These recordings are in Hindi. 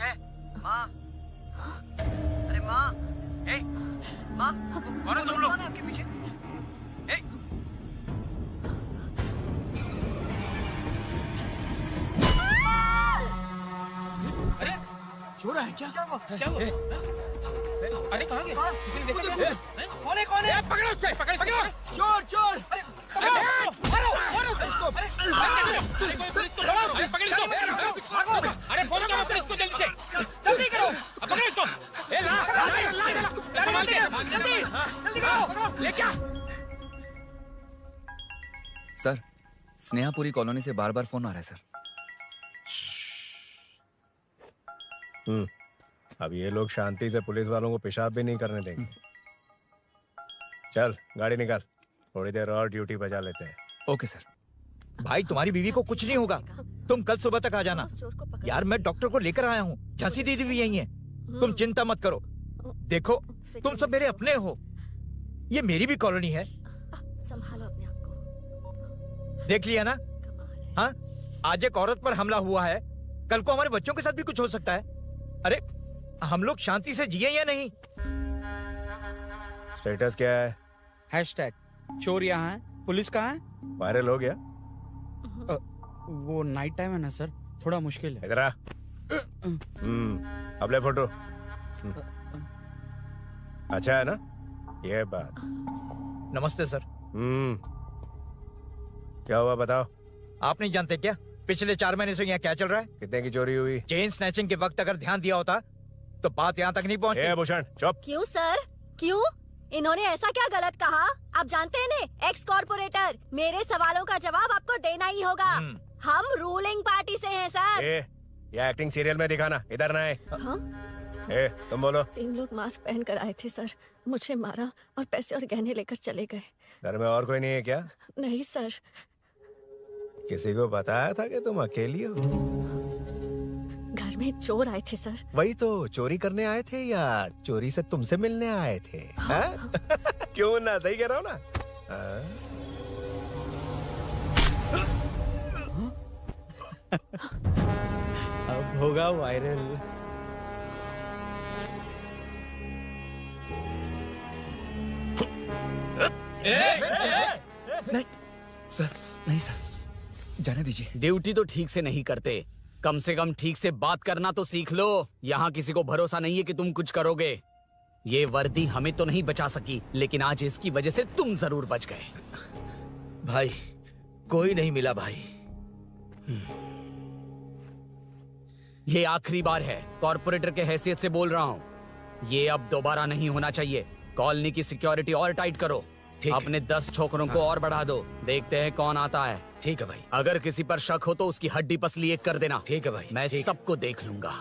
है? माँ, अरे माँ, ए, माँ, कौन है तुम लोग? कौन है आपके पीछे? ए, अरे चोर है क्या? क्या हुआ? अरे कहाँ गए? किसी ने देखा क्या? कौन है? पकड़ो उसे, पकड़ो! चोर चोर! मारो इसको! अरे पकड़ इसको! अरे फोन करो पुलिस को जल्दी से! जल्दी करो! पकड़ो इसको! ए ला! जल्दी करो! ले क्या? सर, स्नेहापुरी कॉलोनी से बार-बार फोन आ रहा है सर। अब ये लोग शांति से पुलिस वालों को पेशाब भी नहीं करने देंगे। चल गाड़ी निकाल, थोड़ी देर और ड्यूटी बजा लेते हैं। Okay sir. भाई तुम्हारी बीवी को कुछ नहीं होगा, तुम कल सुबह तक आ जाना। यार मैं डॉक्टर को लेकर आया हूँ, झांसी दीदी भी यही है, तुम चिंता मत करो। देखो तुम सब मेरे अपने हो, ये मेरी भी कॉलोनी है। संभालो अपने आप को। देख लिया ना? हाँ, आज एक औरत पर हमला हुआ है, कल को हमारे बच्चों के साथ भी कुछ हो सकता है। अरे हम लोग शांति से जिए या नहीं? स्टेटस क्या है? हैशटैग चोर यहाँ है, पुलिस कहाँ है? वायरल हो गया? वो नाइट टाइम है ना सर, थोड़ा मुश्किल है। इधर आ। अब ले फोटो। अच्छा है ना ये बात? नमस्ते सर। क्या हुआ बताओ? आप नहीं जानते क्या पिछले 4 महीने से यहाँ क्या चल रहा है? कितने की चोरी हुई? चेन स्नैचिंग के वक्त अगर ध्यान दिया होता तो बात यहाँ तक नहीं पहुँचती। भूषण चुप। क्यों सर, क्यों? इन्होंने ऐसा क्या गलत कहा? आप जानते हैं ना, एक्स कॉर्पोरेटर, मेरे सवालों का जवाब आपको देना ही होगा। हम रूलिंग पार्टी से हैं सर। ये एक्टिंग सीरियल में दिखाना, इधर ना आए। तुम बोलो। 3 लोग मास्क पहन कर आए थे सर, मुझे मारा और पैसे और गहने लेकर चले गए। घर में और कोई नहीं है क्या? नहीं सर। किसी को बताया था कि तुम अकेली हो? घर में चोर आए थे सर। वही तो, चोरी करने आए थे या चोरी से तुमसे मिलने आए थे? हाँ? क्यों ना, सही कह रहा हूँ ना? अब होगा वायरल। नहीं सर, नहीं सर, जाने दीजिए। ड्यूटी तो ठीक से नहीं करते, कम से कम ठीक से बात करना तो सीख लो। यहाँ किसी को भरोसा नहीं है कि तुम कुछ करोगे। ये वर्दी हमें तो नहीं बचा सकी, लेकिन आज इसकी वजह से तुम जरूर बच गए। भाई कोई नहीं मिला भाई। ये आखिरी बार है, कॉर्पोरेटर के हैसियत से बोल रहा हूँ। ये अब दोबारा नहीं होना चाहिए। कॉलोनी की सिक्योरिटी और टाइट करो, अपने 10 छोकरों को और बढ़ा दो। देखते हैं कौन आता है। ठीक है भाई। अगर किसी पर शक हो तो उसकी हड्डी पसली एक कर देना। ठीक है भाई। मैं सबको देख लूंगा।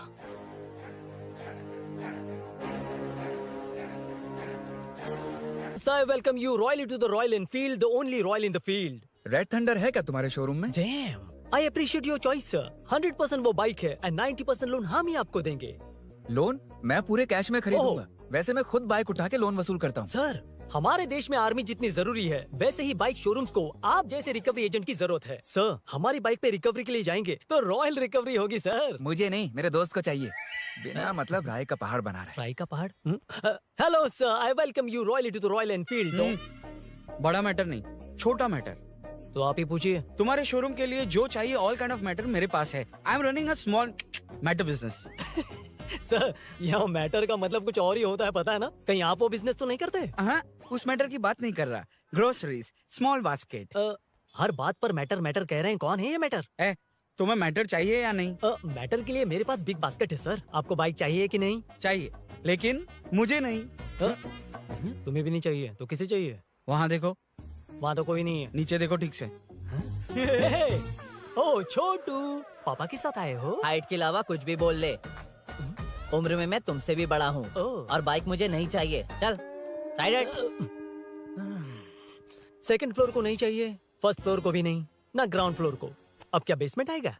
Sir, I welcome you royally to the Royal Enfield, the only Royal in the field. Red thunder है क्या तुम्हारे शोरूम में? Damn, I appreciate your choice, sir. 100% वो बाइक है and 90% लोन हम ही आपको देंगे। लोन? मैं पूरे कैश में खरीदूंगा। वैसे मैं खुद बाइक उठा के लोन वसूल करता हूँ। सर, हमारे देश में आर्मी जितनी जरूरी है, वैसे ही बाइक शोरूम्स को आप जैसे रिकवरी एजेंट की जरूरत है। सर, हमारी बाइक पे रिकवरी के लिए जाएंगे तो रॉयल रिकवरी होगी सर। मुझे नहीं, मेरे दोस्त को चाहिए। बिना मतलब राय का पहाड़ बना रहा है। राय का पहाड़? Hello sir, I welcome you royally to the Royal Enfield. बड़ा मैटर नहीं, छोटा मैटर। तो आप ही पूछिए। तुम्हारे शोरूम के लिए जो चाहिए ऑल काइंड ऑफ मैटर मेरे पास है। I am running a small matter business. Sir, यहाँ मैटर का मतलब कुछ और ही होता है, पता है ना? कहीं आप वो बिजनेस तो नहीं करते? हाँ, उस मैटर की बात नहीं कर रहा। Groceries, small basket. हर बात पर मैटर मैटर कह रहे हैं, कौन है ये मैटर? तुम्हें मैटर चाहिए या नहीं? मैटर के लिए मेरे पास बिग बास्केट है सर। आपको बाइक चाहिए कि नहीं? चाहिए, लेकिन मुझे नहीं। तुम्हें भी नहीं चाहिए तो किसे चाहिए? वहाँ देखो। वहाँ तो कोई नहीं है। नीचे देखो ठीक से। ओ छोटू, पापा के साथ आए हो? हाइट के अलावा कुछ भी बोल ले। उम्र में मैं तुमसे भी बड़ा हूँ और बाइक मुझे नहीं चाहिए। चल साइड। सेकंड फ्लोर को नहीं चाहिए, फर्स्ट फ्लोर को भी नहीं, ना ग्राउंड फ्लोर को। अब क्या बेसमेंट आएगा?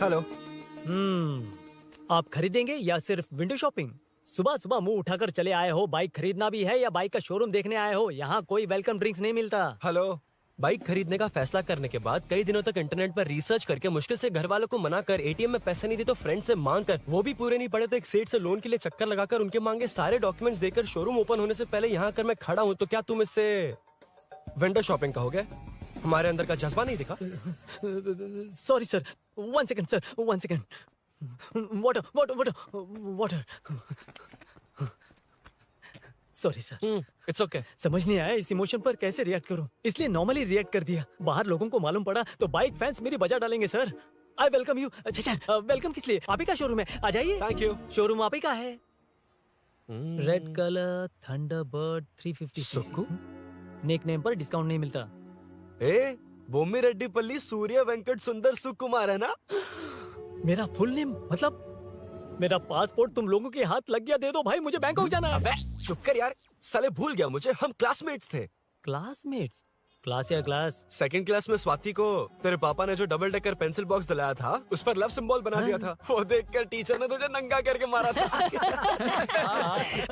हेलो। आप खरीदेंगे या सिर्फ विंडो शॉपिंग? सुबह सुबह मुंह उठाकर चले आए हो, बाइक खरीदना भी है या बाइक का शोरूम देखने आए हो? यहाँ कोई वेलकम ड्रिंक्स नहीं मिलता। हेलो, बाइक खरीदने का फैसला करने के बाद कई दिनों तक इंटरनेट पर रिसर्च करके मुश्किल से घर वालों को मना कर, एटीएम में पैसे नहीं दी तो फ्रेंड से मांग कर, वो भी पूरे नहीं पड़े तो एक सेठ से लोन के लिए चक्कर लगाकर उनके मांगे सारे डॉक्यूमेंट्स देकर शोरूम ओपन होने से पहले यहाँ आकर मैं खड़ा हूँ, तो क्या तुम इससे वेंडर शॉपिंग कहोगे? हमारे अंदर का जज्बा नहीं दिखा? Sorry sir, 1 second sir, 1 second. Water. Sorry sir. It's okay. समझ नहीं आया इस इमोशन पर कैसे रिएक्ट करूं, इसलिए नॉर्मली रिएक्ट कर दिया। बाहर लोगों को मालूम पड़ा तो बाइक फैंस मेरी बजा डालेंगे सर। I welcome you. अच्छा, वेलकम किस लिए? आप ही का शोरूम है, आ जाइए। Thank you. शोरूम आप ही का है। Red colour, Thunderbird 350। Sukku? Nickname पर डिस्काउंट नहीं मिलता। ए, बोम्मी रेड्डीपल्ली सूर्य वेंकट सुंदर सुकुमार है ना? मेरा फुल नेम मतलब मेरा पासपोर्ट तुम लोगों के हाथ लग गया, दे दो भाई, मुझे बैंकॉक जाना है। अबे चुप कर यार, साले भूल गया मुझे, हम क्लासमेट्स थे। क्लासमेट्स? क्लास या क्लास? सेकंड क्लास में स्वाति को तेरे पापा ने जो डबल डेकर पेंसिल बॉक्स दिलाया था उस पर लव सिंबल बना दिया था। वो देखकर टीचर ने तुझे नंगा करके मारा था।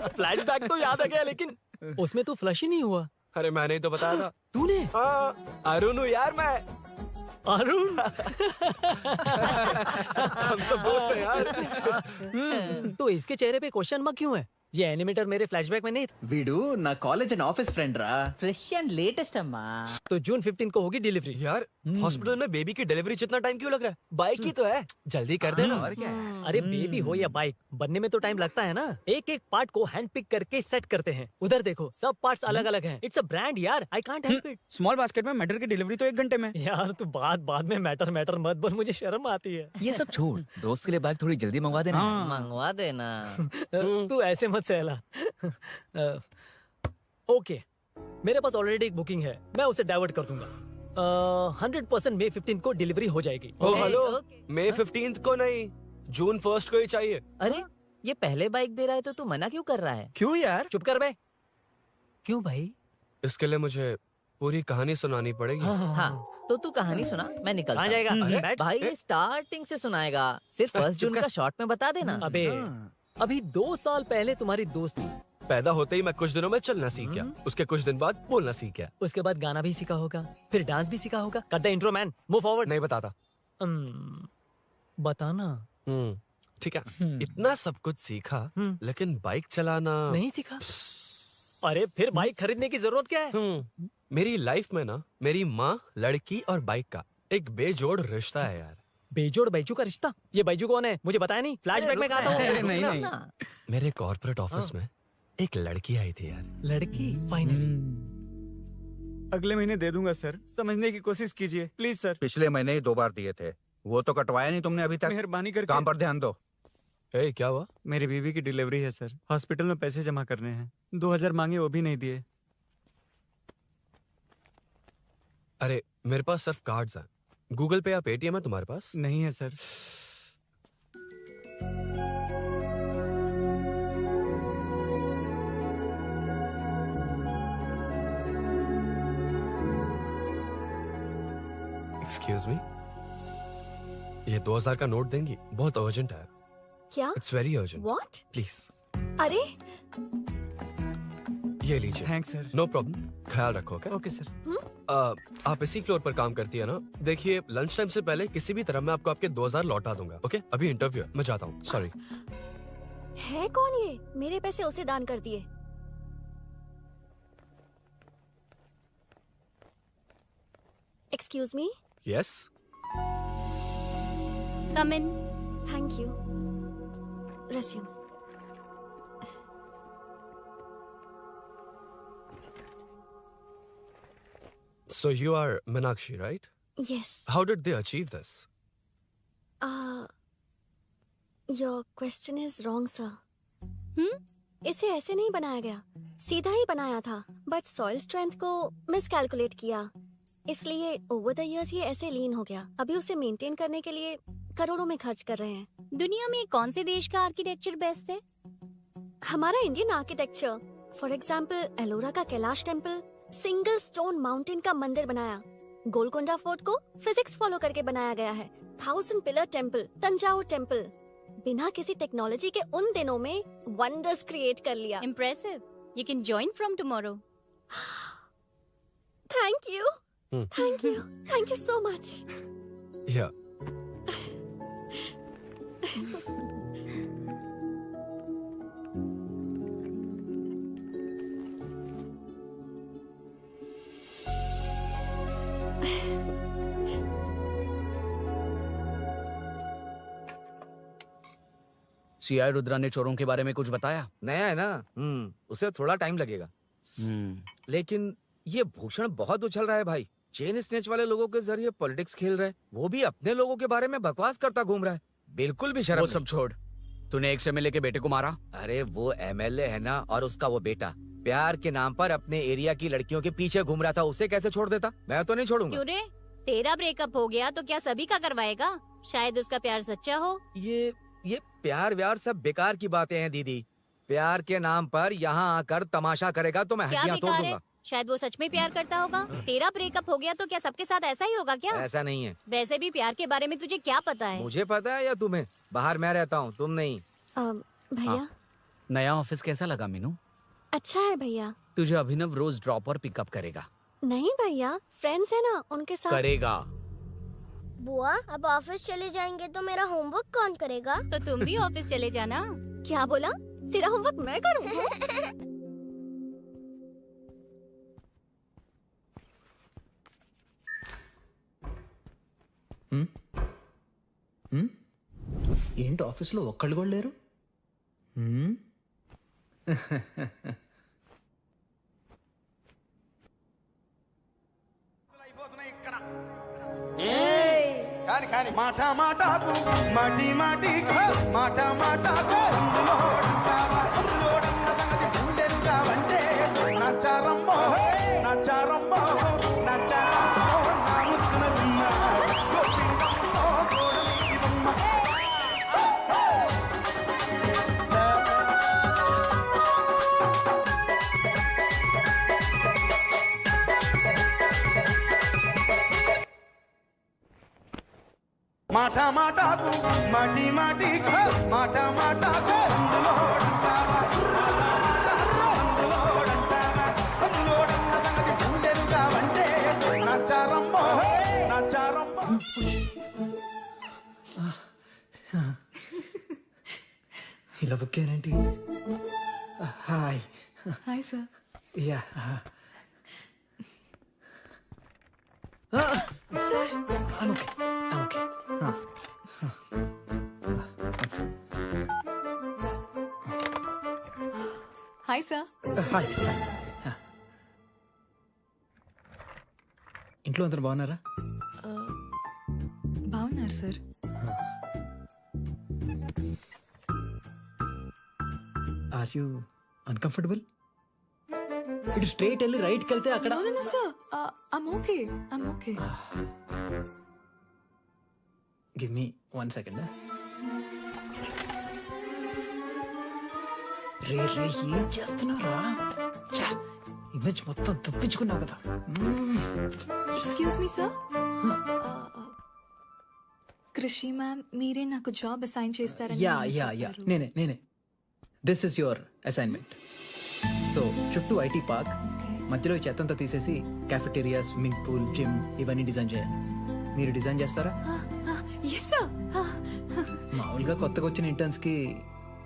फ्लैशबैक तो याद आ गया, लेकिन उसमें तो फ्लश ही नहीं हुआ। अरे मैंने ही तो बताया था। तूने? हाँ, अरुण हूँ यार मैं। अरुण? हम सब दोस्त हैं यार। तो इसके चेहरे पे क्वेश्चन मार्क क्यों है? ये एनिमेटर मेरे फ्लैशबैक में नहीं था। వీడు నా కాలేజ్ అండ్ ఆఫీస్ ఫ్రెండ్ రా. फ्रेश एंड लेटेस्ट अम्मा। तो जून 15 को होगी डिलीवरी। यार हॉस्पिटल में बेबी की डिलीवरी जितना टाइम क्यों लग रहा है? बाइक ही तो है, जल्दी कर देना। और क्या है? अरे बेबी हो या बाइक, बनने में तो टाइम लगता है ना। एक एक पार्ट को हैंड पिक करके सेट करते हैं। उधर देखो, सब पार्ट्स अलग अलग हैं। इट्स अ ब्रांड यार, I can't help it. Small basket में मैटर की डिलीवरी तो 1 घंटे में। यार तू बाद में मैटर मत बोल, मुझे शर्म आती है। ये सब छोड़, दोस्त के लिए बाइक थोड़ी जल्दी मंगवा देना। मंगवा देना। तू ऐसे मत सहला। ओके, मेरे पास ऑलरेडी एक बुकिंग है, मैं उसे डाइवर्ट कर दूंगा। 100% मई 15 को डिलीवरी हो जाएगी। ओ हेलो, मई 15 को नहीं, जून 1 को ही चाहिए। अरे ये पहले बाइक दे रहा है तो तू मना क्यों कर रहा है? क्यों यार? चुप कर बे। क्यों भाई? इसके लिए मुझे पूरी कहानी सुनानी पड़ेगी। हाँ, तो तू कहानी सुना, मैं निकलता कहाँ हूँ। जाएगा? बैठ। भाई ये स्टार्टिंग से सुनाएगा, सिर्फ 1 जून का शॉर्ट में बता देना। अबे अभी 2 साल पहले तुम्हारी दोस्ती, पैदा होते ही मैं कुछ दिनों में चलना सीख गया, उसके कुछ दिन बाद बोलना सीख गया। उसके बाद गाना भी सीखा होगा, फिर डांस भी सीखा होगा। Cut the intro man, move forward. नहीं बताता। बताना। ठीक है, इतना सब कुछ सीखा लेकिन बाइक चलाना नहीं सीखा। अरे फिर बाइक खरीदने की जरूरत क्या है? मेरी लाइफ में ना मेरी माँ, लड़की और बाइक का एक बेजोड़ रिश्ता है यार। बेजोड़ बैजू का रिश्ता? ये बैजू कौन है? मुझे बताया नहीं। फ्लैशबैक में कहा था। नहीं। मेरे कॉर्पोरेट ऑफिस में एक लड़की आई थी यार। लड़की? फाइनली। अगले महीने दे दूंगा सर, समझने की कोशिश कीजिए प्लीज सर। पिछले महीने ही 2 बार दिए थे, वो तो कटवाया नहीं तुमने अभी तक। मेहरबानी करके काम पर ध्यान दो। ए, क्या हुआ? मेरी बीवी की डिलीवरी है सर, हॉस्पिटल में पैसे जमा करने हैं। 2000 मांगे, वो भी नहीं दिए। अरे मेरे पास सिर्फ कार्ड्स हैं। गूगल पे या पेटीएम है तुम्हारे पास? नहीं है सर। एक्सक्यूज मी, ये 2000 का नोट देंगी? बहुत अर्जेंट है। क्या? It's very urgent. What? Please. अरे ये लीजिए। Thanks sir. नो प्रॉब्लम, ख्याल रखो। Okay sir. आप इसी फ्लोर पर काम करती है ना? देखिए लंच टाइम से पहले किसी भी तरह मैं आपको आपके 2000 लौटा दूंगा। ओके, अभी इंटरव्यू है, मैं जाता हूँ। सॉरी। है कौन ये? मेरे पैसे उसे दान कर दिए। Excuse me. Yes. Come in. Thank you. Resume. So you are Meenakshi, right? Yes. How did they achieve this? Your question is wrong, sir. इसे ऐसे नहीं बनाया गया, सीधा ही बनाया था, बट सॉइल स्ट्रेंथ को मिसकैलकुलेट किया, इसलिए ओवर द इयर्स ये ऐसे लीन हो गया। अभी उसे मेंटेन करने के लिए करोड़ों में खर्च कर रहे हैं। दुनिया में कौन से देश का आर्किटेक्चर बेस्ट है? हमारा Indian architecture. For example Ellora का Kailash temple, single stone mountain का मंदिर बनाया। गोलकोंडा फोर्ट को फिजिक्स फॉलो करके बनाया गया है। 1000 पिलर टेम्पल, तंजावुर टेम्पल, बिना किसी टेक्नोलॉजी के उन दिनों में वंडर्स क्रिएट कर लिया। Impressive. You can join from tomorrow. Thank you. Thank you so much. या सीआई रुद्रा ने चोरों के बारे में कुछ बताया? नया है ना, उसे थोड़ा टाइम लगेगा। लेकिन ये भूषण बहुत उछल रहा है भाई। चेन स्नेच वाले लोगों के जरिए पॉलिटिक्स खेल रहा है, वो भी अपने लोगों के बारे में बकवास करता घूम रहा है। बिल्कुल भी शर्म वो नहीं। सब छोड़, तूने एक एमएलए के बेटे को मारा? अरे वो एमएलए है ना, और उसका वो बेटा प्यार के नाम पर अपने एरिया की लड़कियों के पीछे घूम रहा था, उसे कैसे छोड़ देता? मैं तो नहीं छोड़ूंगा। क्यों रे? तेरा ब्रेकअप हो गया तो क्या सभी का करवाएगा? शायद उसका प्यार सच्चा हो। ये प्यार व्यार सब बेकार की बातें हैं दीदी। प्यार के नाम पर यहाँ आकर तमाशा करेगा तो मैं क्या हड्डियां तोड़ बेकार है? दूंगा। शायद वो सच में प्यार करता होगा। तेरा ब्रेकअप हो गया तो क्या सबके साथ ऐसा ही होगा क्या? ऐसा नहीं है। वैसे भी प्यार के बारे में तुझे क्या पता है? मुझे पता है या तुम्हें? बाहर मैं रहता हूँ, तुम नहीं। भैया नया ऑफिस कैसा लगा मीनू? अच्छा है भैया। तुझे अभिनव रोज ड्रॉप और पिकअप करेगा? नहीं भैया, फ्रेंड्स है ना, उनके साथ करेगा। बुआ अब ऑफिस चले जाएंगे तो मेरा होमवर्क कौन करेगा? तो तुम भी ऑफिस चले जाना। क्या बोला? तेरा होमवर्क मैं करूँगा? ఏంటి ఆఫీస్లో ఒక్కళ్ళు కూడా లేరు? కానీ మాట మాటకు మాటి మాటికి మాట మాటకు అందులోడన్న సంగతి గుండెరుగా వంటే నచ్చారమ్మో నచ్చారమ్మో నచ్చారమ్మో నా ముక్కున ఉన్న గోపినమ్మో గోడమీదమ్మ మాట మాటకు మాటి మాటికి మాట మాటకు అందులోడన్న సంగతి గుండెరుగా వంటే నచ్చారమ్మో నచ్చారమ్మో ఇలా బుక్కేనేంటి? Hi hi sir. Yeah sir okay. Hi sir. Hi. ఇంట్లో అందరు బాగున్నారా? బాగున్నారు సార్. Are you uncomfortable? ఇటు స్ట్రైట్ వెళ్ళి రైట్కి వెళ్తే అక్కడ. No, sir. I'm okay. Give me 1 second. రే ఏం చేస్తున్నారా? ఇమేజ్ మొత్తం తుప్పించుకున్నావు కదా. Excuse me sir. Krishi ma'am, మీరే నాకు జాబ్ అసైన్ చేస్తారని యా నేనే. This is your assignment. So చుట్టూ ఐటీ పార్క్, మధ్యలో ఈ చెత్తంతా తీసేసి క్యాఫెటేరియా, స్విమ్మింగ్ పూల్, జిమ్ ఇవన్నీ డిజైన్ చేయాలి. మీరు డిజైన్ చేస్తారా? Yes sir. మామూలుగా కొత్తగా వచ్చిన ఇంటర్న్స్కి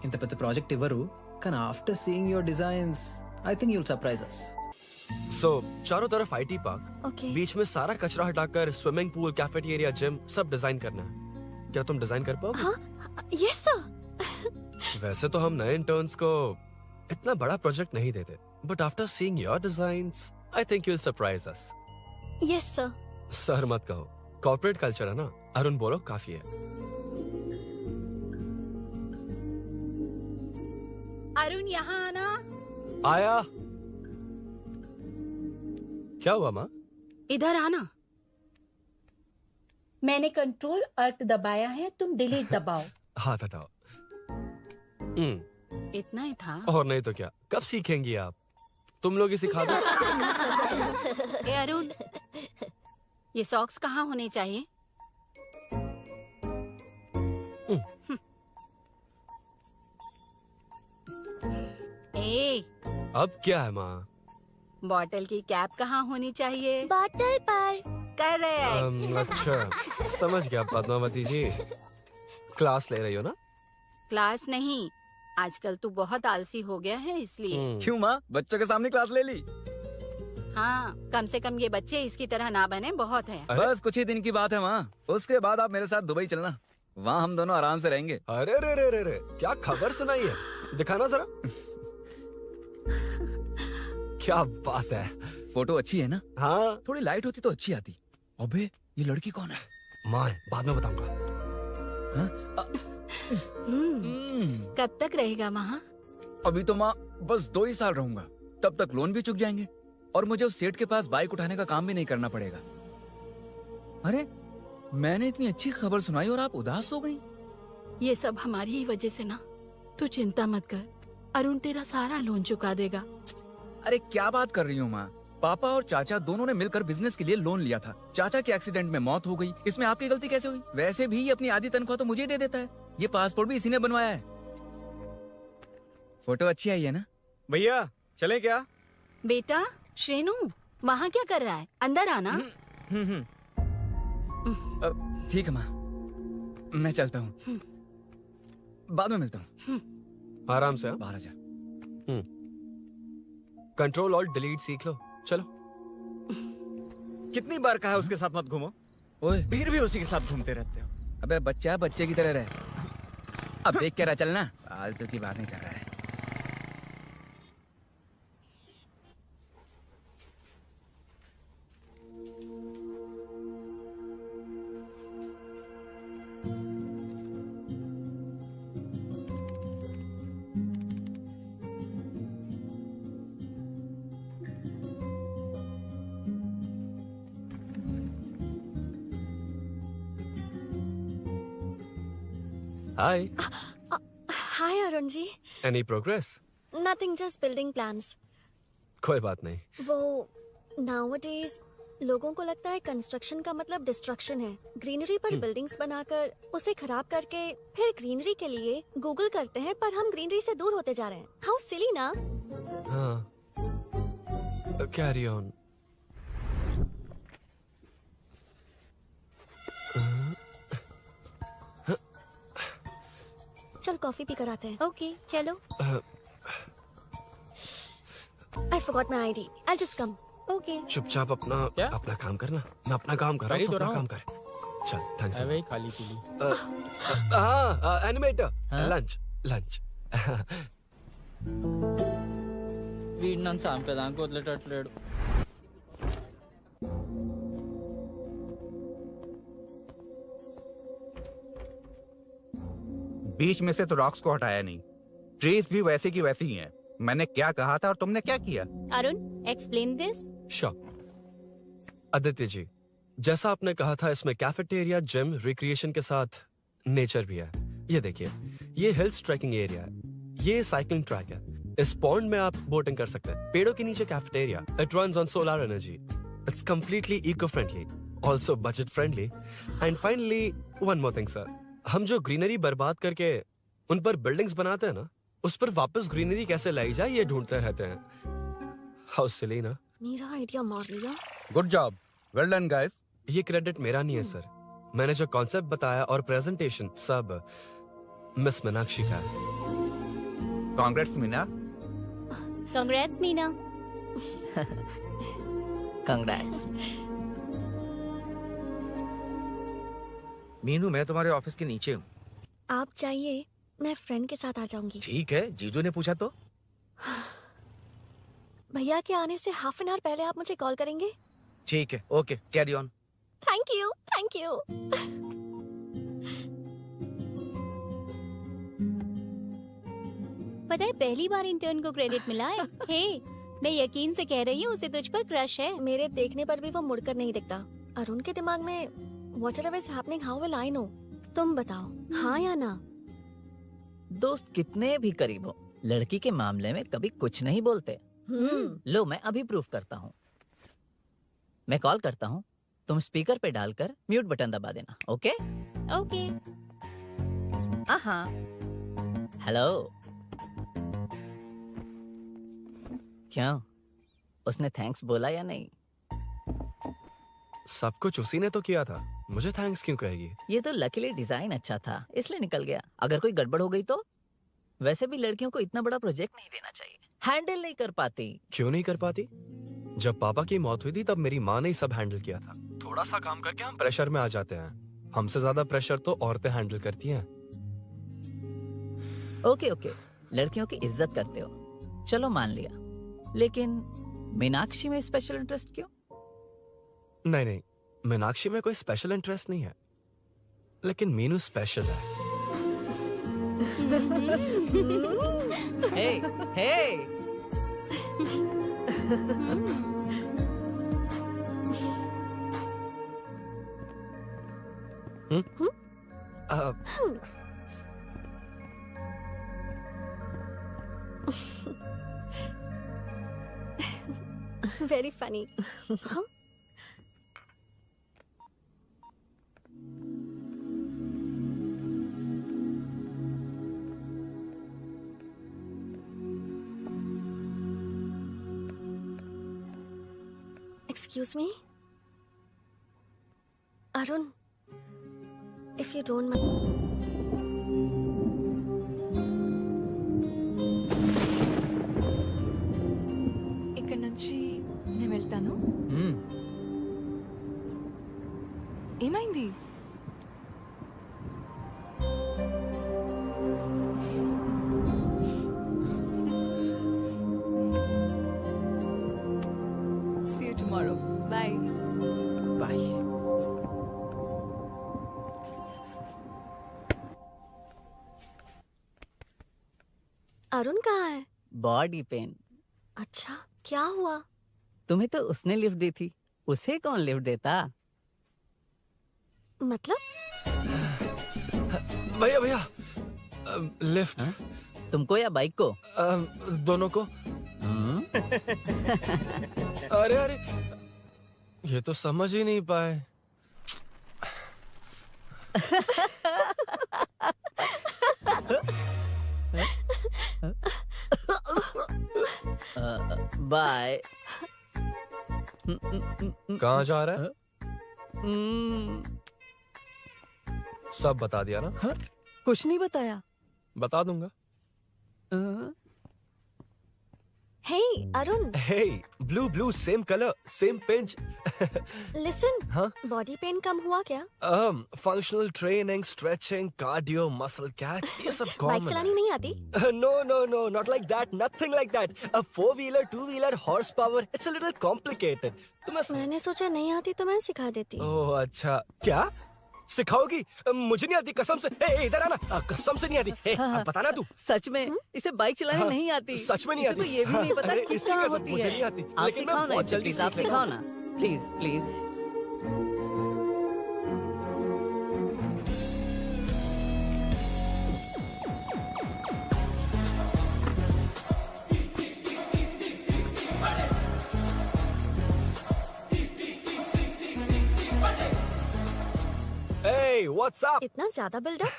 ఇంత పెద్ద ప్రాజెక్ట్ ఇవ్వరు, కానీ after seeing your designs I think you'll surprise us. So चारों तरफ आईटी पार्क, Okay. बीच में सारा कचरा हटाकर स्विमिंग पूल, कैफेटेरिया, जिम सब डिजाइन करना है. क्या तुम डिजाइन कर पाओगे? Yes sir. वैसे तो हम नए इंटर्न्स को इतना बड़ा प्रोजेक्ट नहीं देते, but after seeing your designs I think you will surprise us. Yes sir. Sir मत कहो, कॉर्पोरेट कल्चर है ना. अरुण बोलो, काफी है. अरुण यहाँ आना. आया. क्या हुआ माँ? इधर आना. मैंने कंट्रोल अल्ट दबाया है, तुम डिलीट दबाओ. हाथ हटाओ. इतना ही था. और नहीं तो क्या, कब सीखेंगी आप? तुम लोग ही सिखा दो. ए अरुण, ये सॉक्स कहाँ होने चाहिए? ए, अब क्या है माँ? बॉटल की कैप कहाँ होनी चाहिए? बॉटल पर। करेक्ट। अच्छा, समझ गया पद्मावती जी। क्लास ले रही हो ना? क्लास नहीं, आजकल तू बहुत आलसी हो गया है इसलिए। क्यों माँ, बच्चों के सामने क्लास ले ली? हाँ, कम से कम ये बच्चे इसकी तरह ना बने, बहुत है। बस कुछ ही दिन की बात है माँ, उसके बाद आप मेरे साथ दुबई चलना, वहाँ हम दोनों आराम से रहेंगे। अरे रे रे रे रे, क्या खबर सुनाई है, दिखाना जरा। क्या बात है। फोटो अच्छी है ना? हाँ। थोड़ी लाइट होती तो अच्छी आती। अबे ये लड़की कौन है? माँ, बाद में बताऊंगा। कब तक रहेगा वहाँ? अभी तो माँ बस 2 ही साल रहूंगा, तब तक लोन भी चुक जाएंगे और मुझे उस सेठ के पास बाइक उठाने का काम भी नहीं करना पड़ेगा। अरे मैंने इतनी अच्छी खबर सुनाई और आप उदास हो गई। ये सब हमारी ही वजह से ना, तू चिंता मत कर, अरुण तेरा सारा लोन चुका देगा। अरे क्या बात कर रही हो माँ, पापा और चाचा दोनों ने मिलकर बिजनेस के लिए लोन लिया था। चाचा के एक्सीडेंट में मौत हो गई, इसमें आपकी गलती कैसे हुई? वैसे भी ये अपनी आधी तनख्वाह तो मुझे ही दे देता है। ये पासपोर्ट भी इसी ने बनवाया है। फोटो अच्छी आई है ना? भैया चले क्या? बेटा श्रेनु, वहाँ क्या कर रहा है? अंदर आना। ठीक है माँ, मैं चलता हूँ, बाद में मिलता हूँ। आराम से। बाहर आ जा। कंट्रोल ऑल्ट डिलीट सीख लो, चलो। कितनी बार कहा है उसके साथ मत घूमो? ओए, फिर भी उसी के साथ घूमते रहते हो। अबे बच्चा बच्चे की तरह रहे। अब देख के रहा चलना, फालतू की बात नहीं कर रहा है। Hi. Hi Arun ji. Any progress? Nothing, just building plans. कोई बात नहीं। वो nowadays लोगों को लगता है कंस्ट्रक्शन का मतलब डिस्ट्रक्शन है। ग्रीनरी पर बिल्डिंग्स बनाकर उसे खराब करके फिर ग्रीनरी के लिए गूगल करते हैं, पर हम ग्रीनरी से दूर होते जा रहे हैं। हाउ सिली ना? हाँ। Carry on. चल कॉफी पी कर आते हैं। ओके चलो। I forgot my ID. I'll just come. Okay. चुपचाप अपना काम करना। मैं अपना काम कर रहा हूँ, अपना काम कर। चल, थैंक्स। वही खाली पीली। हाँ, एनिमेटर। लंच। వీడిని చంపేదానికి వదిలేటట్లేడు. बीच में से तो रॉक्स को हटाया नहीं, ट्रीज भी वैसी की वैसी ही हैं। मैंने क्या कहा था और तुमने क्या किया? Arun explain this. Sure. Aditya ji, जैसा आपने कहा था, इसमें कैफेटेरिया, जिम, रिक्रिएशन के साथ नेचर भी है। ये देखिए, ये हिल्स ट्रैकिंग एरिया है, ये साइकिलिंग ट्रैक है, इस पॉन्ड में आप बोटिंग कर सकते हैं, पेड़ों के नीचे cafeteria, it runs on solar energy, it's completely eco friendly, also budget friendly, and finally one more thing sir, हम जो ग्रीनरी बर्बाद करके उन पर बिल्डिंग्स बनाते हैं ना, उस पर वापस ग्रीनरी कैसे लाई जाए ये ढूंढते रहते हैं। हाउ सिली ना? मेरा आइडिया मार लिया। Good job, well done guys. ये क्रेडिट मेरा नहीं है सर, मैंने जो कॉन्सेप्ट बताया और प्रेजेंटेशन सब मिस मीनाक्षी का है। Congrats Meena. Congrats Meena. Congrats. Meenu, मैं तुम्हारे ऑफिस के नीचे हूँ। आप चाहिए मैं फ्रेंड के साथ आ जाऊंगी। ठीक है, जीजू ने पूछा तो। भैया के आने से हाफ एन आवर पहले आप मुझे कॉल करेंगे? ठीक है, okay, carry on. Thank you, thank you. पता है पहली बार इंटर्न को क्रेडिट मिला है। हे, मैं यकीन से कह रही हूँ उसे तुझ पर क्रश है। मेरे देखने पर भी वो मुड़कर नहीं दिखता। अरुण के दिमाग में whatever is happening, how will I know? तुम बताओ, हाँ या ना? दोस्त कितने भी करीब हो, लड़की के मामले में कभी कुछ नहीं बोलते। लो मैं अभी प्रूफ करता हूँ। मैं कॉल करता हूँ, तुम स्पीकर पे डालकर म्यूट बटन दबा देना। ओके? ओके। हाँ। हेलो। क्यों? उसने थैंक्स बोला या नहीं? सब कुछ उसी ने तो किया था, मुझे थैंक्स क्यों कहेगी? ये तो लकीली डिजाइन अच्छा था इसलिए निकल गया। अगर कोई गड़बड़ हो गई तो? वैसे भी लड़कियों को इतना बड़ा प्रोजेक्ट नहीं देना चाहिए, हैंडल नहीं कर पाती। क्यों नहीं कर पाती? जब पापा की मौत हुई थी तब मेरी माँ ने ही सब हैंडल किया था। थोड़ा सा काम करके हम प्रेशर में आ जाते हैं। हमसे ज्यादा प्रेशर तो औरतें हैंडल करती हैं। ओके ओके, लड़कियों की इज्जत करते हो, चलो मान लिया। लेकिन मीनाक्षी में स्पेशल इंटरेस्ट क्यों? नहीं नहीं, मीनाक्षी में कोई स्पेशल इंटरेस्ट नहीं है, लेकिन मीनू स्पेशल है। Hey hey very funny. Excuse me? Arun, if you don't mind. ఇక్కడ నుంచి నేను వెళ్తాను. ఏమైంది? See you tomorrow. Bye. Bye. Arun कहाँ है? Body pain. अच्छा, क्या हुआ? तुम्हें तो उसने लिफ्ट दी थी, उसे कौन लिफ्ट देता? मतलब? भैया भैया, लिफ्ट। तुमको या बाइक को? दोनों को। अरे अरे, ये तो समझ ही नहीं पाए। बाय। कहाँ जा रहा है? सब बता दिया ना? कुछ नहीं बताया। बता दूंगा। Hey, Arun. Hey, blue, same color, same pinch. Listen. हाँ? Body pain कम हुआ क्या? Functional training, stretching, cardio, muscle catch, ये सब common बाइक चलानी नहीं आती? No, not like that, nothing like that. A 4-wheeler, 2-wheeler, horsepower, it's a little complicated. मैंने सोचा नहीं आती तो मैं सिखा देती। ओह अच्छा, क्या? सिखाओगी? मुझे नहीं आती कसम से। इधर आना, कसम से नहीं आती। बताना तू। सच में इसे बाइक चलाने नहीं आती। सच में नहीं आती। तो ये भी नहीं पता कि इसकी कहाँ कसम होती मुझे है। नहीं आती। आप लेकिन मैं सिखाओ ना बहुत इसे, जल्दी प्लीज आप सीख सिखाओ लूंगा। ना, प्लीज। Hey, what's up? इतना ज्यादा बिल्डअप?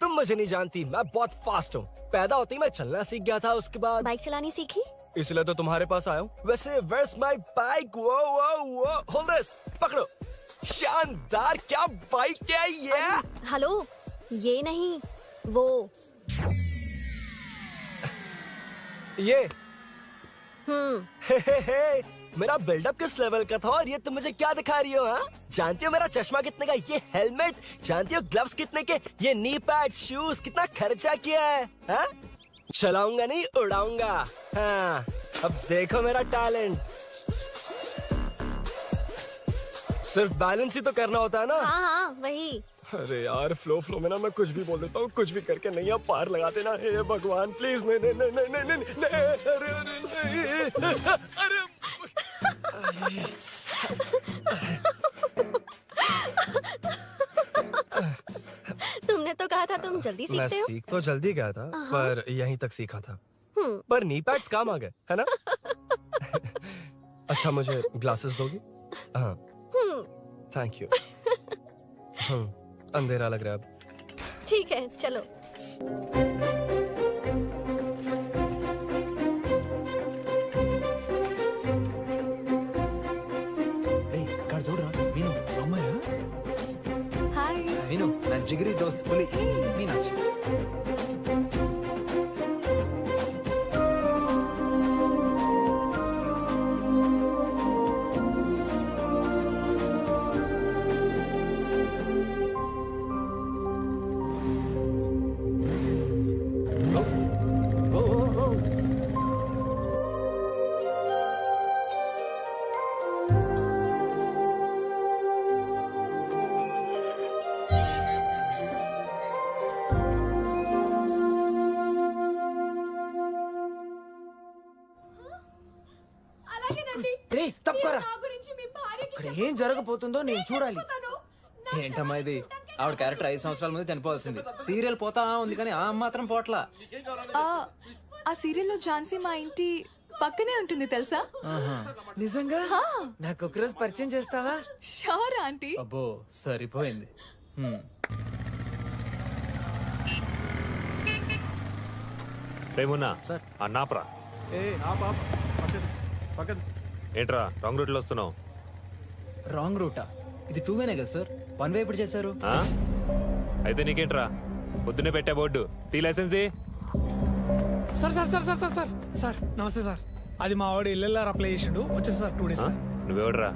तुम मुझे नहीं जानती, मैं बहुत फास्ट हूँ। पैदा होते ही मैं चलना सीख गया था, उसके बाद बाइक चलानी सीखी? इसलिए तो तुम्हारे पास आया हूँ। वैसे where's my bike? वो hold this, पकड़ो। शानदार, क्या बाइक है ये? हेलो, ये नहीं, वो। ये? हे, मेरा बिल्डअप किस लेवल का था और ये तुम मुझे क्या दिखा रही हो? हाँ, जानती हो मेरा चश्मा कितने का, ये हेलमेट, जानती हो ग्लव्स कितने के, ये नी पैड, शूज, कितना खर्चा किया है? हाँ? चलाऊंगा नहीं, उड़ाऊंगा। हाँ, अब देखो मेरा टैलेंट। सिर्फ बैलेंस ही तो करना होता है ना? हाँ, वही। अरे यार, फ्लो में ना मैं कुछ भी बोल देता हूँ, कुछ भी करके नहीं आप पार लगा देना। हे भगवान प्लीज, नहीं, अरे तुमने तो कहा था तुम जल्दी मैं सीखते हो। सीख तो जल्दी गया था, पर यहीं तक सीखा था। पर नी पैड्स काम आ गए, है ना? अच्छा, मुझे ग्लासेस दोगी? हाँ, थैंक यू। अंधेरा लग रहा है अब। ठीक है, चलो। ಮೀನು ನನ್ನ ಜಿಗರಿ ದೋಸ್ತ್ ಹುಲಿ ಮೀನಾಕ್ಷಿ. తప్పరా ఇక్కడ ఏం జరగబోతుందో నేను చూడాలి. ఏంటమ్మా ఇది? ఆవిడ క్యారెక్టర్ 5 సంవత్సరాల ముందు చనిపోవాల్సింది. సీరియల్ పోతా ఉంది కానీ ఆ మాత్రం పోట్లా. ఆ సీరియల్లో ఝాన్సీ మా ఇంటి పక్కనే ఉంటుంది తెలుసా? నిజంగా? నాకు ఒకరోజు పరిచయం చేస్తావా? Sure aunty. అబ్బో సరిపోయింది. రేమున్నా సార్ అన్నాప్రా. ఏంట్రా రాంగ్ రూట్ లో వస్తున్నావు? రాంగ్ రూటా? ఇది 2 వేనే కదా సార్? 1 వే ఎప్పుడు చేశారు? అయితే నీకేంట్రా పొద్దునే పెట్టే బోర్డు తీ license sir sir sir sir sir sir sir నమస్తే సార్. అది మా వాడు ఎల్ఎల్ఆర్ అప్లై చేసిండు వచ్చేసి సార్ 2 డేస్. నువ్వెవడరా?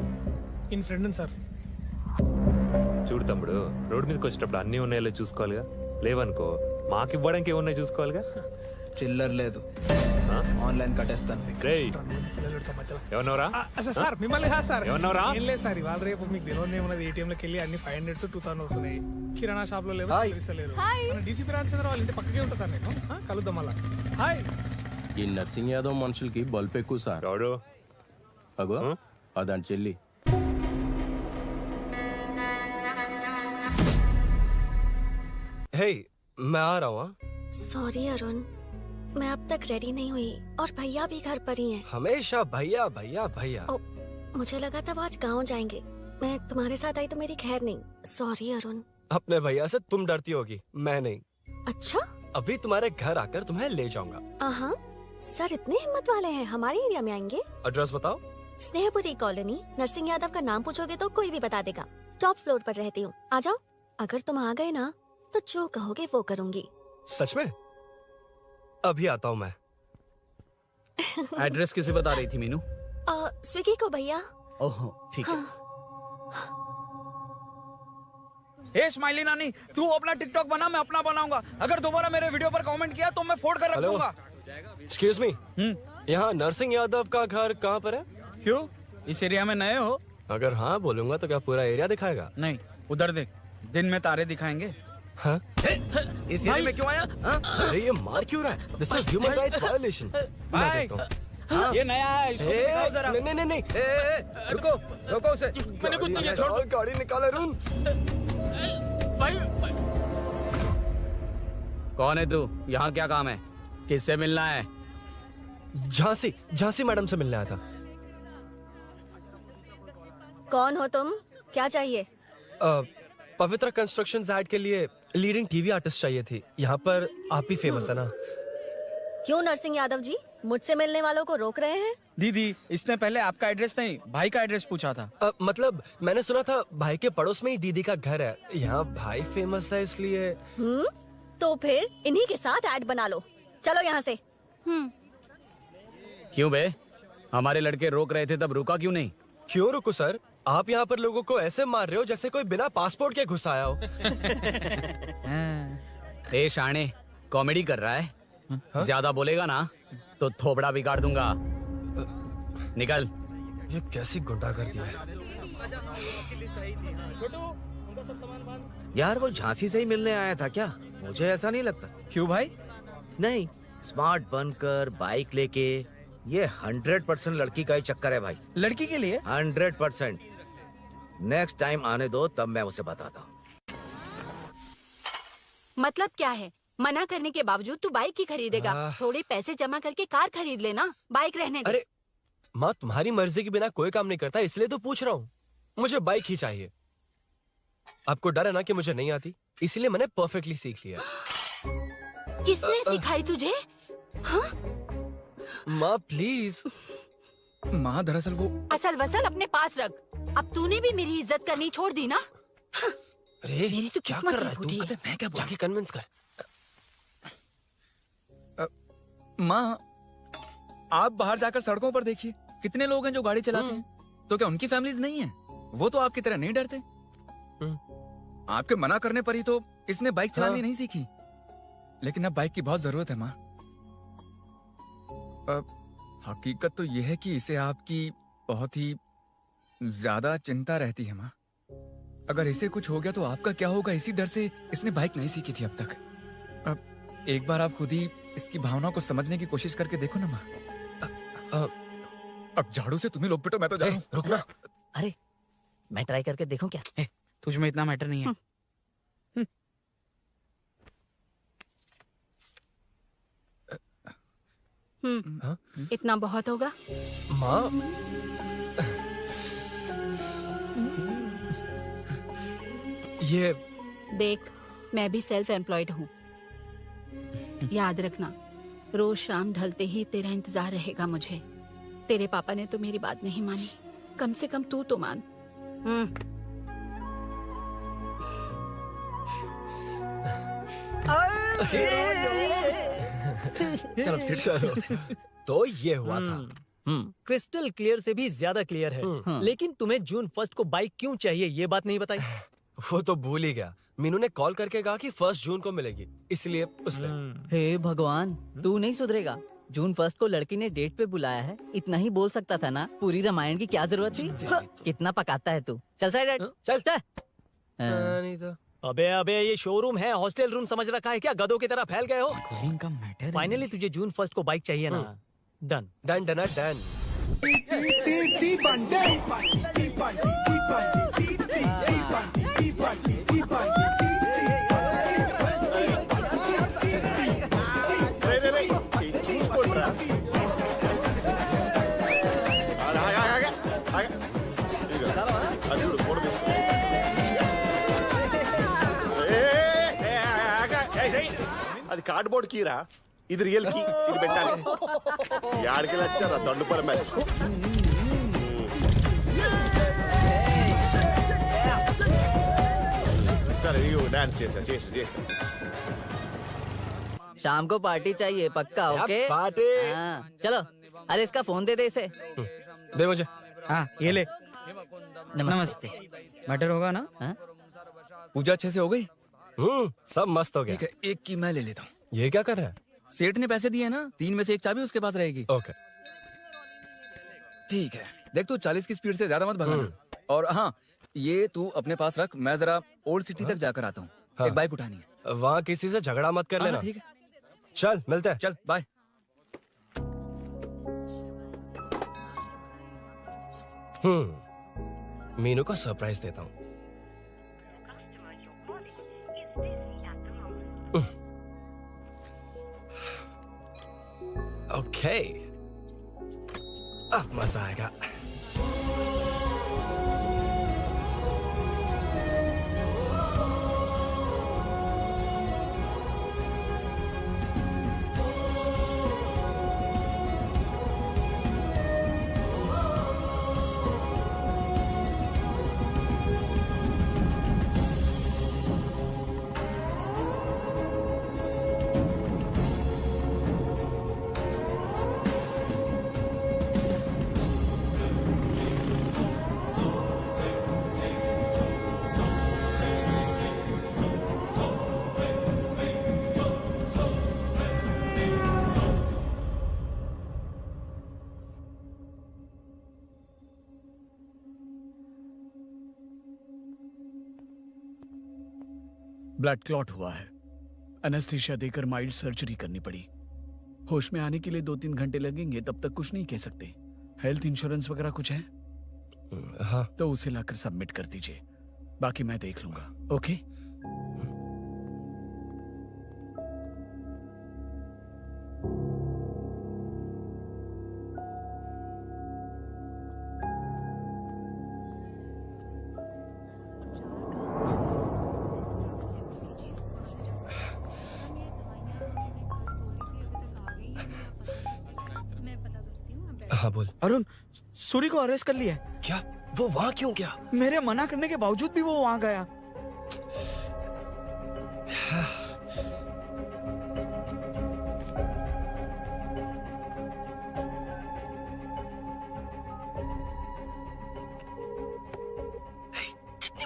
ఇన్ ఫ్రెండ్ సార్. చూడు తమ్ముడు, రోడ్ మీదకి వచ్చేటప్పుడు అన్నీ ఉన్నాయో చూసుకోవాలిగా. లేవనుకో మాకు ఇవ్వడానికి ఏమున్నాయి చూసుకోవాలిగా. చిల్లర్ లేదు, ఆన్లైన్ కట్టేస్తాను. ఏమన్నావురా? సార్ మిమ్మల్ని కాదు సార్. ఏమన్నావురా? ఏం లేదు సార్, ఇవాళ రేపు మీకు తెలియదు ఏమన్నది. ఏటీఎంలోకి వెళ్ళి అన్ని 500 2000 వస్తున్నాయి. కిరాణా షాప్ లో లేవు, ఇస్తలేరు. డీసీపీ రామచంద్ర వాళ్ళ ఇంటి పక్కకే ఉంటా సార్. నేను కలుద్దాం మళ్ళా. హాయ్. ఈ నర్సింగ్ యాదవ్ మనుషులకి బల్బ్ ఎక్కువ సార్. అగో అదండి చెల్లి. हे मैं आ रहा हूँ. सॉरी अरुण, मैं अब तक रेडी नहीं हुई और भैया भी घर पर ही हैं। हमेशा भैया भैया भैया. मुझे लगा था वो आज गाँव जाएंगे, मैं तुम्हारे साथ आई तो मेरी खैर नहीं। सॉरी अरुण। अपने भैया से तुम डरती होगी, मैं नहीं. अच्छा? अभी तुम्हारे घर आकर तुम्हें ले जाऊंगा. हाँ सर, इतने हिम्मत वाले हैं, हमारे एरिया में आएंगे? एड्रेस बताओ. स्नेहपुरी कॉलोनी, नरसिंह यादव का नाम पूछोगे तो कोई भी बता देगा। टॉप फ्लोर पर रहती हूँ, आ जाओ। अगर तुम आ गए ना तो जो कहोगे वो करूँगी। सच में? अभी आता हूँ मैं. एड्रेस किसे बता रही थी मीनू? स्विगी को भैया. ओह ठीक है. ए स्माइली नानी, तू अपना टिकटॉक बना, मैं अपना बनाऊंगा. अगर दोबारा मेरे वीडियो पर कमेंट किया तो मैं फोड़ कर रख दूंगा. एक्सक्यूज मी, यहाँ नरसिंह यादव का घर कहाँ पर है? क्यों, इस एरिया में नए हो? अगर हाँ बोलूंगा तो क्या पूरा एरिया दिखाएगा? नहीं, उधर देख, दिन में तारे दिखाएंगे. हाँ? इस एरिया में क्यों आया? अरे ये मार क्यों रहा है? This is human rights violation. ये नया है, इसको दिखाओ जरा. नहीं नहीं. रुको रुको उसे. मैंने कुछ नहीं किया, छोड़. गाड़ी निकाल अरुण. कौन है तू? यहाँ क्या काम है? किससे मिलना है? झांसी मैडम से मिलने आया था. कौन हो तुम? क्या चाहिए? पवित्र कंस्ट्रक्शंस ऐड के लिए लीडिंग टीवी आर्टिस्ट चाहिए थी. यहाँ पर आप ही फेमस है ना? क्यों नरसिंह यादव जी मुझसे मिलने वालों को रोक रहे हैं? दीदी, इसने पहले आपका एड्रेस नहीं, भाई का एड्रेस पूछा था. मतलब मैंने सुना था भाई के पड़ोस में ही दीदी का घर है. यहाँ भाई फेमस है इसलिए. तो फिर इन्हीं के साथ ऐड बना लो. चलो यहाँ से. क्यों बे? हमारे लड़के रोक रहे थे तब रुका क्यों नहीं? क्यों रुको सर? आप यहाँ पर लोगों को ऐसे मार रहे हो जैसे कोई बिना पासपोर्ट के घुस आया हो. ए शाणे, कॉमेडी कर रहा है? ज्यादा बोलेगा ना तो थोबड़ा बिगाड़ दूंगा. निकल. ये कैसी गुंडागर्दी है. यार वो झांसी से ही मिलने आया था क्या? मुझे ऐसा नहीं लगता. क्यों भाई? नहीं, स्मार्ट बनकर बाइक लेके, ये 100% लड़की का ही चक्कर है भाई. लड़की के लिए? 100%. नेक्स्ट टाइम आने दो, तब मैं उसे बताता हूँ. मतलब क्या है? मना करने के बावजूद तू बाइक ही खरीदेगा? थोड़े पैसे जमा करके कार खरीद लेना, बाइक रहने दे. अरे माँ, तुम्हारी मर्जी के बिना कोई काम नहीं करता, इसलिए तो पूछ रहा हूँ. मुझे बाइक ही चाहिए. आपको डर है ना कि मुझे नहीं आती, इसलिए मैंने परफेक्टली सीख लिया. किसने सिखाई तुझे? हाँ? माँ प्लीज. माँ दरअसल वो असल वसल अपने पास रख. अब तूने भी मेरी इज्जत करनी छोड़ दी ना? मेरी तो किस्मत ही फूटी है। मैं क्या जाके कन्विंस कर। माँ, आप बाहर जाकर सड़कों पर देखिए, कितने लोग हैं जो गाड़ी चलाते हैं। तो क्या उनकी फैमिलीज नहीं है? वो तो आपकी तरह नहीं डरते। आपके मना करने पर ही तो इसने बाइक चलानी नहीं सीखी। लेकिन अब बाइक की बहुत जरूरत है माँ। हकीकत तो यह है कि इसे आपकी बहुत ही ज्यादा चिंता रहती है माँ। अगर इसे कुछ हो गया तो आपका क्या होगा, इसी डर से इसने बाइक नहीं सीखी थी अब तक। अब एक बार आप खुद ही इसकी भावना को समझने की कोशिश करके देखो ना माँ। अब झाड़ू से तुम्हें लोग पिटो, मैं तो जा रहा हूं। रुकना। अरे मैं ट्राई करके देखूं क्या? तुझ में इतना मैटर नहीं है। इतना बहुत होगा माँ। ये देख, मैं भी सेल्फ एम्प्लॉयड हूँ। याद रखना, रोज शाम ढलते ही तेरा इंतजार रहेगा मुझे। तेरे पापा ने तो मेरी बात नहीं मानी, कम से कम तू तो मान। चलो सीट। तो ये हुआ था। क्रिस्टल क्लियर से भी ज्यादा क्लियर है। लेकिन तुम्हें जून 1 को बाइक क्यों चाहिए, ये बात नहीं बताई। वो तो भूल ही गया। मीनू ने कॉल करके कहा कि 1 जून को मिलेगी, इसलिए उसने। हे भगवान, तू नहीं सुधरेगा। जून 1 को लड़की ने डेट पे बुलाया है, इतना ही बोल सकता था ना। पूरी रामायण की क्या जरूरत थी? कितना पकाता है तू। चल साइड चल। नहीं तो अबे ये शोरूम है, हॉस्टल रूम समझ रखा है क्या? गधों की तरह फैल गए हो। का मैटर। फाइनली तुझे जून 1 को बाइक चाहिए ना? Done done done done. అది కార్డ్బోర్డ్ కీరా, ఇది రియల్ కీ. ఇది పెట్టాలి. యాడికి వచ్చారా దండుపర మ్యాచ్. సరే ఇగో డాన్స్ చేసా. शाम को पार्टी चाहिए पक्का? Okay party. चलो। अरे इसका फोन दे इसे। दे मुझे। हाँ ये ले। नमस्ते। मैटर होगा ना? पूजा अच्छे से हो गई? सब मस्त हो गया। ठीक है, एक की मैं ले लेता हूँ। ये क्या कर रहा है? सेठ ने पैसे दिए ना, 3 में से 1 चाबी उसके पास रहेगी। ओके ठीक है। देख तू 40 की स्पीड से ज्यादा मत भगाना। और हाँ, ये तू अपने पास रख, मैं जरा ओल्ड सिटी तक जाकर आता हूँ। एक बाइक उठानी है। वहाँ किसी से झगड़ा मत कर लेना। ठीक है, चल मिलते हैं। चल बाय। मीनू को सरप्राइज देता हूँ। ओके, अब मजा आएगा। ब्लड क्लॉट हुआ है। एनेस्थीसिया देकर माइल्ड सर्जरी करनी पड़ी। होश में आने के लिए 2-3 घंटे लगेंगे, तब तक कुछ नहीं कह सकते। हेल्थ इंश्योरेंस वगैरह कुछ है? हाँ। तो उसे लाकर सबमिट कर दीजिए, बाकी मैं देख लूंगा। ओके? हाँ बोल। अरुण, सूरी को अरेस्ट कर लिया है। क्या? वो वहाँ क्यों गया? मेरे मना करने के बावजूद भी वो वहाँ गया। कितनी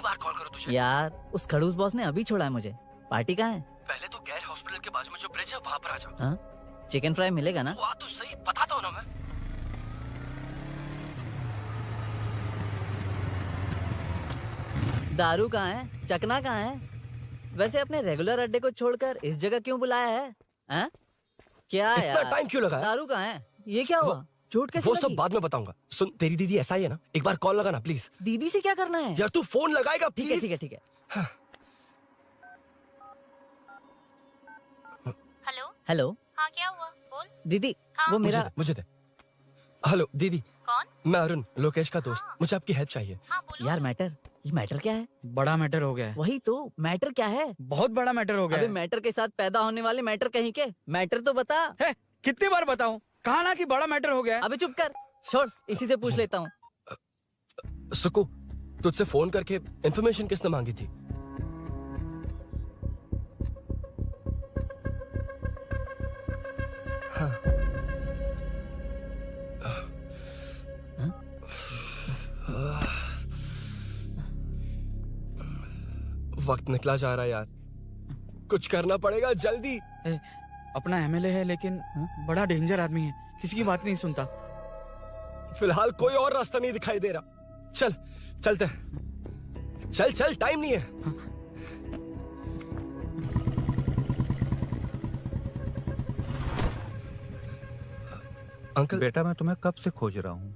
बार कॉल करो तुझे? यार उस खड़ूस बॉस ने अभी छोड़ा है मुझे। पार्टी कहाँ है? पहले तो गैर हॉस्पिटल के बाजू में जो ब्रिज है वहां पर आ जा। हाँ? चिकन फ्राई मिलेगा ना? तू आ तो सही, बताता हूँ ना मैं। दारू कहाँ है? चकना कहाँ है? वैसे अपने रेगुलर अड्डे को छोड़कर इस जगह क्यों बुलाया है? हाँ? क्या इतना यार? टाइम क्यों लगा? दारू कहाँ है? ये क्या हुआ? चोट कैसे वो लगी? सब बाद में बताऊंगा। सुन, तेरी दीदी ऐसा ही है ना, एक बार कॉल लगाना प्लीज। दीदी से क्या करना है? यार तू फोन लगाएगा ठीक है प्लीज। ठीक है ठीक है। हेलो हेलो हाँ क्या हुआ बोल। दीदी वो मेरा मुझे दे। हेलो दीदी। कौन? मैं अरुण, लोकेश का दोस्त। मुझे आपकी हेल्प चाहिए। यार मैटर, ये मैटर क्या है? बड़ा मैटर हो गया है। वही तो मैटर क्या है? बहुत बड़ा मैटर हो गया अबे है। मैटर के साथ पैदा होने वाले मैटर कहीं के। मैटर तो बता। है, कितनी बार बताऊं? कहा ना कि बड़ा मैटर हो गया है। अबे चुप कर, छोड़, इसी से पूछ लेता हूँ। सुकू, तुझसे फोन करके इन्फॉर्मेशन किसने मांगी थी? वक्त निकला जा रहा है यार, कुछ करना पड़ेगा जल्दी। अपना एमएलए है लेकिन बड़ा डेंजर आदमी है, किसी की बात नहीं सुनता। फिलहाल कोई और रास्ता नहीं दिखाई दे रहा। चल चलते हैं। चल चल, टाइम नहीं है। अंकल बेटा, मैं तुम्हें कब से खोज रहा हूँ।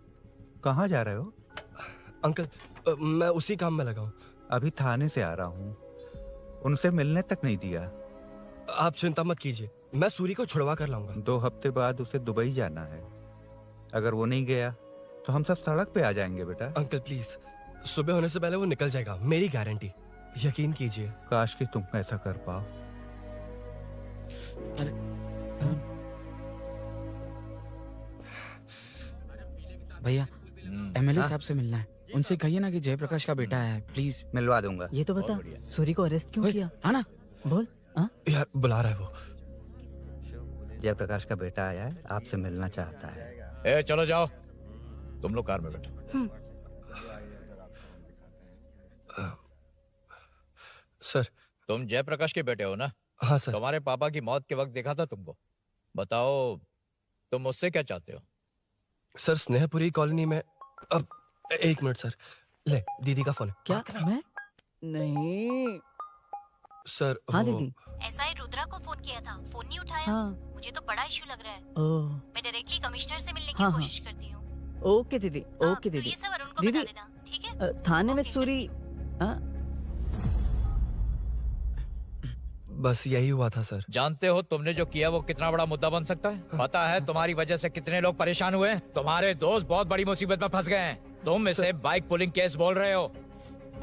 कहाँ जा रहे हो? अंकल मैं उसी काम में लगा हूँ। अभी थाने से आ रहा हूँ, उनसे मिलने तक नहीं दिया। आप चिंता मत कीजिए, मैं सूरी को छुड़वा कर लाऊंगा। 2 हफ्ते बाद उसे दुबई जाना है। अगर वो नहीं गया तो हम सब सड़क पे आ जाएंगे बेटा। अंकल प्लीज, सुबह होने से पहले वो निकल जाएगा, मेरी गारंटी, यकीन कीजिए। काश कि तुम ऐसा कर पाओ। भैया एमएलए साहब से मिलना है, उनसे कहिए ना कि जयप्रकाश का बेटा है, प्लीज। मिलवा दूंगा। ये तो बता, सूरी को अरेस्ट क्यों किया? हाँ ना, बोल। यार बुला रहा है वो। जयप्रकाश का बेटा आया है, आपसे मिलना चाहता है। ए चलो जाओ, तुम लोग कार में बैठो। सर, तुम जयप्रकाश के बेटे हो ना? हाँ सर। तुम्हारे पापा की मौत के वक्त देखा था तुमको। बताओ तुम मुझसे क्या चाहते हो? सर, स्नेहपुरी कॉलोनी में। अब 1 मिनट सर, ले दीदी का फोन है। क्या? मैं नहीं सर। हाँ दीदी। एसआई रुद्रा को फोन किया था, फोन नहीं उठाया। हाँ। मुझे तो बड़ा इशू लग रहा है। ओह। मैं डायरेक्टली कमिश्नर से मिलने की हाँ, कोशिश करती हूँ। ओके दीदी, ओके दीदी। ये सब अरुण को दीदी, बता देना, ठीक है? थाने में सूरी। बस यही हुआ था सर। जानते हो तुमने जो किया वो कितना बड़ा मुद्दा बन सकता है? पता है तुम्हारी वजह से कितने लोग परेशान हुए हैं? तुम्हारे दोस्त बहुत बड़ी मुसीबत में फंस गए हैं। तुम इसे बाइक पुलिंग केस बोल रहे हो,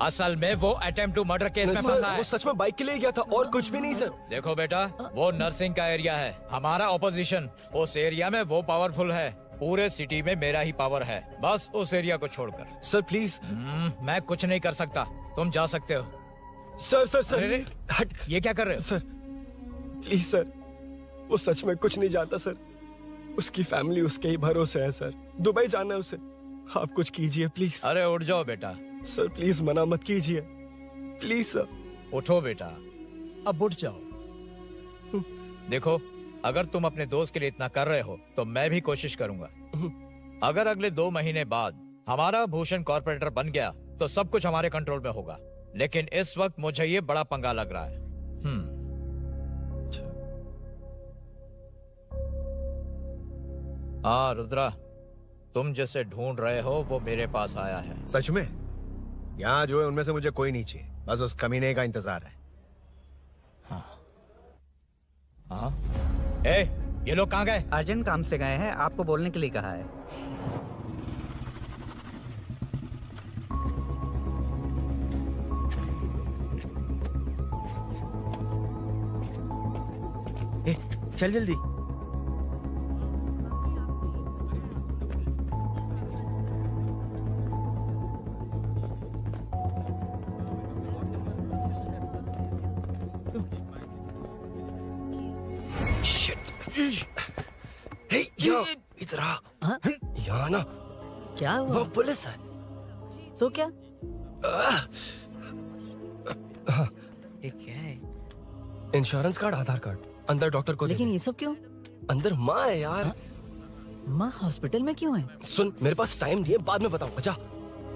असल में वो अटेम्प्ट टू मर्डर केस में फंसा है। वो सच में बाइक के लिए गया था और कुछ भी नहीं सर। देखो बेटा, वो नर्सिंग का एरिया है, हमारा ऑपोजिशन। उस एरिया में वो पावरफुल है, पूरे सिटी में मेरा ही पावर है, बस उस एरिया को छोड़कर। Sir please. मैं कुछ नहीं कर सकता, तुम जा सकते हो। सर सर सर, अरे हट, ये क्या कर रहे हो? सर प्लीज सर, वो सच में कुछ नहीं जानता सर। उसकी फैमिली उसके ही भरोसे है सर। दुबई जाना है उसे, आप कुछ कीजिए प्लीज। अरे उठ जाओ बेटा। सर प्लीज मना मत कीजिए, प्लीज सर। उठो बेटा, अब उठ जाओ। देखो, अगर तुम अपने दोस्त के लिए इतना कर रहे हो तो मैं भी कोशिश करूंगा। अगर अगले 2 महीने बाद हमारा भूषण कॉर्पोरेटर बन गया तो सब कुछ हमारे कंट्रोल में होगा, लेकिन इस वक्त मुझे ये बड़ा पंगा लग रहा है। हाँ रुद्रा, तुम जिसे ढूंढ रहे हो वो मेरे पास आया है। सच में? यहाँ जो है उनमें से मुझे कोई नहीं चाहिए, बस उस कमीने का इंतजार है। हाँ? ए, ये लोग कहाँ गए? अर्जेंट काम से गए हैं, आपको बोलने के लिए कहा है। ए, चल जल्दी। इधर आ। यहाँ ना क्या हुआ? वो पुलिस है। तो क्या? हाँ, ये क्या है? इंश्योरेंस कार्ड, आधार कार्ड। अंदर डॉक्टर को लेकिन ये सब क्यों? अंदर माँ है यार। माँ हॉस्पिटल में क्यों है? सुन, मेरे पास टाइम नहीं है, बाद में बताऊंगा। जा,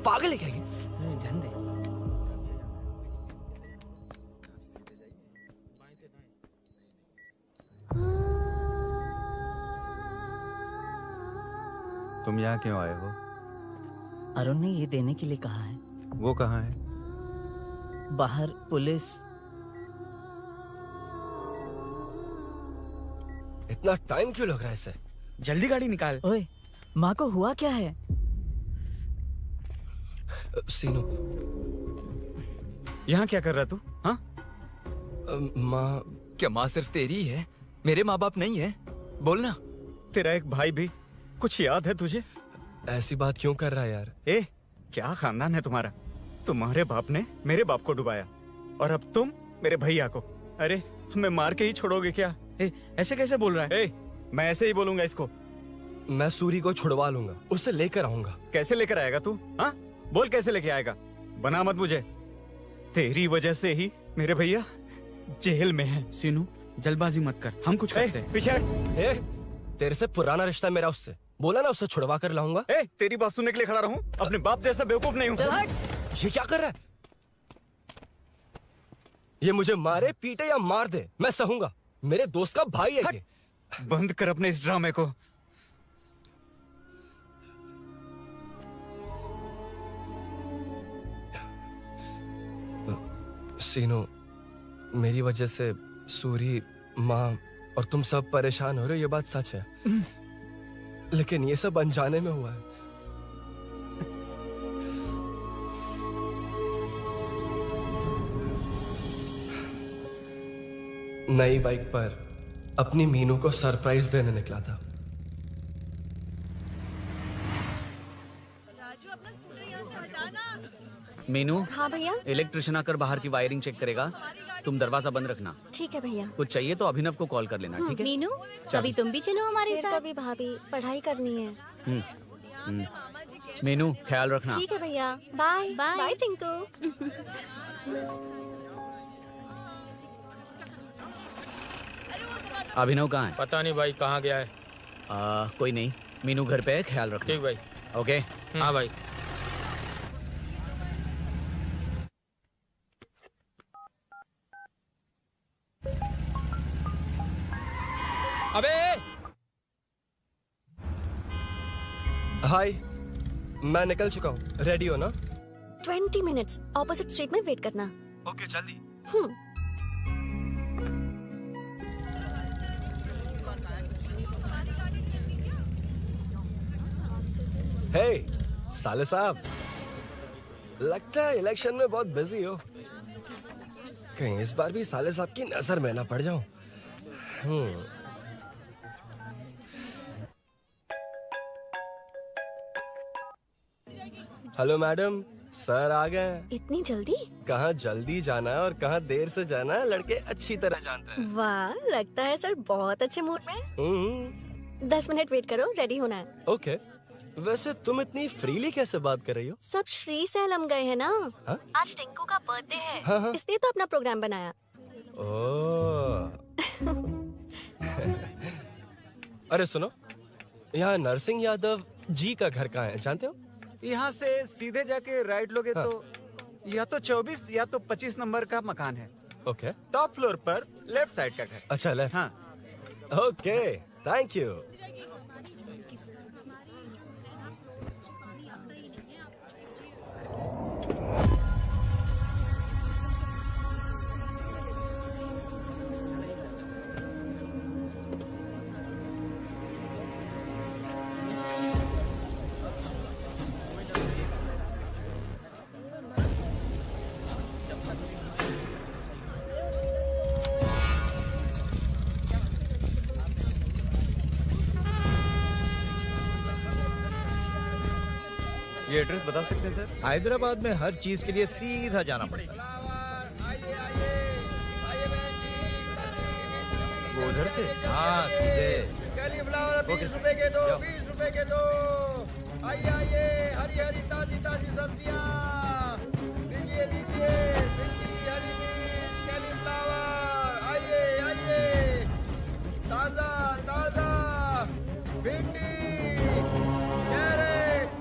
पागल है क्या ये? जान दे। तुम यहाँ क्यों आए हो? अरुण ने ये देने के लिए कहा है। वो कहाँ है? बाहर पुलिस। इतना टाइम क्यों लग रहा है इसे? जल्दी गाड़ी निकाल। ओए, माँ को हुआ क्या है? सीनू, यहाँ क्या कर रहा तू? हाँ? माँ। क्या माँ सिर्फ तेरी है? मेरे माँ बाप नहीं है? बोलना। तेरा एक भाई भी। कुछ याद है तुझे? ऐसी बात क्यों कर रहा है यार? ए, क्या खानदान है तुम्हारा? तुम्हारे बाप ने मेरे बाप को डुबाया और अब तुम मेरे भैया को। अरे, हमें मार के ही छोड़ोगे क्या? ऐसे कैसे बोल रहा है? मैं ऐसे ही बोलूंगा इसको। मैं सूरी को छुड़वा लूंगा, उसे लेकर आऊंगा। कैसे लेकर आएगा तू? हाँ, बोल कैसे लेके आएगा? बना मत मुझे। तेरी वजह से ही मेरे भैया जेल में है। सीनू, जल्दबाजी मत कर, हम कुछ करते हैं। पीछे तेरे से पुराना रिश्ता मेरा उससे। बोला ना उससे छुड़वा कर लाऊंगा। तेरी बात सुनने के लिए खड़ा रहूं? अपने बाप जैसा बेवकूफ नहीं हूँ। ये क्या कर रहा है? ये मुझे मारे, पीटे या मार दे, मैं सहूंगा। मेरे दोस्त का भाई है ये। बंद कर अपने इस ड्रामे को। सीनो, मेरी वजह से सूरी, माँ और तुम सब परेशान हो रहे हो, ये बात सच है। लेकिन ये सब अनजाने में हुआ है। नई बाइक पर अपनी मीनू को सरप्राइज देने निकला था। मीनू। हाँ भैया। इलेक्ट्रिशियन आकर बाहर की वायरिंग चेक करेगा, तुम दरवाजा बंद रखना। ठीक है भैया। कुछ चाहिए तो अभिनव को कॉल कर लेना, ठीक है? मीनू, चल। कभी तुम भी चलो हमारे साथ। कभी भाभी, पढ़ाई करनी है। मीनू, ख्याल रखना। ठीक है भैया। Bye bye Tinku. अभिनव कहाँ है? पता नहीं भाई, कहाँ गया है? कोई नहीं, मीनू घर पे है, ख्याल रखना। ठीक भाई। ओके। हाँ भाई। अबे! हाय, मैं निकल चुका हूँ। रेडी हो ना? 20 मिनट्स ऑपोजिट स्ट्रीट में वेट करना। ओके, जल्दी। हे, साले साहब, लगता है इलेक्शन में बहुत बिजी हो। कहीं इस बार भी साले साहब की नजर में ना पड़ जाऊं। हेलो मैडम, सर आ गए। इतनी जल्दी? कहाँ जल्दी जाना है और कहाँ देर से जाना है, लड़के अच्छी तरह जानते हैं। वाह, लगता है सर बहुत अच्छे मूड में। 10 मिनट वेट करो, रेडी होना है। ओके। वैसे तुम इतनी फ्रीली कैसे बात कर रही हो? सब श्री सैलम गए हैं ना। हा? आज टिंकू का बर्थडे है। हाँ। इसलिए तो अपना प्रोग्राम बनाया। ओह। अरे सुनो, यहाँ नरसिंह यादव जी का घर कहाँ है, जानते हो? यहाँ से सीधे जाके राइट लोगे तो या तो 24 या तो 25 नंबर का मकान है। ओके। टॉप फ्लोर पर लेफ्ट साइड का घर। अच्छा, लेफ्ट। हाँ। Okay, thank you. ये एड्रेस बता सकते हैं सर? हैदराबाद में हर चीज के लिए सीधा जाना पड़ता है। वो उधर घर से? हाँ सीधे। कैलीफ्लावर 20 रुपए के दो, 20 रुपए के दो। आइए आइए, हरी हरी ताजी ताजी सब्जियाँ लीजिए लीजिए। भिंडी, हरी मिर्च, कैलीफ्लावर, आइए आइए। ताजा ताजा भिंडी, कैरेट।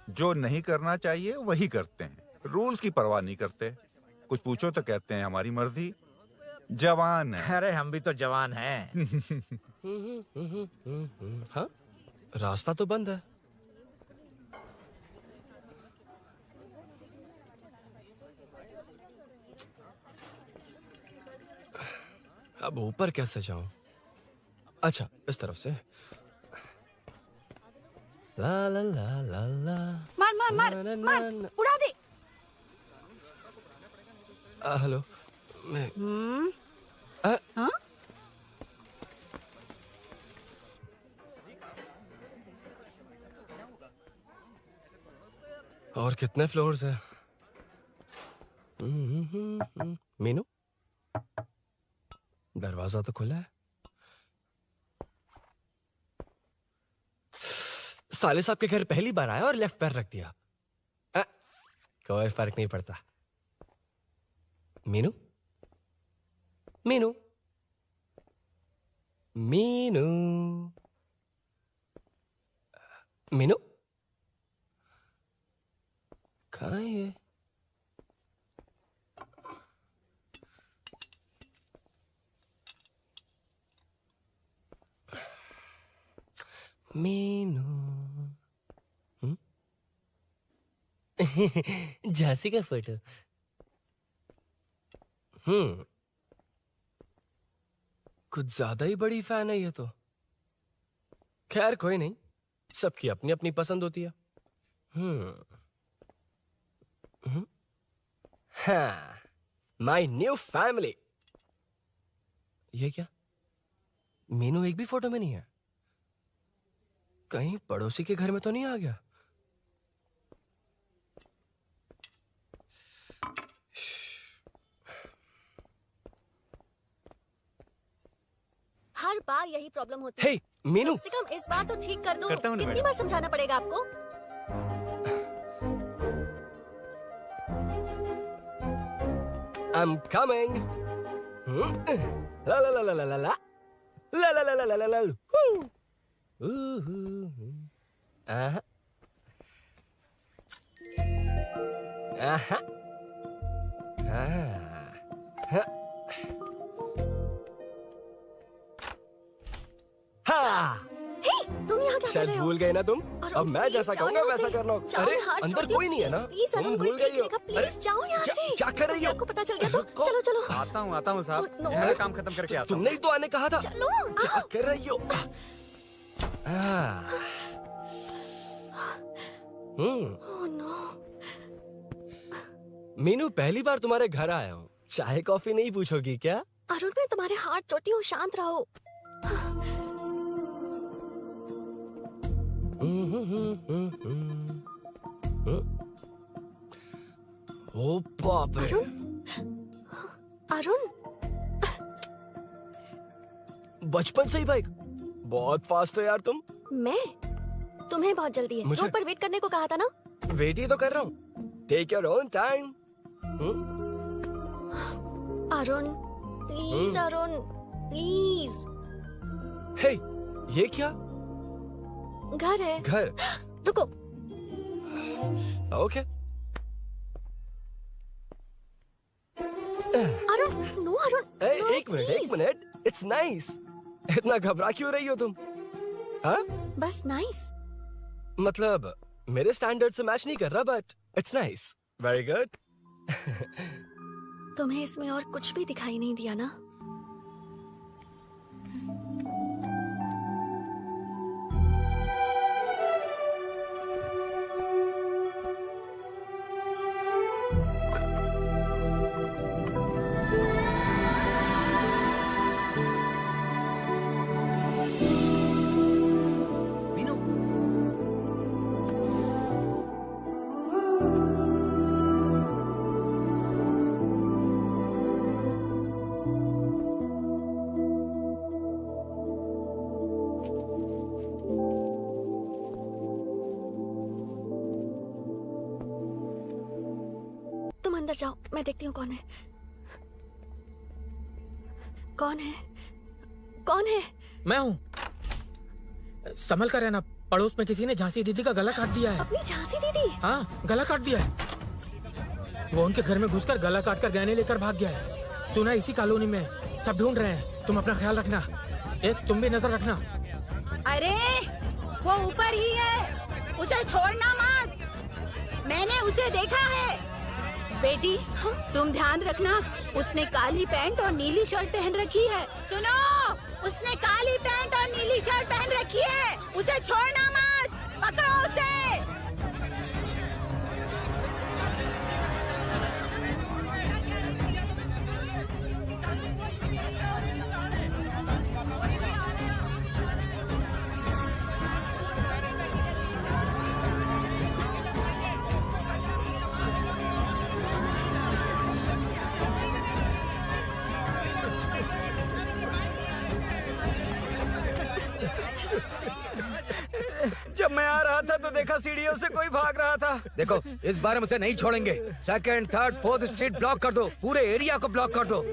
जो नहीं करना चाहिए वही करते हैं, रूल्स की परवाह नहीं करते। कुछ पूछो तो कहते हैं हमारी मर्जी। जवान है। अरे हम भी तो जवान हैं। हाँ, रास्ता तो बंद है। अब ऊपर कैसे जाऊं? अच्छा, इस तरफ से। ला ला ला ला ला। मार मार मार मार, उड़ा दे। हेलो, मैं हाँ? और कितने फ्लोर्स हैं? मीनू, दरवाजा तो खुला है। साले साहब के घर पहली बार आया और लेफ्ट पैर रख दिया। कोई फर्क नहीं पड़ता। मीनू, मीनू, मीनू, मीनू, कहाँ है ये? मीनू, झांसी का फोटो। कुछ ज्यादा ही बड़ी फैन है ये तो। खैर कोई नहीं, सबकी अपनी अपनी पसंद होती है। हाँ, माय न्यू फैमिली। ये क्या? मीनू एक भी फोटो में नहीं है। कहीं पड़ोसी के घर में तो नहीं आ गया? हर बार यही प्रॉब्लम होती है। हे, मीनू। कम से कम इस बार तो ठीक कर दो। करता हूँ ना कितनी मैडम। बार समझाना पड़ेगा आपको? I'm coming. La la la la la la la. La la la la la la la. Aha. Aha. हाँ। हे, तुम यहाँ क्या कर शायद रहे हो? भूल गए ना तुम। अरुण, अब मैं please जैसा जाओ कहूँगा यहाँ वैसा से। करना। जाओ, अरे मैं हाथ अंदर छोड़ती हूँ। कोई नहीं है ना? Please, तुम अरुण, भूल कोई गई हो। देखेगा, please जाओ यहाँ से। क्या कर रही हो? आपको पता चल गया तो चलो चलो। आता हूँ साहब। no. मैं काम खत्म करके आता हूँ। तुमने ही तो आने कहा था। चलो। क्या कर रही हो? Oh no. मीनू, पहली बार तुम्हारे घर आया हूँ। चाय कॉफी नहीं पूछोगी क्या? अरुण, मैं तुम्हारे हाथ चोटी हूँ, शांत रहो। ओ बाप रे। अरुण, बचपन से ही बाइक। बहुत फास्ट है यार तुम। मैं? तुम्हें बहुत जल्दी है। मुझे? रोड पर वेट करने को कहा था ना? वेट ही तो कर रहा हूँ। Take your own time. Arun, please Arun, please. Hey, ये क्या? घर है। घर? रुको। Okay. Arun no Arun no, एक please. Minute it's nice. इतना घबरा क्यों रही हो तुम? हाँ बस नाइस। मतलब मेरे स्टैंडर्ड से मैच नहीं कर रहा but it's nice. Very good. तुम्हें इसमें और कुछ भी दिखाई नहीं दिया ना? तुम अंदर जाओ, मैं देखती हूँ कौन है। कौन है? कौन है? मैं हूँ। संभल कर रहना, पड़ोस में किसी ने झांसी दीदी का गला काट दिया है। अपनी झांसी दीदी? हाँ, गला काट दिया है। वो उनके घर में घुसकर गला काट कर गहने लेकर भाग गया है। सुना इसी कॉलोनी में, सब ढूंढ रहे हैं। तुम अपना ख्याल रखना। तुम भी नजर रखना। अरे वो ऊपर ही है, उसे छोड़ना मत। मैंने उसे देखा है। बेटी तुम ध्यान रखना, उसने काली पैंट और नीली शर्ट पहन रखी है। सुनो, उसने काली पैंट और नीली शर्ट पहन रखी है। उसे छोड़ना मत, पकड़ो उसे। जब मैं आ रहा था तो देखा सीढ़ियों से कोई भाग रहा था। देखो, इस बार हम उसे नहीं छोड़ेंगे। Second, third, fourth street block कर दो, पूरे एरिया को ब्लॉक कर दो।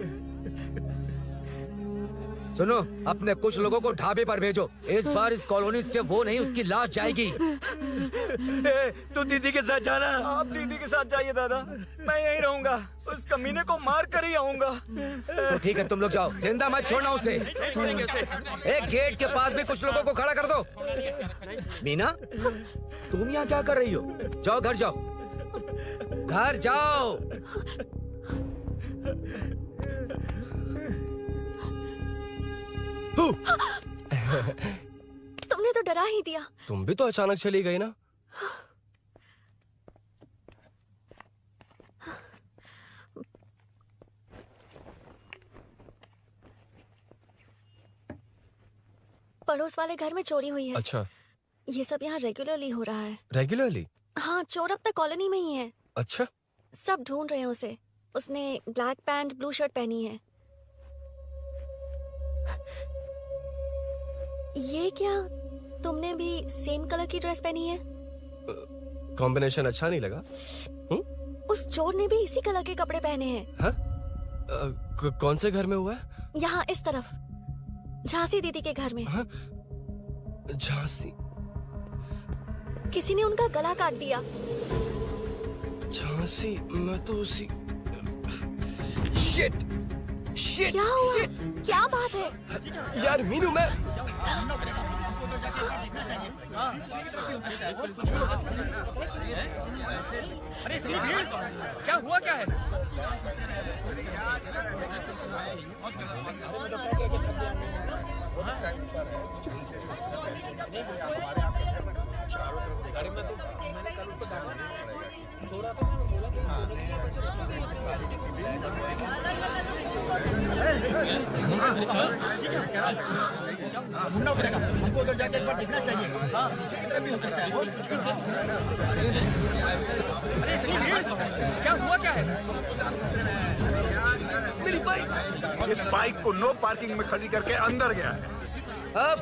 सुनो, अपने कुछ लोगों को ढाबे पर भेजो। इस बार इस कॉलोनी से वो नहीं, उसकी लाश जाएगी। तू दीदी के साथ जाना। आप दीदी के साथ जाइए दादा, मैं यहीं रहूंगा। उस कमीने को मार कर ही आऊंगा। तो ठीक है, तुम लोग जाओ, जिंदा मत छोड़ना उसे। एक गेट के पास भी कुछ लोगों को खड़ा कर दो। मीना, तुम यहाँ क्या कर रही हो? जाओ घर जाओ, घर जाओ। तुमने तो डरा ही दिया। तुम भी तो अचानक चली गई ना। पड़ोस वाले घर में चोरी हुई है। अच्छा, ये सब यहाँ रेगुलरली हो रहा है। रेगुलरली? हाँ, चोर अब तक कॉलोनी में ही है। अच्छा, सब ढूंढ रहे हैं उसे। उसने ब्लैक पैंट ब्लू शर्ट पहनी है। ये क्या, तुमने भी सेम कलर की ड्रेस पहनी है? कॉम्बिनेशन अच्छा नहीं लगा? उस चोर ने भी इसी कलर के कपड़े पहने हैं। हाँ? कौन से घर में हुआ है? यहाँ इस तरफ, झांसी दीदी के घर में। हाँ? झांसी? किसी ने उनका गला काट दिया। झांसी? मैं तो उसी... शिट! शिट! क्या हुआ? शिट! क्या बात है? यार मीनू, मैं... अरे इतनी भीड़, क्या हुआ क्या है? ढूंढना पड़ेगा हमको, उधर जाके एक बार देखना चाहिए। हाँ, पीछे की तरफ भी हो सकता है। और कुछ भी हो सकता है। अरे इतनी भीड़, क्या हुआ क्या है? मेरी बाइक, इस बाइक को नो पार्किंग में खड़ी करके अंदर गया है। अब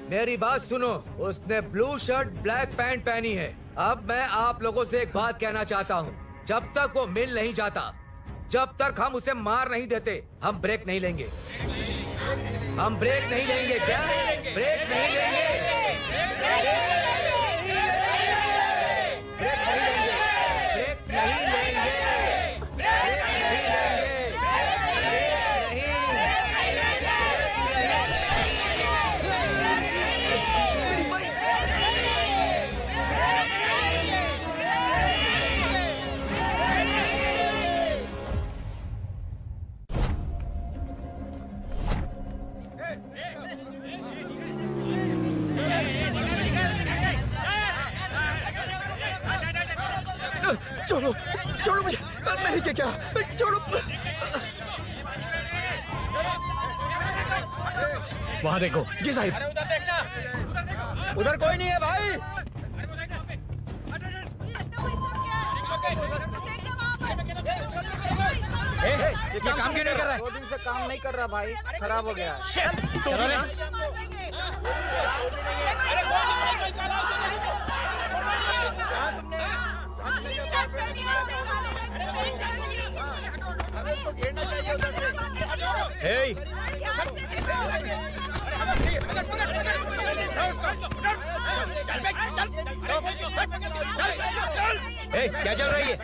मेरी बात सुनो, उसने ब्लू शर्ट ब्लैक पैंट पहनी है। अब मैं आप लोगों से एक बात कहना चाहता हूँ, जब तक वो मिल नहीं जाता, जब तक हम उसे मार नहीं देते, हम ब्रेक नहीं लेंगे। हम ब्रेक नहीं लेंगे। क्या ब्रेक नहीं लेंगे? ब्रेक नहीं लेंगे। ब्रेक नहीं लेंगे। ब्रेक नहीं लेंगे। छोड़ो छोड़ो मुझे, मैंने क्या किया, छोड़ो। वहाँ देखो। जी साहिब। उधर कोई नहीं है भाई। ये काम क्यों नहीं कर रहा है? 2 दिन से काम नहीं कर रहा भाई, खराब हो गया। चलो रे। Hey! क्या चल रही है?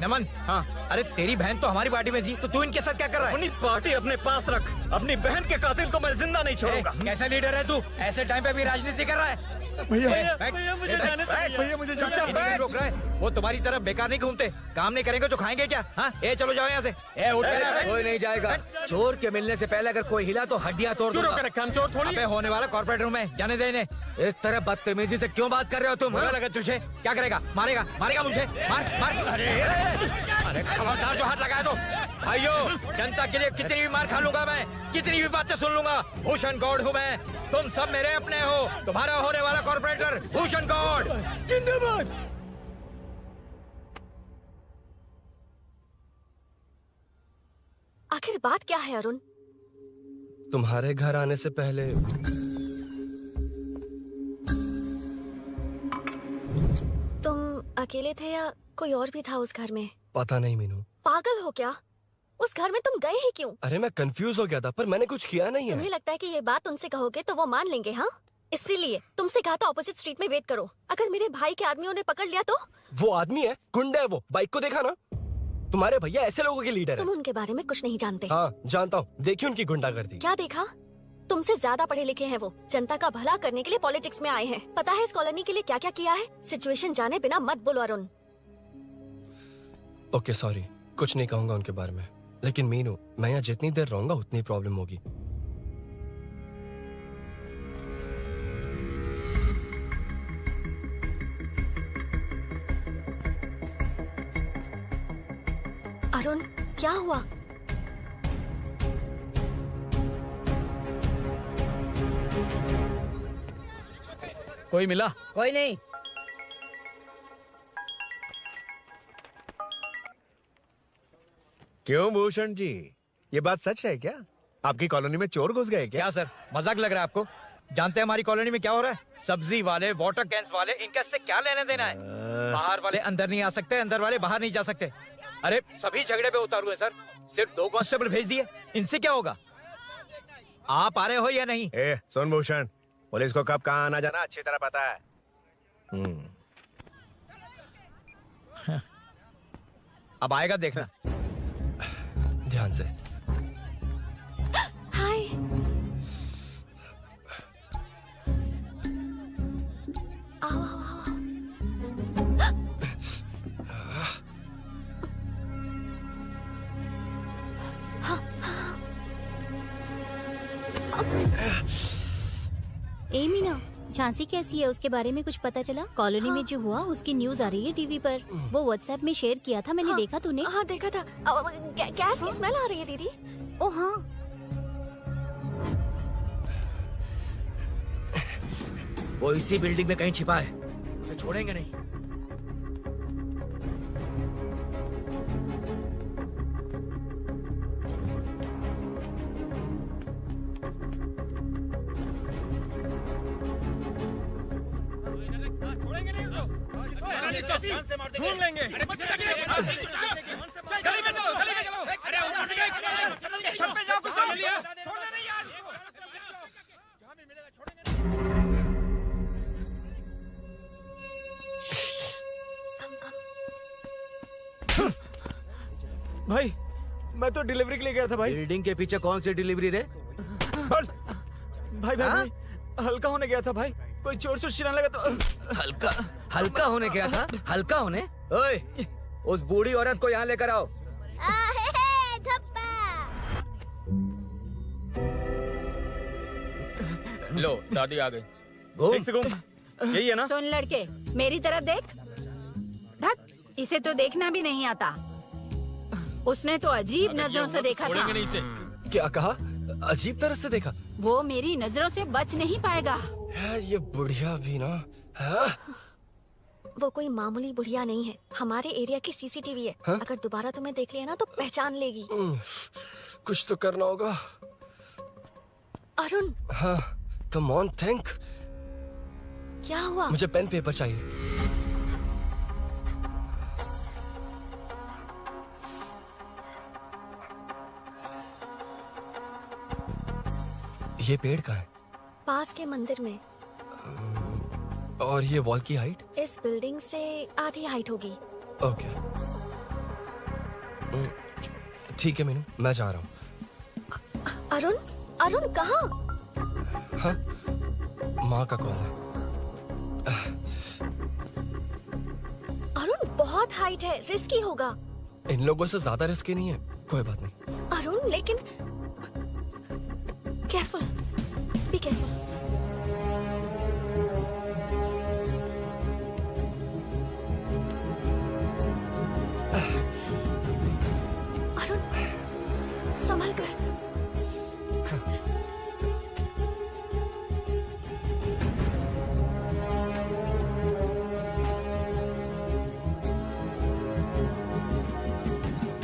नमन, हाँ, अरे तेरी बहन तो हमारी पार्टी में थी, तो तू इनके साथ क्या कर रहा है? अपनी पार्टी अपने पास रख, अपनी बहन के कातिल को मैं जिंदा नहीं छोड़ूंगा। कैसा लीडर है तू? ऐसे टाइम पे भी राजनीति कर रहा है? भैया मुझे जाने दीजिए। भैया मुझे जाने दीजिए। रोक रहा है? वो तुम्हारी तरफ बेकार नहीं घूमते, काम नहीं करेंगे तो खाएंगे क्या? हाँ, चलो जाओ यहाँ से। कोई नहीं जाएगा। चोर के मिलने से पहले अगर कोई हिला तो हड्डियां तोड़ दूंगा। हम चोर थोड़ी है। होने वाला कॉर्पोरेट रूम है, जाने दे इन्हें। इस तरह बदतमीजी से क्यों बात कर रहे हो तुम? बुरा लगा तुझे? क्या करेगा? मारेगा मुझे? मार। अरे खबरदार जो हाथ लगाया तो। भाइयों, जनता के लिए कितनी भी मार खा लूंगा मैं, कितनी भी बातें सुन लूंगा। भूषण गौड़ हूँ मैं, तुम सब मेरे अपने हो। तुम्हारा होने वाला कॉर्पोरेटर भूषण गौड़ जिंदाबाद। आखिर बात क्या है अरुण? तुम्हारे घर आने से पहले तुम अकेले थे या कोई और भी था उस घर में? पता नहीं मीनू। पागल हो क्या? उस घर में तुम गए ही क्यों? अरे मैं कंफ्यूज हो गया था, पर मैंने कुछ किया नहीं है। तुम्हें लगता है कि ये बात उनसे कहोगे तो वो मान लेंगे? हाँ, इसीलिए तुमसे कहा था ऑपोजिट स्ट्रीट में वेट करो। अगर मेरे भाई के आदमियों ने पकड़ लिया तो? वो आदमी है, गुंडा है वो। बाइक को देखा ना? तुम्हारे भैया ऐसे लोगों के लीडर तुम है। उनके बारे में कुछ नहीं जानते। हाँ जानता हूँ, देखिए उनकी गुंडागर्दी। क्या देखा? तुमसे ज्यादा पढ़े लिखे हैं वो। जनता का भला करने के लिए पॉलिटिक्स में आए हैं। पता है इस कॉलोनी के लिए क्या क्या किया है? सिचुएशन जाने बिना मत बोलो अरुण। ओके सॉरी, कुछ नहीं कहूंगा उनके बारे में। लेकिन मीनू, मैं यहाँ जितनी देर रहूंगा उतनी प्रॉब्लम होगी। अरुण, क्या हुआ? कोई मिला? कोई नहीं। क्यों भूषण जी, ये बात सच है क्या? आपकी कॉलोनी में चोर घुस गए क्या? सर, मजाक लग रहा है आपको? जानते हैं हमारी कॉलोनी में क्या हो रहा है? सब्जी वाले, वाटर कैंस वाले, इनका इससे क्या लेने देना है? बाहर वाले अंदर नहीं आ सकते, अंदर वाले बाहर नहीं जा सकते। अरे सभी झगड़े पे उतारू है सर। सिर्फ 2 कांस्टेबल भेज दिए, इनसे क्या होगा? आप आ रहे हो या नहीं? सुन भूषण, पुलिस को कब कहाँ आना जाना अच्छी तरह पता है। अब आएगा देखना। ध्यान से। हाय। आओ आओ आओ। ए मीना, झांसी कैसी है? उसके बारे में कुछ पता चला? कॉलोनी में जो हुआ उसकी न्यूज आ रही है टीवी पर। वो व्हाट्सएप में शेयर किया था, मैंने देखा। तूने? हाँ देखा था। गैस की स्मेल आ रही है दीदी। ओ हाँ। वो इसी बिल्डिंग में कहीं छिपा है, उसे छोड़ेंगे नहीं। ढूंढ लेंगे। गली में चलो, गली में चलो। अरे छत पे जाओ, कुछ छोड़ना नहीं यार। भाई, मैं तो डिलीवरी के लिए गया था भाई। बिल्डिंग के पीछे कौन सी डिलीवरी रे? भाई भाई, हल्का होने गया था भाई। कोई चोर से चिल्लाने लगा तो। हल्का होने गया था? हल्का होने? ओए, उस बूढ़ी औरत को यहाँ लेकर आओ। लो, दादी आ गई। एक से घूम, यही है ना? सुन लड़के, मेरी तरफ देख। धत, इसे तो देखना भी नहीं आता। उसने तो अजीब नजरों से देखा था। क्या कहा? अजीब तरह से देखा? वो मेरी नजरों से बच नहीं पाएगा। ये बुढ़िया भी ना। हाँ? वो कोई मामूली बुढ़िया नहीं है, हमारे एरिया की सीसीटीवी है। हाँ? अगर दोबारा तुम्हें देख लिया ना तो पहचान लेगी। कुछ तो करना होगा। अरुण, हाँ, कम ऑन, थिंक। क्या हुआ? मुझे पेन पेपर चाहिए। ये पेड़ कहाँ है? पास के मंदिर में। और ये वॉल की हाइट? इस बिल्डिंग से आधी हाइट होगी। ओके, ठीक है मीनू, मैं जा रहा हूँ। अरुण, अरुण कहाँ? हाँ, माँ का कॉल है। अरुण बहुत हाइट है, रिस्की होगा। इन लोगों से ज्यादा रिस्की नहीं है, कोई बात नहीं। अरुण लेकिन केयरफुल, बी केयरफुल। अरुण संभल कर।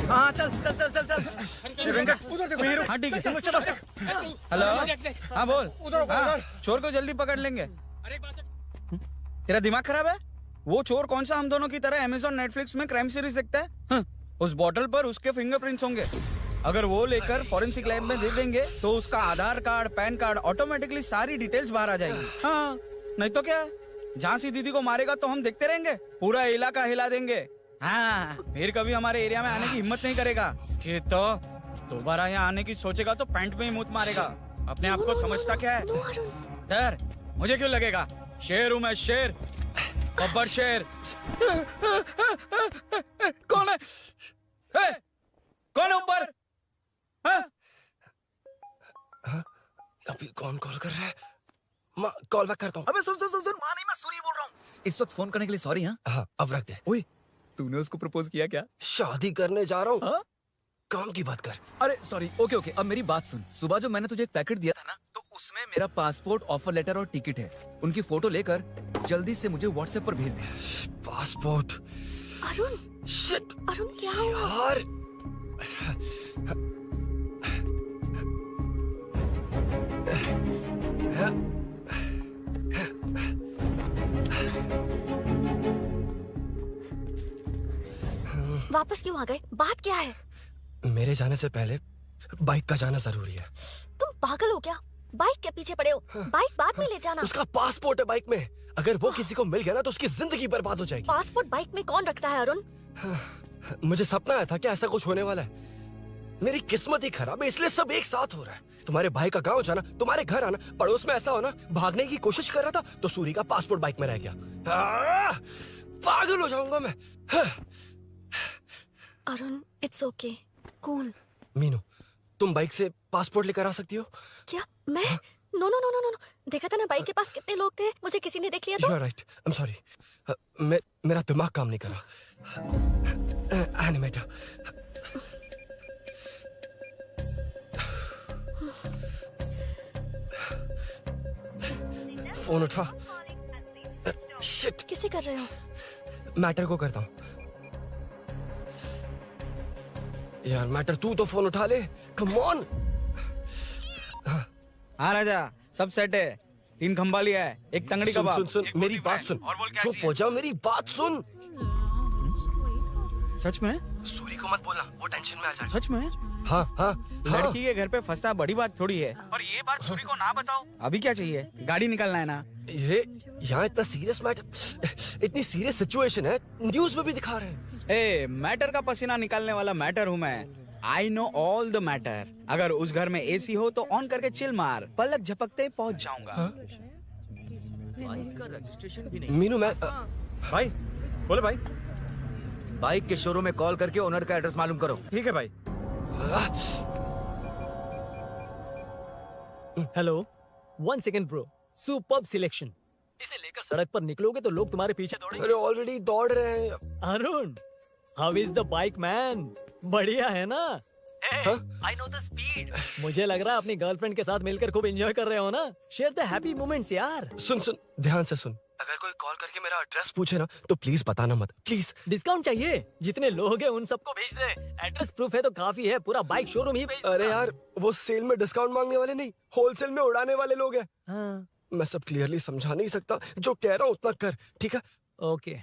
हाँ चल चल चल चल चल वेंकट उधर देखो। हीरो। हाँ ठीक है चलो चलो। हेलो, हाँ बोल। उधर हाँ, चोर को जल्दी पकड़ लेंगे। तेरा दिमाग खराब है? वो चोर कौन सा हम दोनों की तरह अमेज़न नेटफ्लिक्स में क्राइम सीरीज देखता है? हाँ, उस बॉटल पर उसके फिंगरप्रिंट्स होंगे। अगर वो लेकर फॉरेंसिक लैब में दे देंगे तो उसका आधार कार्ड, पैन कार्ड, ऑटोमेटिकली सारी डिटेल्स बाहर आ जाएगी। हाँ, नहीं तो क्या, झांसी दीदी को मारेगा तो हम देखते रहेंगे, पूरा इलाका हिला देंगे। हाँ, फिर कभी हमारे एरिया में आने की हिम्मत नहीं करेगा। उसके तो दोबारा यहाँ आने की सोचेगा तो पैंट में ही मूत मारेगा। अपने आप को समझता क्या है? डर मुझे क्यों लगेगा? शेर हूँ मैं, शेर, बब्बर शेर। कौन है? कौन है ऊपर? अभी कौन कॉल कर रहा है? माँ, कॉल बैक करता हूँ। अबे सुन सुन सुन सुन, माँ नहीं, मैं सूरी बोल रहा हूँ। इस वक्त फोन करने के लिए सॉरी। हाँ, अब रख दे। ओए, तूने उसको प्रपोज किया क्या? शादी करने जा रहा हूँ। काम की बात कर। अरे सॉरी, ओके ओके, अब मेरी बात सुन। सुबह जो मैंने तुझे एक पैकेट दिया था ना, तो उसमें मेरा पासपोर्ट, ऑफर लेटर और टिकट है। उनकी फोटो लेकर जल्दी से मुझे व्हाट्सएप पर भेज दे। पासपोर्ट? अरुण, शिट, अरुण क्या हुआ? यार, वापस क्यों आ गए? बात क्या है? मेरे जाने से पहले बाइक का जाना जरूरी है। तुम पागल हो क्या? बाइक के पीछे पड़े हो? बाइक बाद में ले जाना। उसका पासपोर्ट है बाइक में, अगर वो किसी को मिल गया ना तो उसकी जिंदगी बर्बाद हो जाएगी। पासपोर्ट बाइक में कौन रखता है अरुण? मुझे सपना आया था कि ऐसा कुछ होने वाला है। मेरी किस्मत ही खराब है, इसलिए सब एक साथ हो रहा है। तुम्हारे भाई का गांव जाना, तुम्हारे घर आना, पड़ोस में ऐसा होना, भागने की कोशिश कर रहा था तो सूरी का पासपोर्ट बाइक में रह गया। पागल हो जाऊंगा मैं। Arun, it's okay, cool. Meenu, तुम बाइक से पासपोर्ट लेकर आ सकती हो? क्या मैं? No no no no no, देखा था ना बाइक के पास कितने लोग थे, मुझे किसी ने देख लिया तो। You are right. I'm sorry. मेरा दिमाग काम नहीं कर रहा। एनिमेटर। फोन उठा। शिट। किसे कर रहे हो? मैटर को करता हूँ। यार मैटर, तू तो फोन उठा ले। Come on. हाँ राजा, सब सेट है। 3 खंबा लिया है, एक तंगड़ी सुन, कबाब। सुन सुन, मेरी बात सुन। चुप हो जा, मेरी बात सुन। सच में? सूरी को मत बोलना, वो टेंशन में आ जाए। सच में? हाँ हाँ, लड़की के घर पे फंसना बड़ी बात थोड़ी है। और ये बात सूरी को ना बताओ। अभी क्या चाहिए? गाड़ी निकालना है ना? ये यहाँ इतना सीरियस मैटर, इतनी सीरियस सिचुएशन है, न्यूज में भी दिखा रहे हैं। ए, मैटर का पसीना निकालने वाला मैटर हूँ मैं। I know all the matter. अगर उस घर में एसी हो तो ऑन करके चिल मार, पलक झपकते पहुंच जाऊंगा। मीनू, मैं भाई बोले भाई, बाइक के शोरूम में कॉल करके ओनर का एड्रेस मालूम करो। ठीक है भाई। Hello, 1 second bro. Superb selection. इसे लेकर सड़क पर निकलोगे तो लोग तुम्हारे पीछे दौड़ेंगे। अरे ऑलरेडी दौड़ रहे हैं। Arun, how is the bike man? बढ़िया है ना? I know the speed. मुझे लग रहा है अपनी गर्लफ्रेंड के साथ मिलकर खूब एंजॉय कर रहे हो ना। शेयर द हैप्पी मोमेंट्स यार। सुन सुन ध्यान से सुन, अगर कोई कॉल करके मेरा एड्रेस पूछे ना तो प्लीज बताना मत, प्लीज। डिस्काउंट चाहिए? जितने लोग हैं उन सबको भेज दे। एड्रेस प्रूफ है तो काफी है, पूरा बाइक शोरूम ही भेज। अरे यार वो सेल में डिस्काउंट मांगने वाले नहीं, होलसेल में उड़ाने वाले लोग हैं। हाँ। मैं सब क्लियरली समझा नहीं सकता, जो कह रहा हूँ उतना कर, ठीक है? ओके।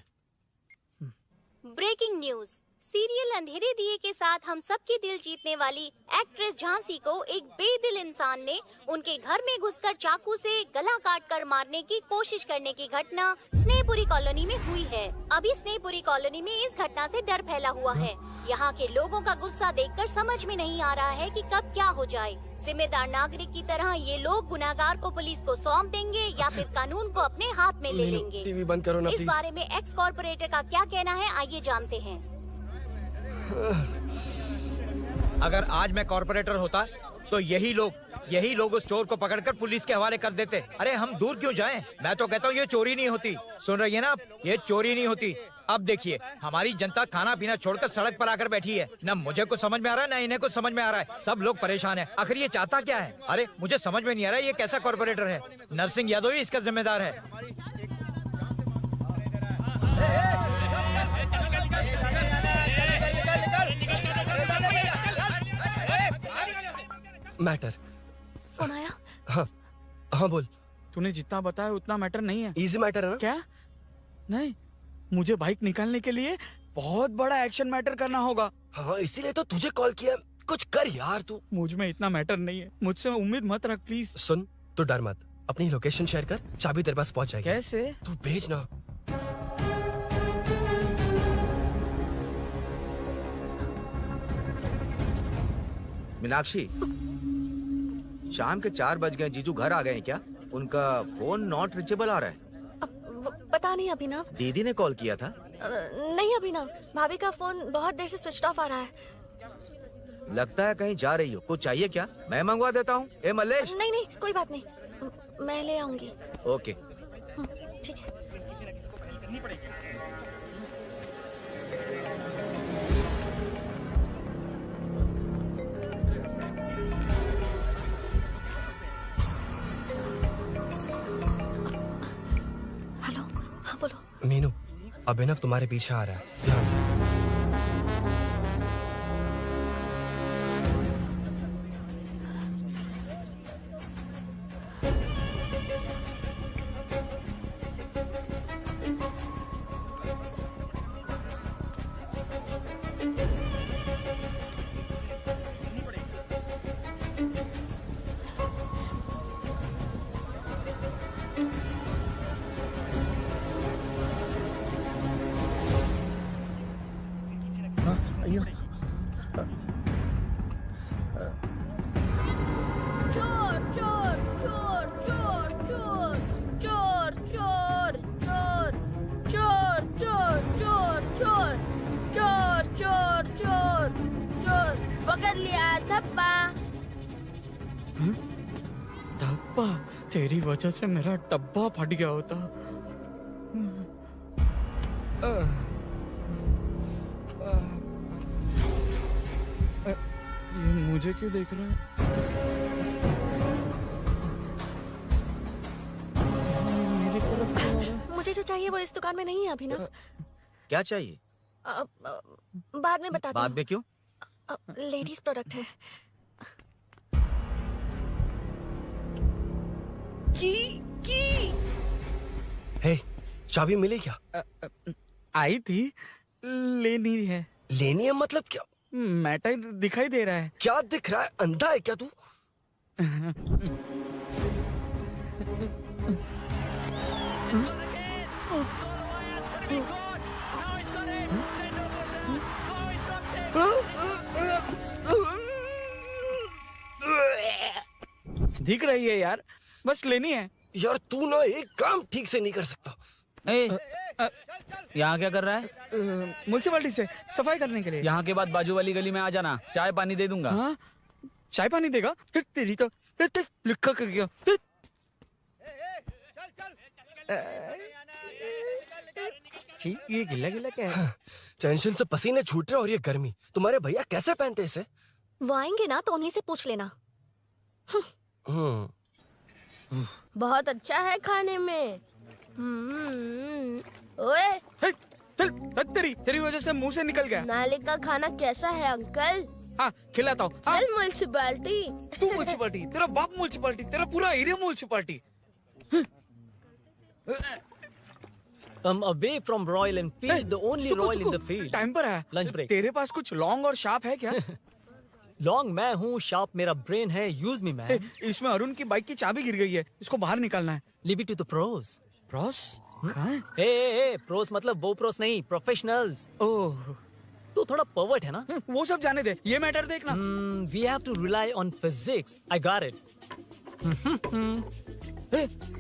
ब्रेकिंग न्यूज, सीरियल अंधेरे दिए के साथ हम सबके दिल जीतने वाली एक्ट्रेस झांसी को एक बेदिल इंसान ने उनके घर में घुसकर चाकू से गला काटकर मारने की कोशिश करने की घटना स्नेहपुरी कॉलोनी में हुई है। अभी स्नेहपुरी कॉलोनी में इस घटना से डर फैला हुआ है। यहाँ के लोगों का गुस्सा देखकर समझ में नहीं आ रहा है कि कब क्या हो जाए। जिम्मेदार नागरिक की तरह ये लोग गुनाहगार को पुलिस को सौंप देंगे या फिर कानून को अपने हाथ में ले लेंगे। टीवी बंद करो ना इस प्लीज। बारे में एक्स कॉर्पोरेटर का क्या कहना है, आइए जानते हैं। अगर आज मैं कॉर्पोरेटर होता तो यही लोग उस चोर को पकड़कर पुलिस के हवाले कर देते। अरे हम दूर क्यों जाएं? मैं तो कहता हूँ ये चोरी नहीं होती। सुन रही है ना आप? ये चोरी नहीं होती। अब देखिए हमारी जनता खाना पीना छोड़कर सड़क पर आकर बैठी है। न मुझे कुछ समझ में आ रहा है, न इन्हें कुछ समझ में आ रहा है। सब लोग परेशान हैं। आखिर ये चाहता क्या है? अरे मुझे समझ में नहीं आ रहा है ये कैसा कॉर्पोरेटर है। नरसिंह यादव ही इसका जिम्मेदार है। मैटर। फोन आया? हाँ हाँ बोल। तूने जितना बताया उतना मैटर नहीं है। इजी मैटर है ना? क्या? नहीं, मुझे बाइक निकालने के लिए बहुत बड़ा एक्शन मैटर करना होगा। हाँ इसीलिए तो तुझे कॉल किया। कुछ कर यार तू। मुझ में इतना मैटर नहीं है, मुझसे उम्मीद मत रख प्लीज। सुन तू डर मत, अपनी लोकेशन शेयर कर, चाबी तेरे पास पहुंच जाएगी। कैसे? तू भेज ना। मीनाक्षी, शाम के 4 बज गए, जीजू घर आ गए हैं क्या? उनका फोन नॉट रीचेबल आ रहा है। पता नहीं अभिनव। दीदी ने कॉल किया था? नहीं अभिनव, भाभी का फोन बहुत देर से स्विच ऑफ आ रहा है। लगता है कहीं जा रही हो। कुछ चाहिए क्या? मैं मंगवा देता हूँ। ए मल्लेश। नहीं नहीं कोई बात नहीं, मैं ले आऊंगी। ओके ठीक है। हेलो, हाँ बोलो। मीनू, अभिनव तुम्हारे पीछे आ रहा है, ध्यान से। तेरी वजह से मेरा डब्बा फट गया होता। ये मुझे क्यों देख रहा है? मेरी तरफ क्यों आ रहा है? मुझे जो चाहिए वो इस दुकान में नहीं है अभिनव। क्या चाहिए? बाद में बताती बाद में क्यों? लेडीज प्रोडक्ट है। हे, चाबी मिली क्या? आई थी, लेनी है। लेनी है मतलब क्या? मैटर दिखाई दे रहा है। क्या दिख रहा है? अंधा है क्या तू? दिख रही है यार, बस लेनी है। यार तू ना एक काम ठीक से नहीं कर सकता। यहाँ क्या कर रहा है? म्युनिसिपैलिटी से सफाई करने के लिए। यहाँ के बाद बाजू वाली गली में आ जाना, चाय पानी दे दूंगा। हाँ? चाय पानी देगा? तेरी तो लिखा कर गया। ये गिल्ला गिल्ला क्या है? टेंशन से पसीने छूट रहे और ये गर्मी, तुम्हारे भैया कैसे पहनते इसे? वो आएंगे ना तो उन्हीं से पूछ लेना। बहुत अच्छा है खाने में। ओए चल तेरी वजह से मुंह से निकल गया। नाले का खाना कैसा है अंकल? हाँ खिलाता हूँ। चल म्युनिसिपैलिटी। तू म्युनिसिपैलिटी, तेरा बाप म्युनिसिपैलिटी, तेरा पूरा area municipality. Away from Royal Enfield, the only Royal in the field. Time पर है। Lunch break. तेरे पास कुछ लॉन्ग और शार्प है क्या? लॉन्ग मैं हूँ, शार्प मेरा ब्रेन है, यूज मी मैन। इसमें अरुण की बाइक की चाबी गिर गई है, इसको बाहर निकालना है। Leave it to the pros. Pros? कहाँ है? ए प्रोस मतलब वो प्रोस नहीं, प्रोफेशनल्स। ओह तू थोड़ा पर्वर्ट है ना? वो सब जाने दे, ये मैटर देखना। We have to rely on physics. I got it.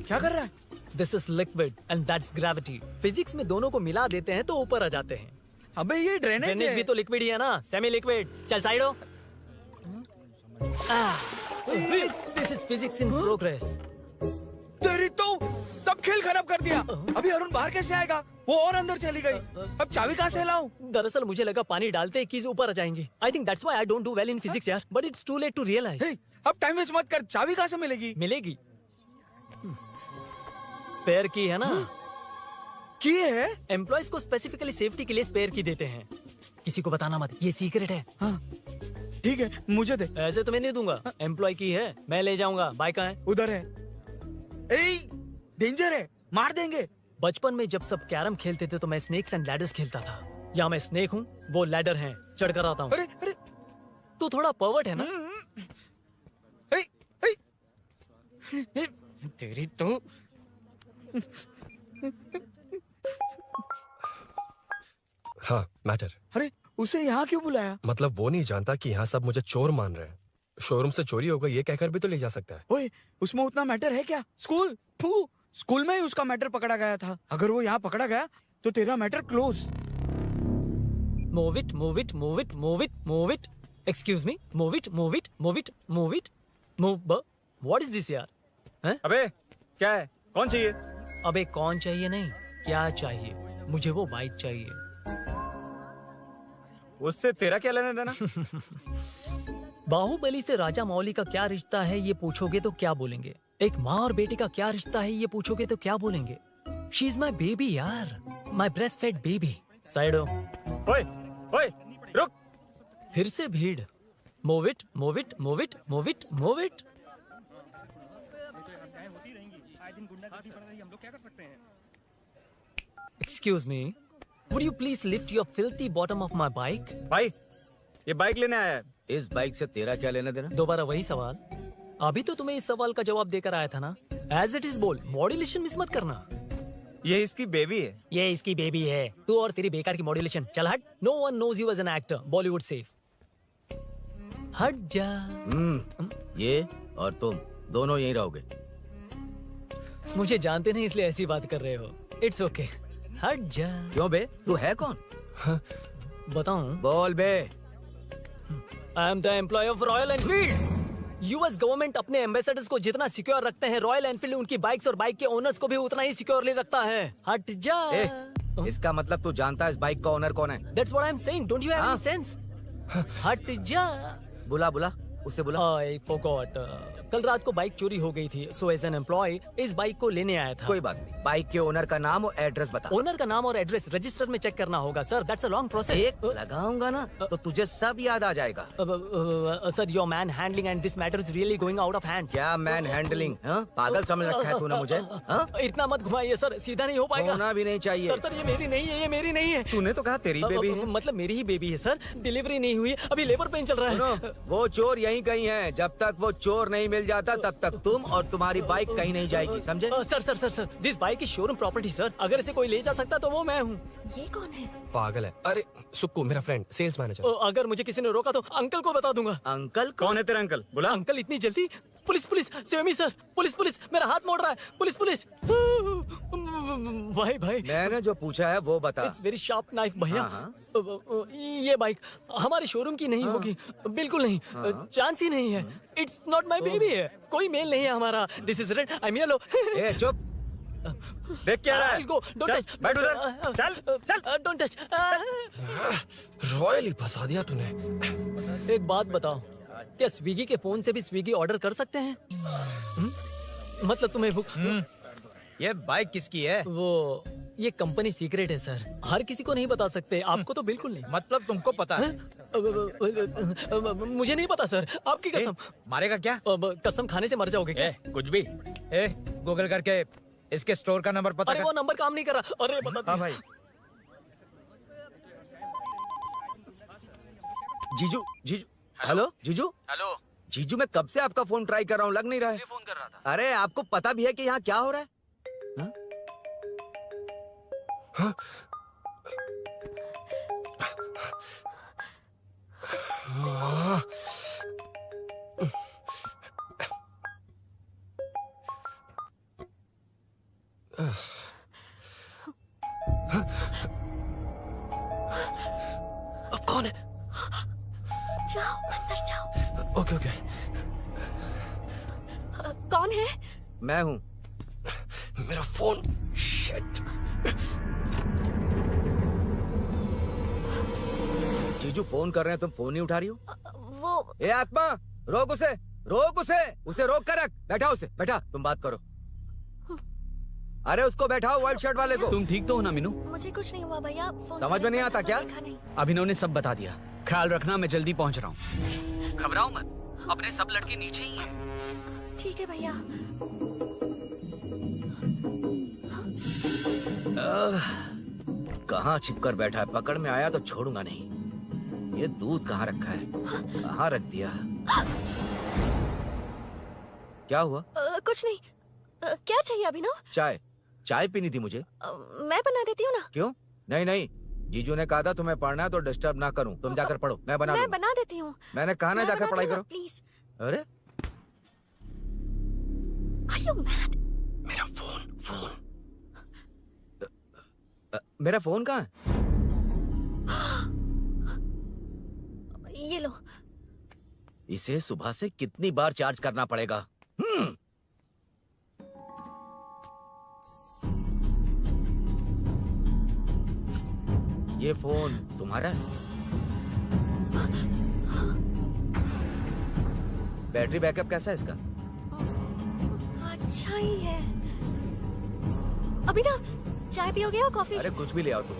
क्या कर रहा है? This is liquid and that's gravity. Physics में दोनों को मिला देते हैं तो ऊपर आ जाते हैं। अबे ये ड्रेनेज है। भी तो लिक्विड ही है ना, सेमी लिक्विड। चल साइड हो। This is physics in progress. तेरी तो सब खेल खराब कर दिया। अभी अरुण बाहर कैसे आएगा? वो और अंदर चली गई। अब चाबी कहाँ से लाऊं? दरअसल मुझे लगा पानी डालते ही कीज ऊपर आ जाएंगी। I think that's why I don't do well in physics यार। But it's too late to realize. अब टाइम वेस्ट मत कर, चाबी कहाँ से मिलेगी? मिलेगी। स्पेयर की है ना? की है? एम्प्लॉइज को स्पेसिफिकली सेफ्टी के लिए स्पेयर की देते हैं। किसी को बताना मत, ये सीक्रेट है। हाँ ठीक है, मुझे दे। ऐसे तो मैं नहीं दूंगा। एम्प्लॉय की है, मैं ले जाऊंगा। बाइक कहाँ है? उधर है। डेंजर है, मार देंगे। बचपन में जब सब कैरम खेलते थे तो मैं स्नेक्स एंड लैडर्स खेलता था। या मैं स्नेक हूँ, वो लैडर है, चढ़ कर आता हूँ। अरे तू थोड़ा पर्वर्ट है ना? तेरी तो हाँ मैटर। अरे उसे यहाँ क्यों बुलाया? मतलब वो नहीं जानता कि यहाँ सब मुझे चोर मान रहे हैं। शोरूम से चोरी होगा ये कहकर भी तो ले जा सकता है। ओए, उसमें उतना मैटर है क्या? स्कूल में ही उसका मैटर पकड़ा गया था। अगर वो यहाँ पकड़ा गया तो तेरा matter close. Move it, move it, move it, move it, move it. Excuse me, move it, move it, move it, move it, move. What is this यार? अबे क्या है? कौन चाहिए? अबे कौन चाहिए नहीं, क्या चाहिए? मुझे वो बाइक चाहिए। उससे तेरा क्या लेना देना? बाहुबली से राजा मौली का क्या रिश्ता है ये पूछोगे तो क्या बोलेंगे? एक माँ और बेटे का क्या रिश्ता है ये पूछोगे तो क्या बोलेंगे? शी इज माई बेबी यार, my breast fed baby. Side हो। ओए, रुक। फिर से भीड़। Move it, move it, move it, move it, move it. Excuse me, would you please lift your filthy bottom of my bike? भाई, ये बाइक लेने आया है। इस बाइक से तेरा क्या लेना देना? दोबारा वही सवाल। अभी तो तुम्हें इस सवाल का जवाब देकर आया था ना। As it is बोल, मॉड्यूलेशन मिस मत करना। ये इसकी बेबी है। ये इसकी बेबी है। तू और तेरी बेकार की मॉड्यूलेशन। चल हट। No one knows you as an actor. Bollywood safe. हट जा। ये और तुम दोनों यहीं रहोगे। मुझे जानते नहीं इसलिए ऐसी बात कर रहे हो। It's okay. हट जा। क्यों बे? तू है कौन? बताऊं? बोल बे। I am the employee of Royal Enfield. US government अपने एम्बेसडर्स को जितना सिक्योर रखते हैं, रॉयल एनफील्ड उनकी बाइक्स और बाइक के ओनर्स को भी उतना ही सिक्योरली रखता है। हट जा। इसका मतलब तू जानता है इस बाइक का ओनर कौन है? That's what I'm saying. Don't you have any sense? हट जा। बुला उससे बुला। I forgot. कल रात को बाइक चोरी हो गई थी, so as an employee इस बाइक को लेने आया था। कोई बात नहीं, बाइक के ओनर का नाम और एड्रेस बता। ओनर का नाम और एड्रेस रजिस्टर में चेक करना होगा sir. That's a long process. एक लगाऊंगा ना तो तुझे सब याद आ जाएगा। Sir, your man handling and this matter is really going out of hand. क्या मैन हैंडलिंग? पागल समझ रखा है तूने मुझे? इतना मत घुमाइए सर, सीधा नहीं हो पाएगा। होना भी नहीं चाहिए। सर ये मेरी नहीं है, ये मेरी नहीं है। तूने तो कहा तेरी बेबी है। मतलब मेरी ही बेबी है सर। डिलीवरी नहीं हुई, अभी लेबर पेन चल रहा है। वो चोर यहीं कहीं है। जब तक वो चोर नहीं मिल जाता तब तक तुम और तुम्हारी बाइक कहीं नहीं जाएगी, समझे? Sir this bike is showroom property sir. अगर इसे कोई ले जा सकता तो वो मैं हूँ। ये कौन है? पागल है। अरे सुक्कू, मेरा फ्रेंड, सेल्स मैनेजर। अगर मुझे किसी ने रोका तो अंकल को बता दूंगा। अंकल? कौन है तेरा अंकल? बोला। अंकल इतनी जल्दी? Police save me sir. Police मेरा हाथ मोड़ रहा है। पुलिस। भाई मैंने जो पूछा है वो बता। इट्स वेरी शार्प नाइफ भैया। ये बाइक हमारे शोरूम की नहीं होगी, बिल्कुल नहीं। चांस ही नहीं है। इट्स नॉट माय बेबी है। कोई मेल नहीं है हमारा। This is red, I am yellow. चुप। देख क्या रहा है? Go, don't चल, touch. बैठ उधर। चल, चल। Don't touch. रॉयली फंसा दिया तूने। एक बात बताओ, क्या स्विगी के फोन से भी स्विगी ऑर्डर कर सकते हैं? मतलब तुम्हें भूख? ये बाइक किसकी है? वो ये कंपनी सीक्रेट है सर, हर किसी को नहीं बता सकते। आपको तो बिल्कुल नहीं। मतलब तुमको पता है? मुझे नहीं पता सर, आपकी कसम। मारेगा क्या? कसम खाने से मर जाओगे क्या? कुछ भी। गूगल करके इसके स्टोर का नंबर पता अरे कर। वो नंबर काम नहीं कर रहा। अरे बता। हाँ भाई। जीजू जीजू हेलो जीजू। हेलो जीजू, मैं कब से आपका फोन ट्राई कर रहा हूँ, लग नहीं रहा है। फोन कर रहा था। अरे आपको पता भी है कि यहाँ क्या हो रहा है? हाँ? हाँ? अब कौन है? जाओ अंदर जाओ। Okay okay. कौन है? मैं हूँ। मेरा फोन। शिट। जीजू फोन कर रहे हैं, तुम फोन नहीं उठा रही हो? वो ए आत्मा, रोक उसे, रोक उसे रोक कर रख। बैठा उसे, बैठा, तुम बात करो। अरे उसको बैठाओ, व्हाइट शर्ट वाले को। तुम ठीक तो हो ना मीनू? मुझे कुछ नहीं हुआ भैया। फोन समझ में नहीं आता क्या? अभिनव ने सब बता दिया। ख्याल रखना, मैं जल्दी पहुंच रहा हूँ। घबराओ मत, अपने सब लड़के नीचे ही हैं। ठीक है भैया। कहाँ छिपकर बैठा है? पकड़ में आया तो छोड़ूंगा नहीं। ये दूध कहाँ रखा है? कहाँ रख दिया? क्या हुआ? कुछ नहीं। क्या चाहिए अभिनव? चाय पीनी थी मुझे। मैं बना देती हूँ ना। क्यों? नहीं, जीजू ने कहा था तुम्हें पढ़ना है तो डिस्टर्ब ना करूं। तुम जाकर पढ़ो, मैं बना देती हूँ। मैंने कहा ना जाकर पढ़ाई करो प्लीज। अरे Are you mad? मेरा फोन। मेरा फोन कहाँ है? ये लो। इसे सुबह से कितनी बार चार्ज करना पड़ेगा? ये फोन तुम्हारा है? बैटरी बैकअप कैसा है इसका? अच्छा ही है। अभी ना चाय पियोगे या कॉफी? अरे कुछ भी ले आओ तुम।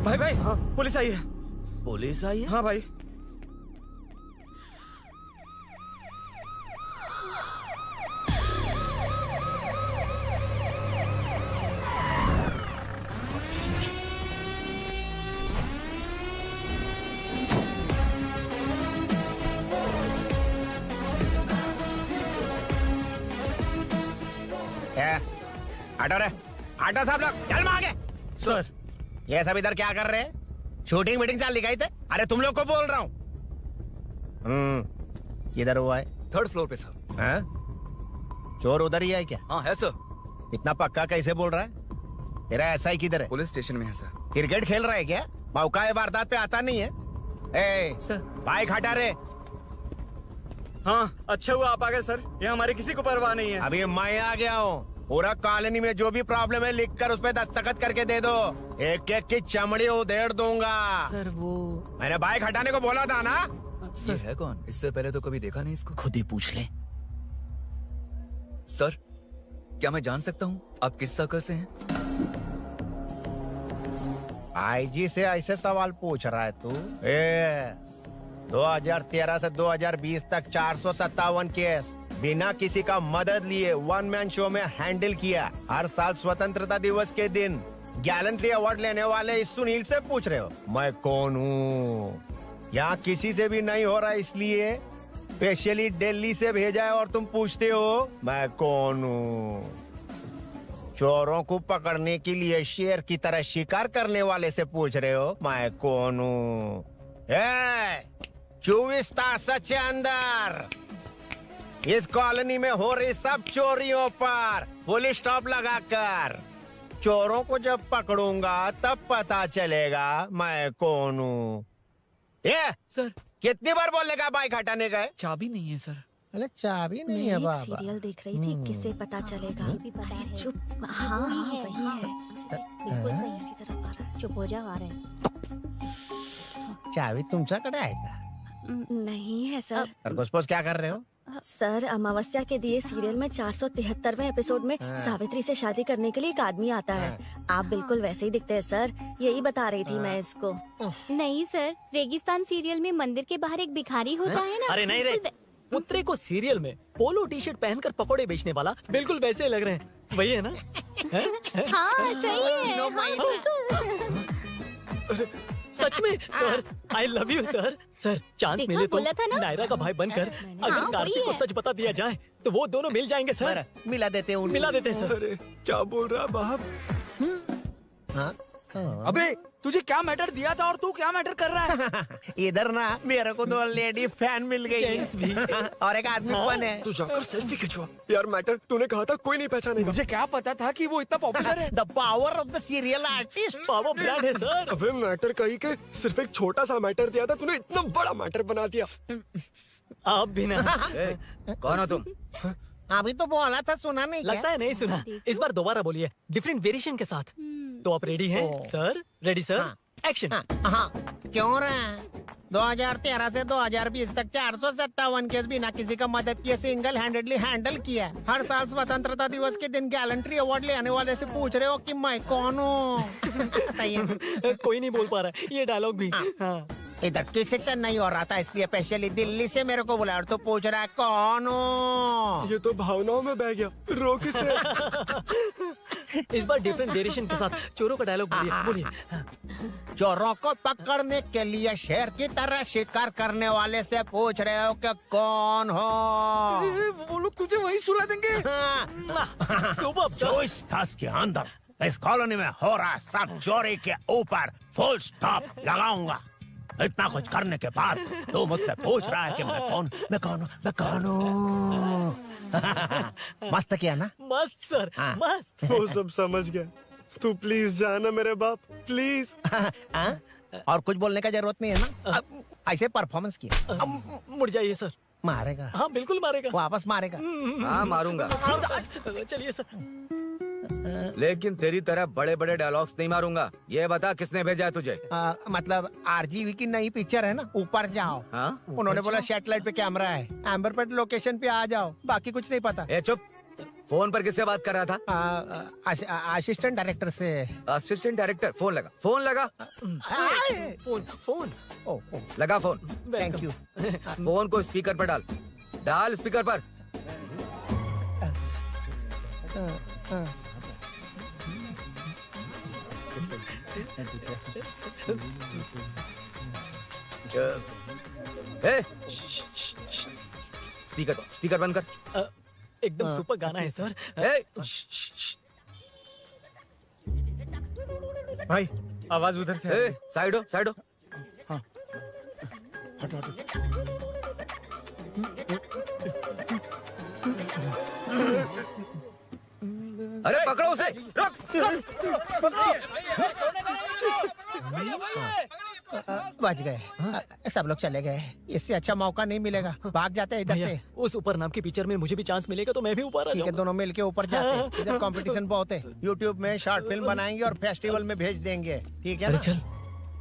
भाई हाँ, पुलिस आई है। पुलिस आई है? हाँ भाई। आटो साहब लोग चल मांगे। सर ये सब इधर क्या कर रहे हैं? शूटिंग मीटिंग चाल दिखाई थे? अरे तुम लोग को बोल रहा हूँ। किधर हुआ है? 3rd फ्लोर पे सर। हाँ? चोर उधर ही है क्या? हाँ है सर। इतना पक्का कैसे बोल रहा है? तेरा एसआई किधर है? पुलिस स्टेशन में है सर। क्रिकेट खेल रहा है क्या? मौका वारदात पे आता नहीं है? ए सर बाइक हटा रे। हाँ अच्छा हुआ आप आ गए सर, ये हमारे किसी को परवाह नहीं है। अभी मैं आ गया हूँ। पूरा कॉलोनी में जो भी प्रॉब्लम है लिख कर उस पर दस्तखत करके दे दो। एक एक की चमड़ी उधेड़ दूंगा। सर वो मैंने बाइक हटाने को बोला था ना? ये है कौन? इससे पहले तो कभी देखा नहीं इसको। खुद ही पूछ ले। सर क्या मैं जान सकता हूँ आप किस सर्कल से हैं? आईजी से ऐसे सवाल पूछ रहा है तू? 2013 से 2020 तक 457 केस बिना किसी का मदद लिए 1 मैन शो में हैंडल किया। हर साल स्वतंत्रता दिवस के दिन गैलेंट्री अवार्ड लेने वाले इस सुनील से पूछ रहे हो मैं कौन हूँ? यहाँ किसी से भी नहीं हो रहा, इसलिए स्पेशली दिल्ली से भेजा है और तुम पूछते हो मैं कौन हूँ? चोरों को पकड़ने के लिए शेर की तरह शिकार करने वाले से पूछ रहे हो मैं कौन हूँ? 24 तास के अंदर इस कॉलोनी में हो रही सब चोरियों पर पुलिस स्टॉप लगाकर चोरों को जब पकड़ूंगा तब पता चलेगा मैं कौन हूँ। सर कितनी बार बोलेगा बाइक हटाने का? चाबी नहीं है सर। अरे चाबी नहीं मैं है एक बाबा। सीरियल देख रही थी, किसे पता चलेगा? अरे चुप, हाँ वही है। बिल्कुल सही, इसी तरफ आ रहा है। चुप हो जा, आ रहा है। चाबी तुमच्याकडे आहे का? नहीं है सर। और घुसपोस क्या कर रहे हो? सर, अमावस्या के दिए सीरियल में 473वें एपिसोड में हाँ। सावित्री से शादी करने के लिए एक आदमी आता है। आप बिल्कुल वैसे ही दिखते हैं सर, यही बता रही थी मैं इसको। नहीं सर, रेगिस्तान सीरियल में मंदिर के बाहर एक भिखारी होता है ना। अरे नहीं रे, पुत्रे को सीरियल में पोलो टी शर्ट पहनकर पकोड़े बेचने वाला बिल्कुल वैसे लग रहे हैं। वही है ना? हाँ सही है, सच में sir, I love you sir. Sir chance देखा, मिले तो बोला था ना? नायरा का भाई बनकर अगर हाँ, कार्तिक वही को है। सच बता दिया जाए तो वो दोनों मिल जाएंगे सर। मिला देते हैं मिला देते हैं सर। अरे क्या बोल रहा बाप? हाँ? अबे तुझे क्या मैटर दिया था और तू क्या मैटर कर रहा है? इधर ना मेरे को 2 लेडी फैन मिल गई जेंट्स भी। और एक आदमी फन है। तू जाकर सेल्फी खिंचवा। यार मैटर तूने कहा था कोई नहीं पहचानेगा। मुझे क्या पता था कि वो इतना पॉपुलर है। The power of the serial artist. Power brand है सर। अबे मैटर कहीं के सिर्फ एक छोटा सा मैटर दिया था, तूने इतना बड़ा मैटर बना दिया। आप भी ना। कौन हो तुम? अभी तो बोला था, सुना नहीं लगता है नहीं सुना। इस बार दोबारा बोलिए, डिफरेंट वेरिएशन के साथ। तो आप रेडी हैं सर? Ready sir? एक्शन। हाँ, क्यों रहा? 2013 से 2020 तक 457 केस बिना किसी का मदद किए सिंगल हैंडेडली हैंडल किया। हर साल स्वतंत्रता दिवस के दिन गैलेंट्री अवार्ड लेने वाले से पूछ रहे हो कि मैं कौन हूँ? कोई नहीं बोल पा रहा है ये डायलॉग भी। हाँ। इधर किसी से नहीं हो रहा था, इसलिए स्पेशली दिल्ली से मेरे को बुलाया और तू पूछ रहा है कौन हूँ? ये तो भावनाओं में बह गया। रो किसे? इस बार डिफरेंट वेरिएशन के साथ चोरों का डायलॉग बोलिए। चोरों को पकड़ने के लिए शेर की तरह शिकार करने वाले से पूछ रहे हो कि कौन हो? वो लोग तुझे वही सुला देंगे। सुबह जो इस ताश के अंदर इस कॉलोनी में हो रहा सब चोरी के ऊपर फुल स्टॉप लगाऊंगा। इतना कुछ करने के बाद तू मुझसे पूछ रहा है कि मैं कौन हूँ? मस्त किया ना? मस्त सर, मस्त। वो सब समझ गया। तू प्लीज जाना मेरे बाप, प्लीज। और कुछ बोलने का जरूरत नहीं है ना? ऐसे परफॉर्मेंस किया। मुड़ जाइए सर। मारेगा? हाँ बिल्कुल मारेगा। वापस मारेगा? हाँ मारूंगा। चलिए सर। लेकिन तेरी तरह बड़े बड़े डायलॉग्स नहीं मारूंगा। ये बता किसने भेजा है तुझे? मतलब आरजीवी की नई पिक्चर है ना, ऊपर जाओ। हाँ? उन्होंने बोला सैटेलाइट पे कैमरा है, एम्बरपेट लोकेशन पे आ जाओ, बाकी कुछ नहीं पता। ए चुप। फोन पर किससे बात कर रहा था? असिस्टेंट डायरेक्टर से। Assistant director? फोन लगा, फोन लगा। फोन लगा फोन। Thank you. फोन को स्पीकर पर डाल। डाल स्पीकर पर। स्पीकर बंद कर। एकदम सुपर गाना है सर। भाई आवाज उधर से। साइड हो, साइड हो। हाँ। हटो अरे पकड़ो उसे। रुक। बच गए। सब लोग चले गए। इससे अच्छा मौका नहीं मिलेगा, भाग जाते हैं इधर से। उस ऊपर नाम की पिक्चर में मुझे भी चांस मिलेगा तो मैं भी ऊपर आ ठीक है, जाऊंगा। दोनों मिलके ऊपर जाते हैं। इधर कंपटीशन बहुत है। यूट्यूब में शॉर्ट फिल्म बनाएंगे और फेस्टिवल में भेज देंगे। ठीक है अरे ना? चल।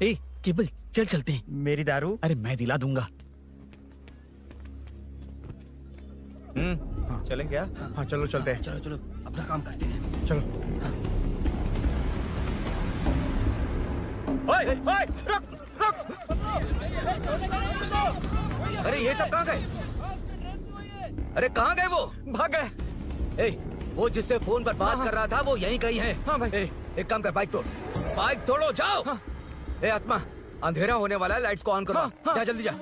ए केबल चल चलते हैं। मेरी दारू? अरे मैं दिला दूंगा। हाँ, चलें क्या? हाँ चलो चलते हैं। चलो चलो अपना काम करते हैं। चलो। ओए, ओए, रुक, रुक। अरे ये सब कहाँ गए? अरे कहाँ गए वो? भाग गए। वो जिससे फोन पर बात कर रहा था वो यहीं कहीं है। हाँ भाई। एक काम कर, बाइक तोड़। बाइक तोड़ो, जाओ। आत्मा, अंधेरा होने वाला है, लाइट्स को ऑन करो। जा जल्दी जा।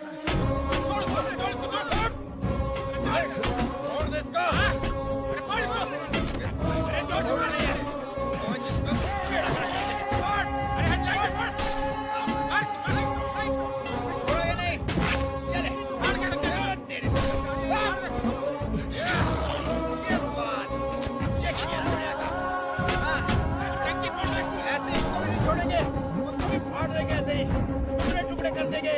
छोड़ेंगे, उसको भी फाड़ देंगे, ऐसे ही टुकड़े टुकड़े कर देंगे।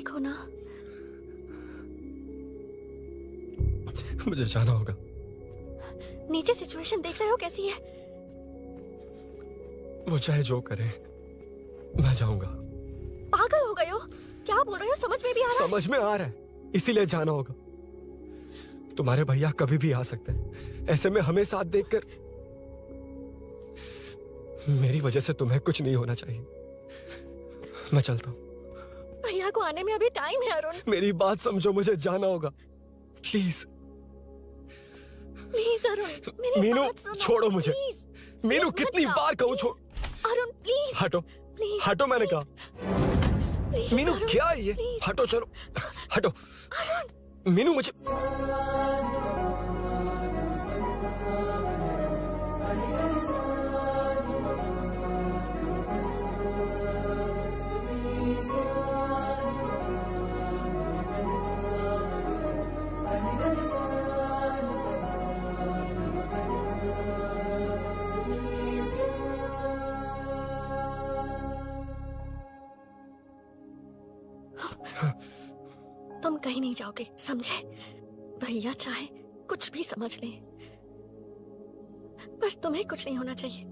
ठीक हो ना? मुझे जाना होगा। नीचे सिचुएशन देख रहे हो कैसी है? वो चाहे जो करे, मैं जाऊंगा। पागल हो गए हो? क्या बोल रहे हो? समझ में भी आ रहा है? समझ में आ रहा है, इसीलिए जाना होगा। तुम्हारे भैया कभी भी आ सकते हैं, ऐसे में हमें साथ देखकर मेरी वजह से तुम्हें कुछ नहीं होना चाहिए। मैं चलता हूँ। भैया को आने में अभी टाइम है अरुण। मेरी बात समझो, मुझे जाना होगा। प्लीज प्लीज अरुण, मेरी मीनू, बात सुनो। छोड़ो मुझे। प्लीज, मीनू, प्लीज कितनी मत बार जाओ, कहूँ छोड़। अरुण प्लीज। हटो, प्लीज, हटो, मैंने कहा। प्लीज, मीनू अरुण, क्या है ये? प्लीज। हटो, चलो हटो। मीनू मुझे तुम कहीं नहीं जाओगे, समझे? भैया चाहे कुछ भी समझ ले, पर तुम्हें कुछ नहीं होना चाहिए।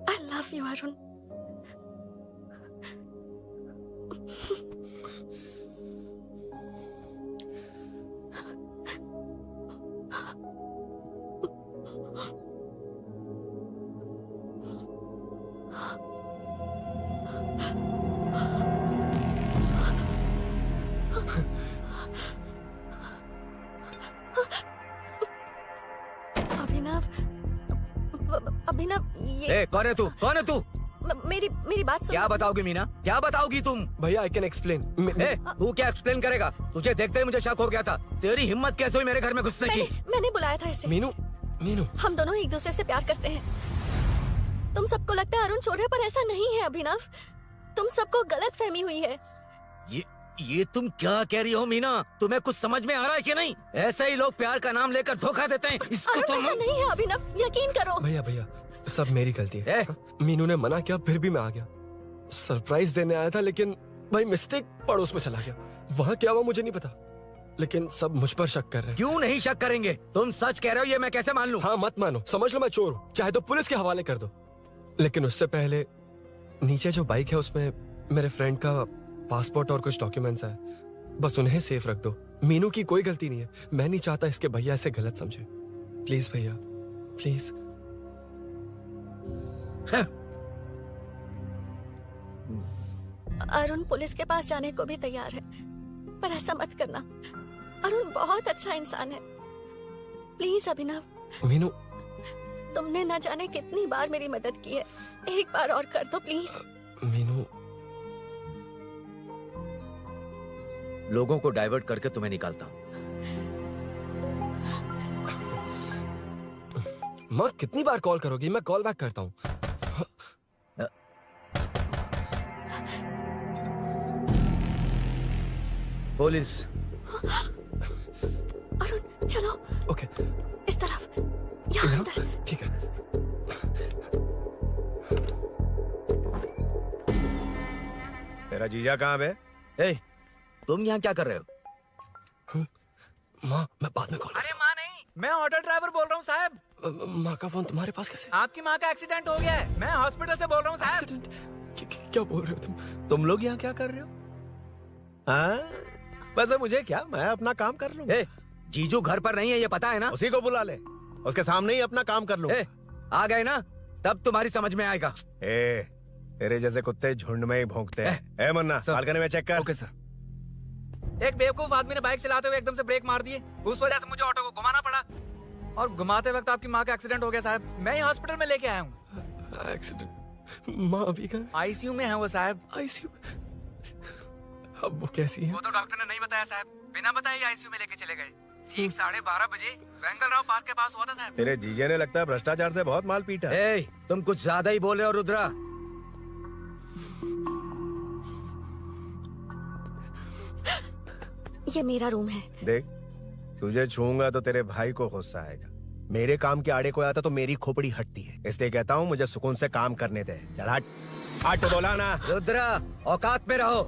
I love you, Arun. अभिनव, ये कौन है तू? कौन है तू? मेरी बात सुनो। क्या बताओगी मीना? क्या बताओगी तुम? भैया आई कैन एक्सप्लेन। तू क्या एक्सप्लेन करेगा? तुझे देखते ही मुझे शक हो गया था। तेरी हिम्मत कैसे हुई मेरे घर में घुसने की? मैंने बुलाया था इसे। मीनू, मीनू, हम दोनों एक दूसरे से प्यार करते हैं। तुम सबको लगता है अरुण चोर है, पर ऐसा नहीं है अभिनव। तुम सबको गलत फहमी हुई है। ये तुम क्या कह रही हो मीना? तुम्हें कुछ समझ में आ रहा है कि नहीं? ऐसे ही लोग प्यार का नाम लेकर धोखा देते हैं। इसको तुम ऐसा नहीं है अभिनव, यकीन करो। भैया भैया, सब मेरी गलती है। मीनू ने मना किया, फिर भी मैं आ गया। सरप्राइज देने आया था, लेकिन भाई मिस्टेक पड़ोस में चला गया। वहाँ क्या हुआ मुझे नहीं पता, लेकिन सब मुझ पर शक कर रहे हैं। क्यों नहीं शक करेंगे? तुम सच कह रहे हो, ये मैं कैसे मान लूं? हाँ, मत मानो, समझ लो मैं चोर हूँ, चाहे तो पुलिस के हवाले कर दो। लेकिन उससे पहले नीचे जो बाइक है उसमें मेरे फ्रेंड का पासपोर्ट और कुछ डॉक्यूमेंट्स है, बस उन्हें सेफ रख दो। मीनू की कोई गलती नहीं है। मैं नहीं चाहता इसके भैया इसे गलत समझे। प्लीज भैया, प्लीज। अरुण पुलिस के पास जाने को भी तैयार है, पर ऐसा मत करना। अरुण बहुत अच्छा इंसान है। प्लीज अभिनव। मीनू, तुमने न जाने कितनी बार मेरी मदद की है, एक बार और कर दो प्लीज। मीनू, लोगों को डाइवर्ट करके तुम्हें निकालता हूँ। माँ कितनी बार कॉल करोगी? मैं कॉल बैक करता हूँ। पुलिस। अरुण चलो। ओके। इस तरफ, यहाँ अंदर। ठीक है। तेरा जीजा कहाँ है? तुम यहाँ क्या कर रहे हो? माँ, मैं बाद में कॉल। अरे माँ नहीं, मैं ऑटो ड्राइवर बोल रहा हूँ साहब। माँ का फोन तुम्हारे पास कैसे? आपकी माँ का एक्सीडेंट हो गया है, मैं हॉस्पिटल से बोल रहा हूँ साहब। क्या बोल रहे हो तुम लोग यहाँ क्या कर रहे हो? हाँ, वैसे मुझे क्या, मैं अपना काम कर लूँ। जीजू घर पर नहीं है, ये पता है ना? उसी को बुला ले, उसके सामने ही अपना काम कर लूँ। आ गए ना, तब तुम्हारी समझ में आएगा। तेरे जैसे कुत्ते झुंड में ही भौंकते हैं। मन्ना, बालकनी में चेक कर। Okay sir. एक बेवकूफ आदमी ने बाइक चलाते हुए एकदम से ब्रेक मार दिए, उस वजह से मुझे ऑटो को घुमाना पड़ा, और घुमाते वक्त आपकी माँ का एक्सीडेंट हो गया साहब। मैं ही हॉस्पिटल में लेके आया हूँ। एक्सीडेंट? माँ अभी कहाँ? आईसीयू में है वो साहब। आईसीयू? अब वो कैसी है? वो तो डॉक्टर ने नहीं बताया साहब, बिना बताए आईसीयू में लेके चले गए। ठीक 12:30 बजे वेंगल राव पार्क के पास हुआ था साहब। तेरे जीजे ने लगता है भ्रष्टाचार से बहुत माल पीटा। तुम कुछ ज्यादा ही बोल रहे हो रुद्रा। ये मेरा रूम है। देख, तुझे छूंगा तो तेरे भाई को गुस्सा आएगा। मेरे काम के आड़े को आता तो मेरी खोपड़ी हटती है, इसलिए कहता हूँ मुझे सुकून से काम करने दे। चल हट। आज तो बोला ना। रुद्रा, औकात में रहो।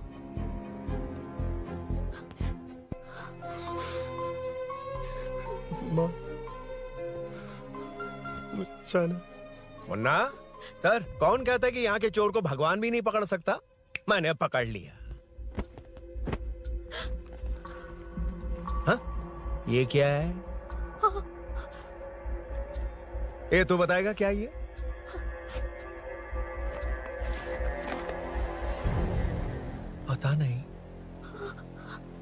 मुन्ना सर, कौन कहता है कि यहाँ के चोर को भगवान भी नहीं पकड़ सकता? मैंने पकड़ लिया। हाँ? ये क्या है? ये तू बताएगा क्या ये? पता नहीं।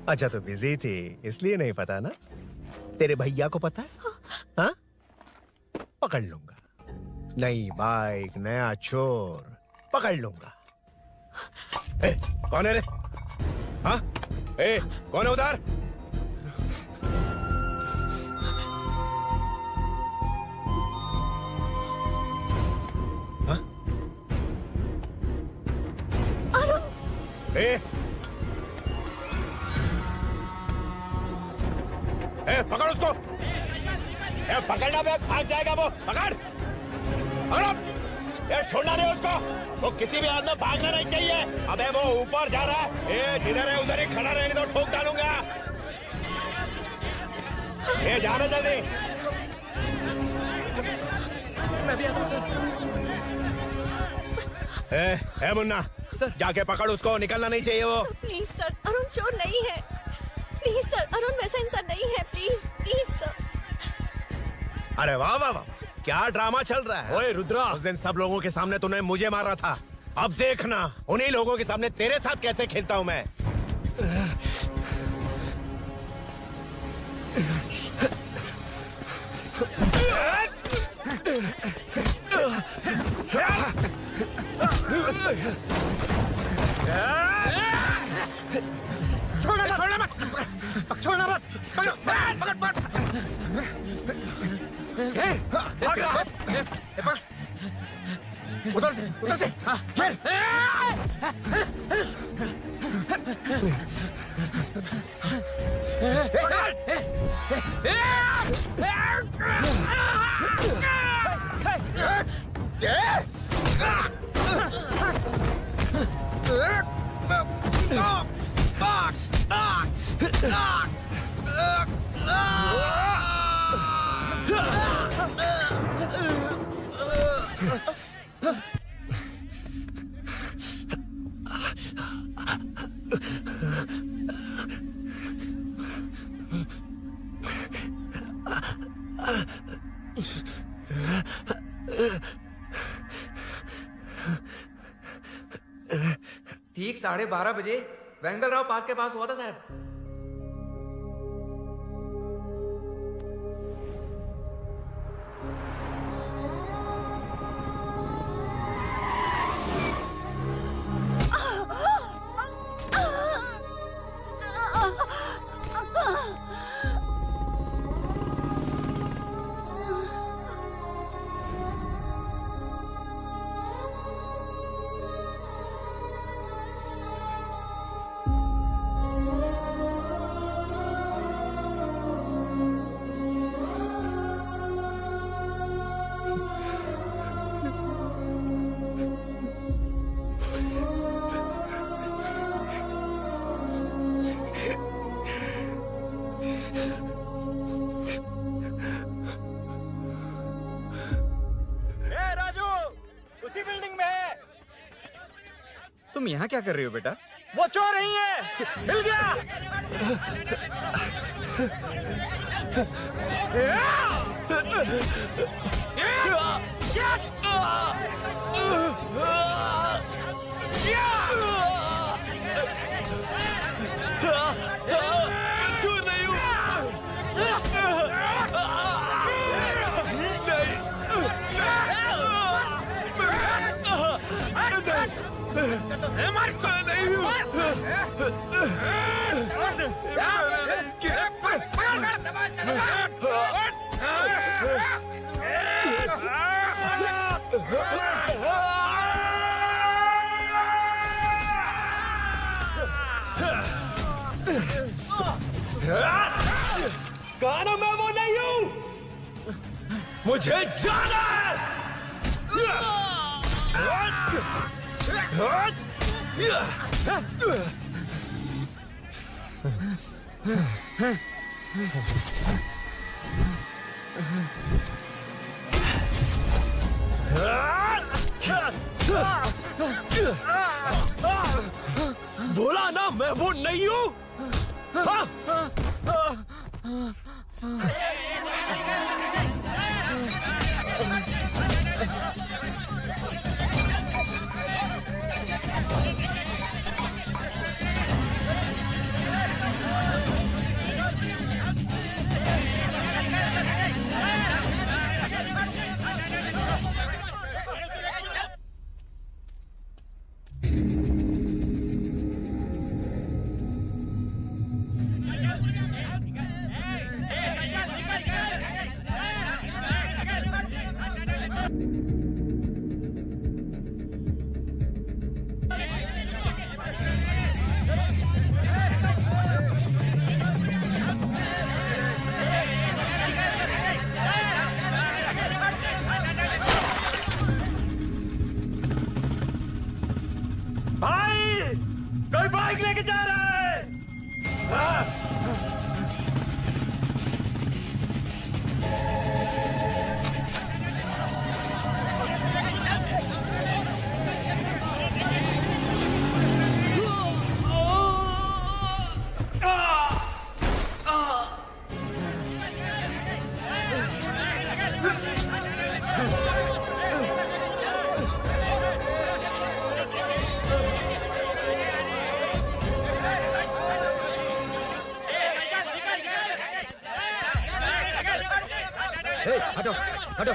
अच्छा, तो बिजी थी इसलिए नहीं पता ना? तेरे भैया को पता है? हाँ? पकड़ लूंगा। नई बाइक, नया चोर, पकड़ लूंगा। ए, कौन है रे? हाँ? ए, कौन है उधर? हाँ? ए, पकड़ उसको। ए, पकड़ना बे, भाग जाएगा वो। पकड़, पकड़ो। ए, छोड़ना नहीं उसको। वो किसी भी हाल में भागना नहीं चाहिए। अबे वो ऊपर जा रहा है। ए, जिधर है उधर ही खड़ा रहने दो, ठोक डालूंगा। ए, जाना जल्दी। मैं भी आता हूं सर। ए मुन्ना सर, जाके पकड़ उसको, निकलना नहीं चाहिए वो। प्लीज सर, अरुण चोर नहीं है। प्लीज सर, अरुण वैसा इंसान नहीं है। Please please sir. अरे वाह वाह वाह, क्या ड्रामा चल रहा है। ओए रुद्रा, उस दिन सब लोगों के सामने तूने मुझे मारा था। अब देखना उन्हीं लोगों के सामने तेरे साथ कैसे खेलता हूं मैं। छोड़ना मत, छोड़ना मत, पकड़ो, पकड़, पकड़। उधर से, उधर से। ठीक 12:30 बजे वेंगलराव पार्क के पास हुआ था साहब। तुम यहाँ क्या कर रही हो बेटा? वो चोर नहीं है, हिल गया। चोर नहीं हूँ। कहा मैं वो नहीं हूँ, मुझे जाना है। बोला ना मैं वो नहीं हूँ। कोई बाइक लेके जा रहा है। हटो हटो।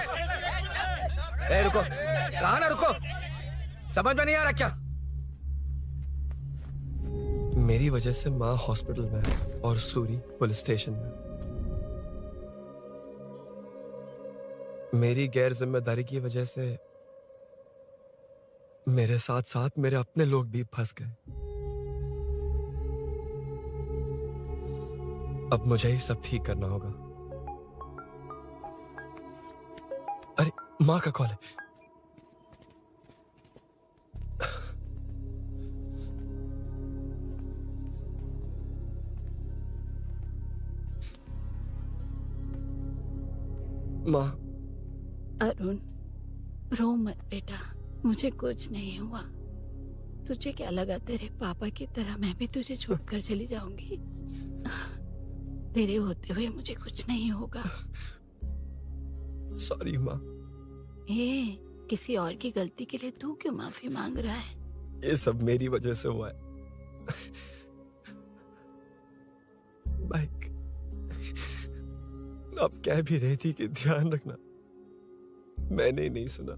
ए रुको, कहाँ ना रुको, समझ में नहीं आ रहा क्या? मेरी वजह से माँ हॉस्पिटल में है और सूरी पुलिस स्टेशन में। मेरी गैर जिम्मेदारी की वजह से मेरे साथ साथ मेरे अपने लोग भी फंस गए। अब मुझे ही सब ठीक करना होगा। अरे माँ का कॉल है। माँ। अरुण, रो मत बेटा, मुझे कुछ नहीं हुआ। तुझे क्या लगा तेरे पापा की तरह मैं भी तुझे छोड़कर चली जाऊंगी? तेरे होते हुए मुझे कुछ नहीं होगा। सॉरी माँ। किसी और की गलती के लिए तू क्यों माफी मांग रहा है? ये सब मेरी वजह से हुआ है। बाइक आप कह भी रही थी कि ध्यान रखना, मैंने ही नहीं सुना।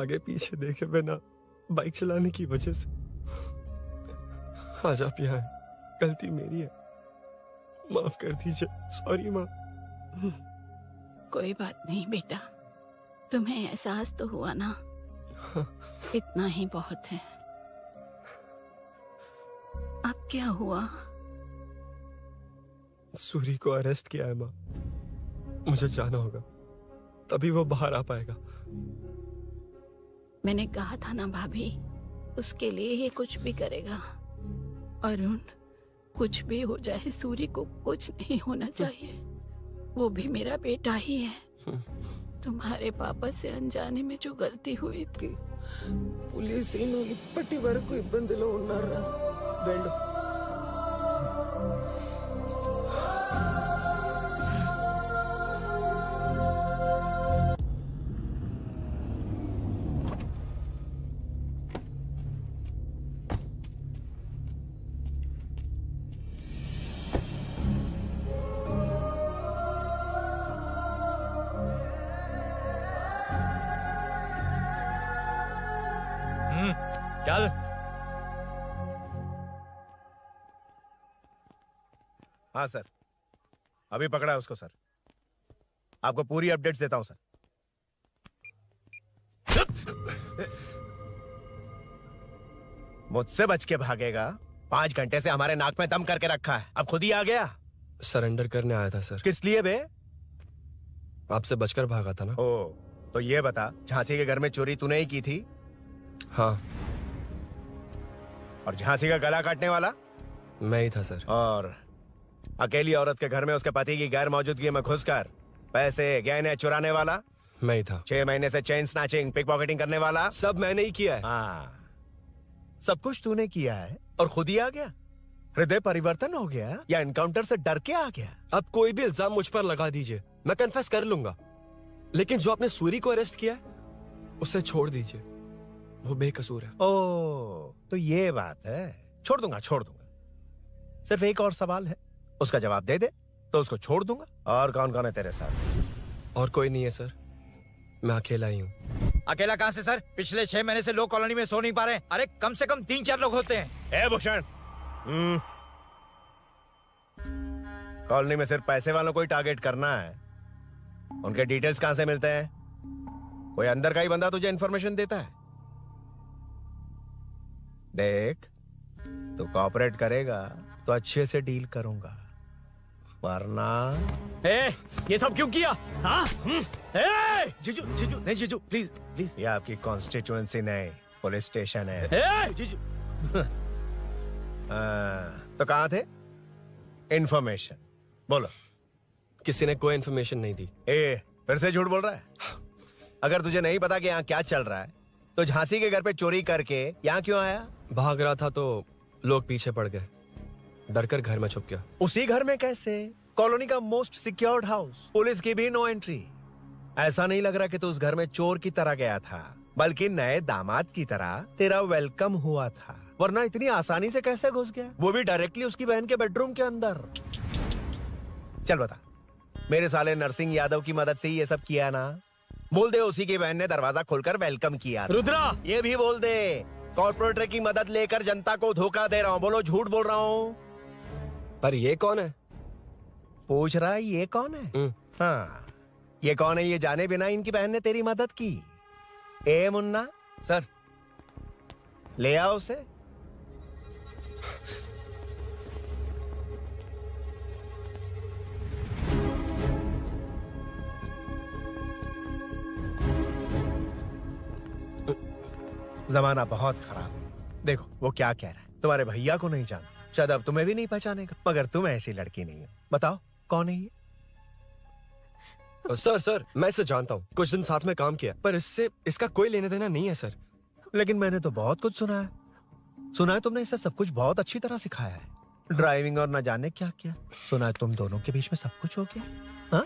आगे पीछे देखे बिना बाइक चलाने की वजह से आज आप यहाँ हैं। गलती मेरी है, माफ कर दीजिए। सॉरी माँ। कोई बात नहीं बेटा, तुम्हें एहसास तो हुआ ना? इतना ही बहुत है। अब क्या हुआ? सूरी को अरेस्ट किया है माँ। मुझे जाना होगा, तभी वो बाहर आ पाएगा। मैंने कहा था ना भाभी, उसके लिए ये कुछ भी करेगा। अरुण, कुछ भी हो जाए सूरी को कुछ नहीं होना चाहिए। वो भी मेरा बेटा ही है। तुम्हारे पापा से अनजाने में जो गलती हुई थी। पुलिस इప్పటి వరకు ఇబ్బందిలో ఉన్నారా? వెళ్ళు। चल। हाँ सर, अभी पकड़ा है उसको सर। आपको पूरी अपडेट्स देता हूं सर। मुझसे बच के भागेगा? 5 घंटे से हमारे नाक में दम करके रखा है, अब खुद ही आ गया। सरेंडर करने आया था सर। किस लिए बे? आपसे बचकर भागा था ना। ओ, तो ये बता, झांसी के घर में चोरी तूने ही की थी? हाँ। और झांसी का गला काटने वाला? मैं ही था सर। और अकेली औरत के घर में उसके पति की गैर मौजूदगी में घुसकर पैसे गहने चुराने वाला? मैं ही था। 6 महीने से चेन स्नैचिंग, पिक पॉकेटिंग करने वाला? सब मैंने ही किया है। हाँ, सब कुछ तूने किया है और खुद ही आ गया? हृदय परिवर्तन हो गया या एनकाउंटर से डर के आ गया? अब कोई भी इल्जाम मुझ पर लगा दीजिए, मैं कन्फेस कर लूंगा, लेकिन जो आपने सूरी को अरेस्ट किया है उसे छोड़ दीजिए, वो बेकसूर है। ओ, तो ये बात है। छोड़ दूंगा, छोड़ दूंगा। सिर्फ एक और सवाल है, उसका जवाब दे दे तो उसको छोड़ दूंगा। और कौन कौन है तेरे साथ? और कोई नहीं है सर, मैं अकेला ही हूँ। अकेला कहाँ से सर? पिछले 6 महीने से लोग कॉलोनी में सो नहीं पा रहे। अरे कम से कम 3-4 लोग होते हैं। ए भूषण, कॉलोनी में सिर्फ पैसे वालों को ही टारगेट करना है? उनके डिटेल्स कहां से मिलते हैं? कोई अंदर का ही बंदा तुझे इंफॉर्मेशन देता है? देख, तू कोऑपरेट करेगा तो अच्छे से डील करूंगा, वरना ये सब क्यों किया? हाँ? जीजू, जीजू, नहीं जीजू, प्लीज प्लीज। ये आपकी कॉन्स्टिट्यूएंसी नहीं, पुलिस स्टेशन है। जीजू। तो कहाँ थे? इंफॉर्मेशन बोलो। किसी ने कोई इंफॉर्मेशन नहीं दी। फिर से झूठ बोल रहा है? अगर तुझे नहीं पता कि यहाँ क्या चल रहा है तो झांसी के घर पे चोरी करके यहाँ क्यों आया? भाग रहा था तो लोग पीछे पड़ गए, डरकर घर में छुप गया। उसी घर में कैसे? कॉलोनी का मोस्ट सिक्योर्ड हाउस, पुलिस की भी नो एंट्री। ऐसा नहीं लग रहा कि तू उस घर में चोर की तरह गया था, बल्कि नए दामाद की तरह तेरा वेलकम हुआ था। वरना इतनी आसानी से कैसे घुस गया, वो भी डायरेक्टली उसकी बहन के बेडरूम के अंदर? चल बता, मेरे साले नरसिंह यादव की मदद से ही ये सब किया ना? बोल दे उसी की बहन ने दरवाजा खोलकर वेलकम किया। रुद्रा, ये भी बोल दे कॉर्पोरेटर की मदद लेकर जनता को धोखा दे रहा हूँ। बोलो झूठ बोल रहा हूँ? पर ये कौन है? पूछ रहा है ये कौन है? हाँ, ये कौन है ये जाने बिना इनकी बहन ने तेरी मदद की। ए मुन्ना सर, ले आओ उसे। जमाना बहुत खराब है। देखो वो क्या कह रहा है, तुम्हारे भैया को नहीं जानता, शायद अब तुम्हें भी नहीं पहचानेगा, मगर तुम ऐसी लड़की नहीं हो। बताओ कौन है ये? सर, मैं इसे जानता हूँ, कुछ दिन साथ में काम किया, पर इससे इसका कोई लेने देना नहीं है सर। लेकिन मैंने तो बहुत कुछ सुना है। सुना है तुमने इसे सब कुछ बहुत अच्छी तरह सिखाया है, ड्राइविंग और न जाने क्या क्या। सुना है तुम दोनों के बीच में सब कुछ हो गया। हाँ,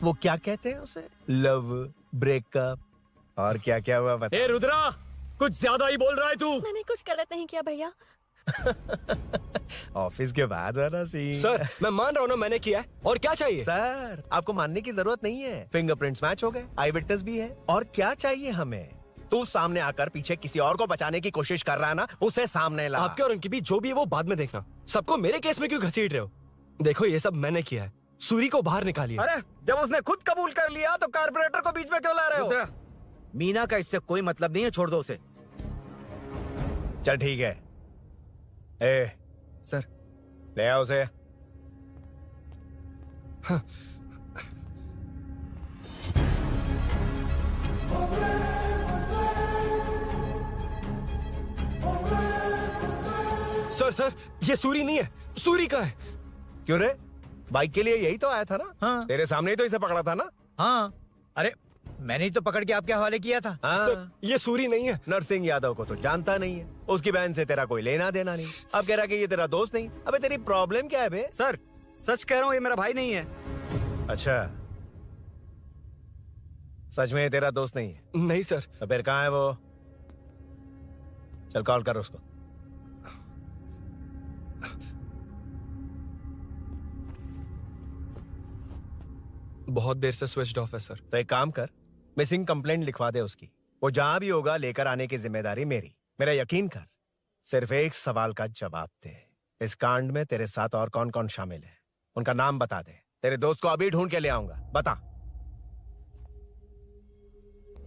वो क्या कहते हैं उसे, लव, ब्रेकअप और क्या क्या हुआ बता। ए रुद्रा, कुछ ज्यादा ही बोल रहा है तू। मैंने कुछ गलत नहीं किया भैया। ऑफिस के बाद वाला सीन। सर, मैं मान रहा हूँ ना मैंने किया है, और क्या चाहिए? सर, आपको मानने की जरूरत नहीं है, फिंगरप्रिंट्स मैच हो गए, आई विटनेस भी है, और क्या चाहिए हमें? तू सामने आकर पीछे किसी और को बचाने की कोशिश कर रहा है ना, उसे सामने ला। आपके और उनके बीच जो भी है वो बाद में देखना, सबको मेरे केस में क्यों घसीट रहे हो? देखो ये सब मैंने किया है, सूरी को बाहर निकालिए। अरे जब उसने खुद कबूल कर लिया तो कारपोरेटर को बीच में क्यों ला रहे हो? मीना का इससे कोई मतलब नहीं है, छोड़ दो उसे। चल ठीक है। ए सर, ले आओ उसे। हाँ। सर, ये सूरी नहीं है, सूरी का है। क्यों रे? बाइक के लिए यही तो आया था ना? हाँ। तेरे सामने ही तो इसे पकड़ा था ना? हाँ, अरे मैंने ही तो पकड़ के आपके हवाले किया था। हाँ। सर, ये सूरी नहीं है। नरसिंह यादव को तो जानता नहीं है, उसकी बहन से तेरा कोई लेना देना नहीं, अब कह रहा कि ये तेरा दोस्त नहीं। अबे तेरी प्रॉब्लम क्या है बे? सर, सच कह रहा हूँ, ये मेरा भाई नहीं है। अच्छा, सच में ये तेरा दोस्त नहीं है? नहीं सर। तो फिर कहाँ है वो? चल कॉल कर उसको। बहुत देर से स्विच्ड ऑफ है सर। तो एक काम कर, मिसिंग कंप्लेंट लिखवा दे उसकी, वो जहां भी होगा लेकर आने की जिम्मेदारी मेरी। मेरा यकीन कर, सिर्फ एक सवाल का जवाब दे, इस कांड में तेरे साथ और कौन कौन शामिल है, उनका नाम बता दे। तेरे दोस्त को अभी ढूंढ के ले आऊंगा। बता।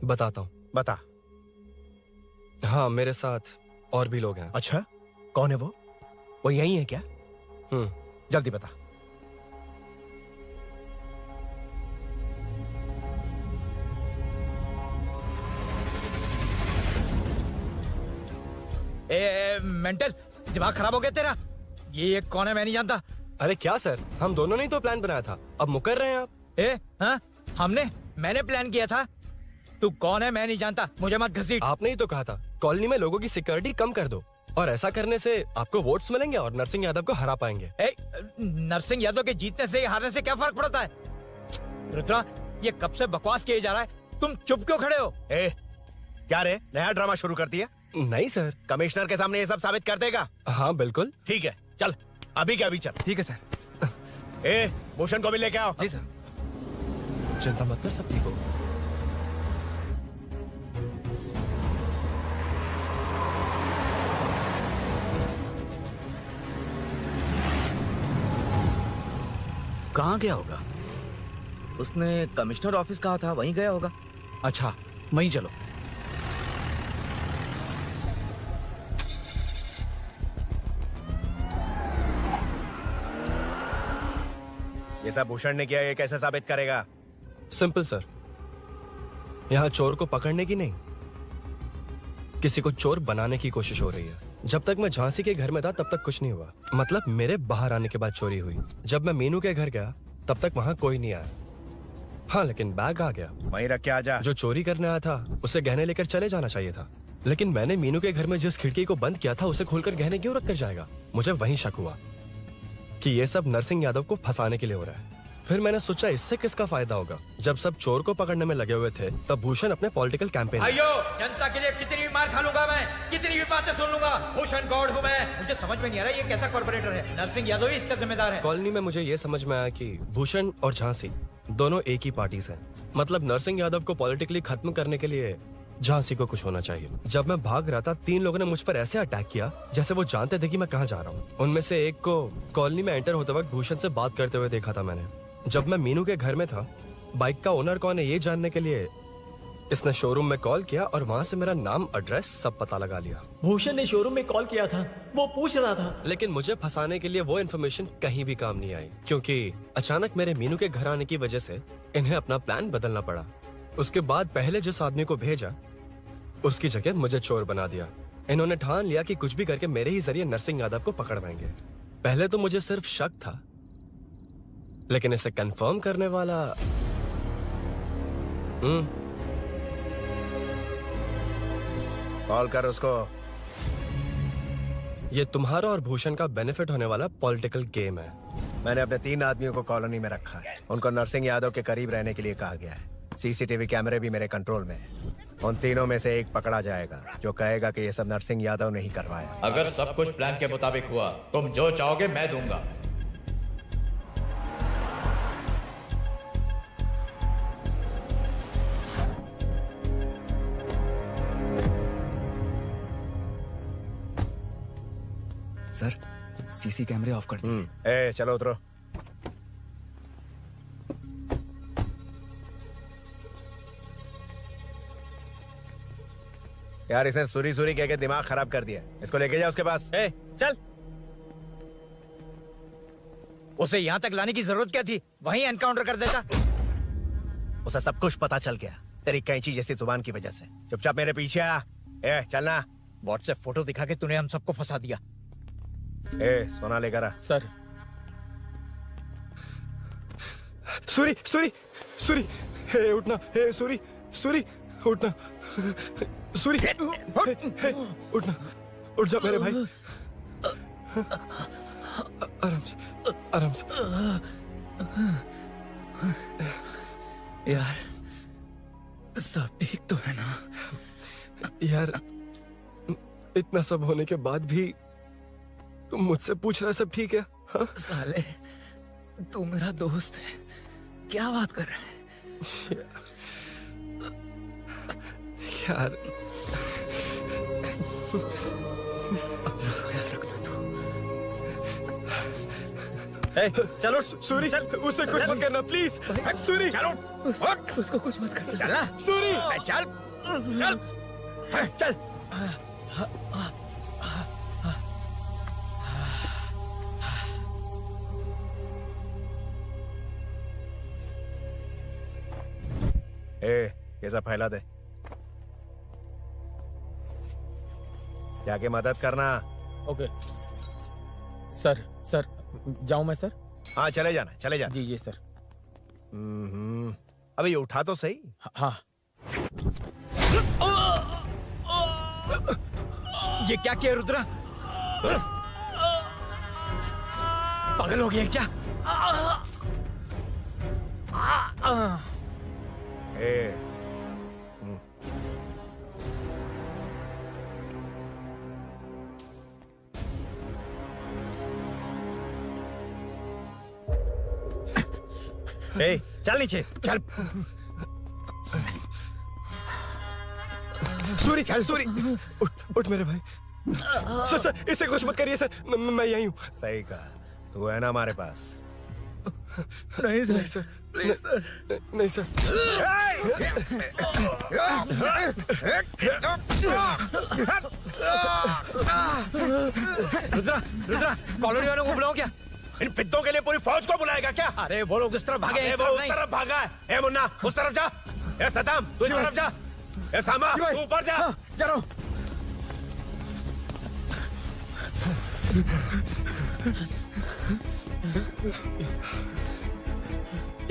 बताता हूँ। बता। हाँ, मेरे साथ और भी लोग हैं। अच्छा, कौन है वो? वो यही है क्या? जल्दी बता। मेंटल, दिमाग खराब हो गया तेरा? ये कौन है मैं नहीं जानता। अरे क्या सर, हम दोनों ने ही तो प्लान बनाया था, अब मुकर रहे हैं आप? हाँ मैंने प्लान किया था। तू कौन है मैं नहीं जानता, मुझे मत घसीट। आपने ही तो कहा था कॉलोनी में लोगों की सिक्योरिटी कम कर दो, और ऐसा करने से आपको वोट्स मिलेंगे और नरसिंह यादव को हरा पाएंगे। नरसिंह यादव के जीतने से हारने से क्या फर्क पड़ता है? रुद्रा, ये कब से बकवास किए जा रहा है, तुम चुप क्यों खड़े हो? क्या रे, नया ड्रामा शुरू कर दिया? नहीं सर। कमिश्नर के सामने ये सब साबित कर देगा? हाँ बिल्कुल। ठीक है, चल अभी क्या अभी चल। ठीक है सर। भूषण को भी लेके आओ। जी सर। चिंता मत कर, सब ठीक होगा। कहाँ गया होगा? उसने कमिश्नर ऑफिस कहा था, वहीं गया होगा। अच्छा, वहीं चलो। ये सब भूषण ने किया, ये कैसे साबित करेगा? सिंपल सर, यहाँ चोर को पकड़ने की नहीं, किसी को चोर बनाने की कोशिश हो रही है। जब तक मैं झांसी के घर में था तब तक कुछ नहीं हुआ, मतलब मेरे बाहर आने के बाद चोरी हुई। जब मैं मीनू के घर गया तब तक वहाँ कोई नहीं आया। हाँ, लेकिन बैग आ गया। वहीं रख के आ जा। जो चोरी करने आया था उसे गहने लेकर चले जाना चाहिए था, लेकिन मैंने मीनू के घर में जिस खिड़की को बंद किया था उसे खोलकर गहने क्यों रख कर जाएगा? मुझे वहीं शक हुआ कि ये सब नरसिंह यादव को फंसाने के लिए हो रहा है। फिर मैंने सोचा इससे किसका फायदा होगा। जब सब चोर को पकड़ने में लगे हुए थे तब भूषण अपने पॉलिटिकल कैंपेन। अयो, जनता के लिए कितनी भी मार खा लूंगा मैं, कितनी भी बातें सुन लूंगा, भूषण गॉड हूँ मैं। मुझे समझ में नहीं आ रहा ये कैसा कॉर्पोरेटर है। नरसिंह यादव ही इसका जिम्मेदार है। कॉलोनी में मुझे ये समझ में आया कि भूषण और झांसी दोनों एक ही पार्टी से, मतलब नरसिंह यादव को पॉलिटिकली खत्म करने के लिए झांसी को कुछ होना चाहिए। जब मैं भाग रहा था 3 लोगों ने मुझ पर ऐसे अटैक किया जैसे वो जानते थे कि मैं कहाँ जा रहा हूँ। उनमें से एक को कॉलोनी में एंटर होते वक्त भूषण से बात करते हुए देखा था मैंने। जब मैं मीनू के घर में था, बाइक का ओनर कौन है ये जानने के लिए इसने शोरूम में कॉल किया और वहाँ से मेरा नाम, एड्रेस सब पता लगा लिया। भूषण ने शोरूम में कॉल किया था, वो पूछ रहा था। लेकिन मुझे फंसाने के लिए वो इन्फॉर्मेशन कहीं भी काम नहीं आई, क्योंकि अचानक मेरे मीनू के घर आने की वजह से इन्हें अपना प्लान बदलना पड़ा। उसके बाद पहले जिस आदमी को भेजा उसकी जगह मुझे चोर बना दिया। इन्होंने ठान लिया कि कुछ भी करके मेरे ही जरिए नरसिंह यादव को पकड़वाएंगे। पहले तो मुझे सिर्फ शक था, लेकिन इसे कंफर्म करने वाला कॉल कर उसको। ये तुम्हारा और भूषण का बेनिफिट होने वाला पॉलिटिकल गेम है। मैंने अपने 3 आदमियों को कॉलोनी में रखा है। उनको नरसिंह यादव के करीब रहने के लिए कहा गया है। सीसीटीवी कैमरे भी मेरे कंट्रोल में है। उन तीनों में से एक पकड़ा जाएगा जो कहेगा कि ये सब नरसिंह यादव ने ही करवाया। अगर सब कुछ प्लान के मुताबिक हुआ, तुम जो चाहोगे मैं दूंगा। सर, सीसी कैमरे ऑफ कर दिए। चलो उतरो। यार इसने सुरी सुरी कह के दिमाग खराब कर दिया। इसको लेके जा उसके पास। चल। उसे यहाँ तक लाने की जरूरत क्या थी? वहीं एनकाउंटर कर देता। उसे सब कुछ पता चल गया तेरी कैंची जैसी जुबान की वजह से। चुपचाप मेरे पीछे आ। चलना। व्हाट्सएप फोटो दिखा के तूने हम सबको फंसा दिया। सोना लेकर आ। सर। सूरी सूरी सूरी, उठना। सूरी सूरी, उठना। सूरी उठना, उठ जा मेरे भाई। आराम से, आराम से। यार सब ठीक तो है ना? यार इतना सब होने के बाद भी तुम मुझसे पूछ रहा है सब ठीक है? हाँ? साले, तू मेरा दोस्त है, क्या बात कर रहा है? यार चलो सूरी, चल उसे कुछ मत करना प्लीज। सूरी चलो, उसको कुछ मत करना। चलना सूरी, चल चल चल। ये सब फैला दे। जाके मदद करना। Okay sir. सर जाऊं मैं सर? हाँ चले जाना, चले जाना। जी सर। अबे ये उठा तो सही। हाँ। ये क्या किया रुद्रा? पागल हो गया क्या? ए, चल नीचे चल। सूरी सूरी उठ मेरे भाई। सर सर इसे कुछ मत करिए सर, मैं यहीं हूँ। सही कहा, तू है ना हमारे पास? नहीं सर प्लीज सर। नहीं सर। रुद्रा रुद्रा कॉलोनी वालों को बुलाओ क्या? इन पिद्दों के लिए पूरी फौज को बुलाएगा क्या? अरे वो लोग उस तरफ भागे। वो उस तरफ भागा है। ए मुन्ना उस तरफ जा। ए सदाम तू इस तरफ जा। ए सामा तू ऊपर जा। जा रहा हूं।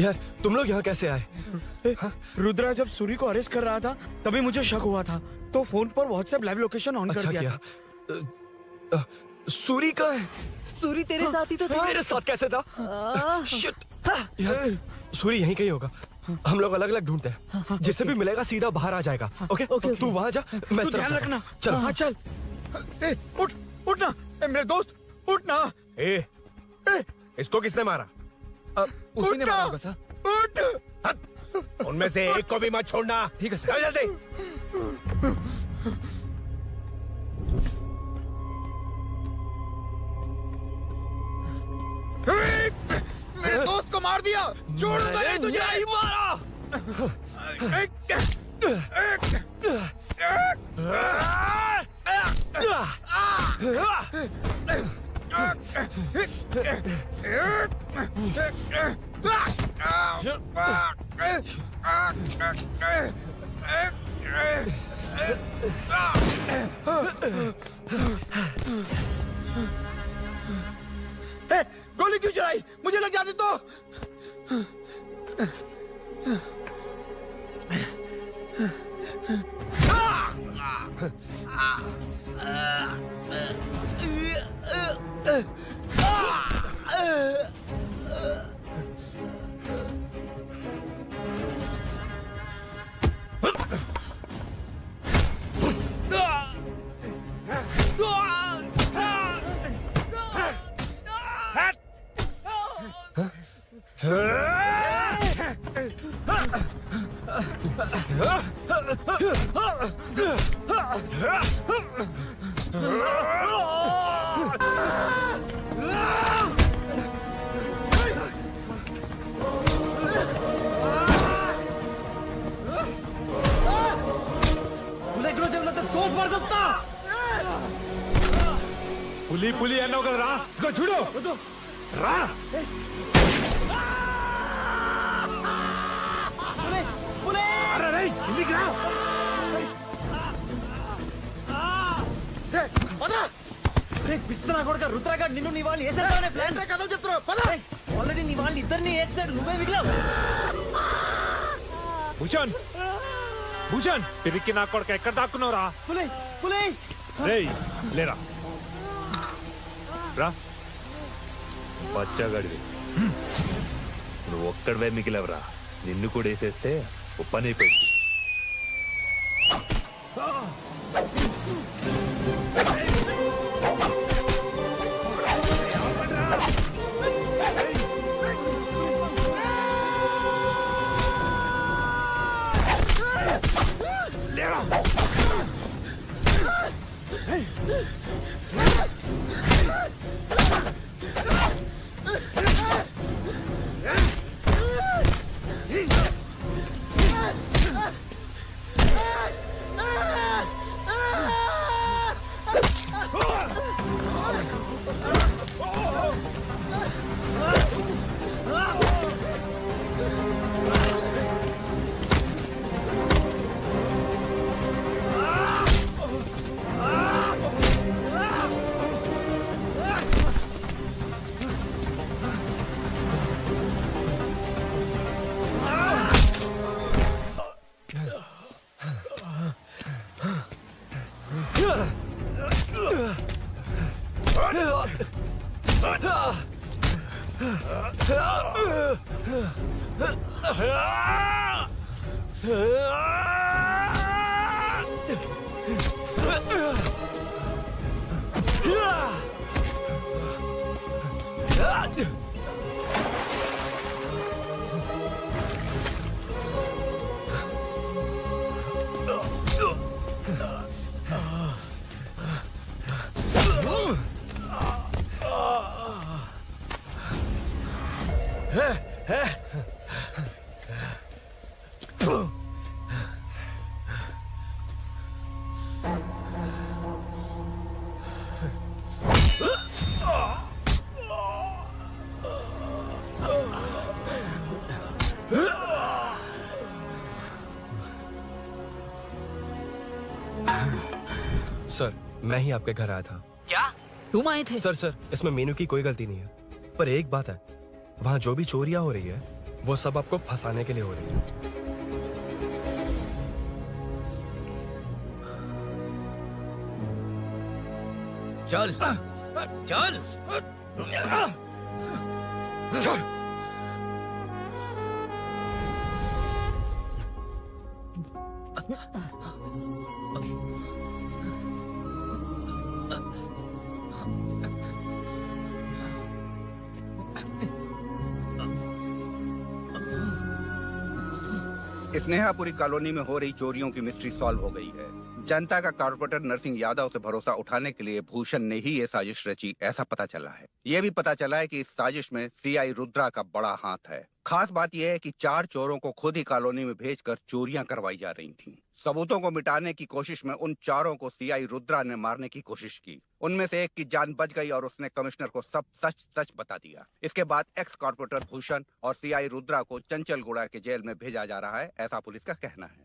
यार तुम लोग यहाँ कैसे आए? रुद्रा जब सूरी को अरेस्ट कर रहा था तभी मुझे शक हुआ था, तो फोन पर व्हाट्सएप लाइव लोकेशन ऑन कर दिया। सूरी कहाँ है? सूरी तेरे साथ ही तो था। मेरे साथ कैसे था? शिट। यार सूरी यहीं कहीं होगा, हम लोग अलग अलग ढूंढते हैं। जिसे भी मिलेगा सीधा बाहर आ जाएगा। ओके तू वहां जा, मैं ध्यान रखना। चल। हाँ चल। उठ उठ ना मेरे दोस्त, उठ ना। इसको किसने मारा? उसी ने मारा होगा सर। उठ। उनमें से एक को भी मत छोड़ना। ठीक है सर। जल्दी। मेरे दोस्त को मार दिया, छोड़ूंगा नहीं तुझे। नहीं मारा। गोली क्यों चलाई? मुझे लग जाती तो। పులి అన్నావు కదా రా, ఇదిగో చూడు రా. అరే రేయ్, ఇంటికి రా. పిచ్చనా కొడుక రుద్రగాడ్ నిన్ను నీ వాళ్ళని వేసేద్దామనే ప్లాన్ కథలు చెప్తున్నావు. ఆల్రెడీ నీ వాళ్ళని ఇద్దరిని వేసాడు, నువ్వే మిగిలావు. భూషణ్ భూషణ్ పిరికి నా కొడుకు ఎక్కడ దాక్కున్నావురా? పులి పులి రేయ్ లేరా రా. బచ్చగాడివి నువ్వు ఒక్కడివే మిగిలవరా, నిన్ను కూడా వేసేస్తే ఓ పని అయిపోయింది. सर, मैं ही आपके घर आया था। क्या तुम आए थे? सर, इसमें मीनू की कोई गलती नहीं है, पर एक बात है, वहाँ जो भी चोरियां हो रही है वो सब आपको फंसाने के लिए हो रही है। चल चल चल। स्नेहापुरी कॉलोनी में हो रही चोरियों की मिस्ट्री सॉल्व हो गई है। जनता का कॉर्पोरेटर नरसिंह यादव से भरोसा उठाने के लिए भूषण ने ही ये साजिश रची, ऐसा पता चला है। ये भी पता चला है कि इस साजिश में सीआई रुद्रा का बड़ा हाथ है। खास बात यह है कि 4 चोरों को खुद ही कॉलोनी में भेजकर चोरियां करवाई जा रही थीं। सबूतों को मिटाने की कोशिश में उन 4 को सीआई रुद्रा ने मारने की कोशिश की। उनमें से एक की जान बच गई और उसने कमिश्नर को सब सच सच बता दिया। इसके बाद एक्स कॉर्पोरेटर भूषण और सीआई रुद्रा को चंचलगुड़ा के जेल में भेजा जा रहा है, ऐसा पुलिस का कहना है।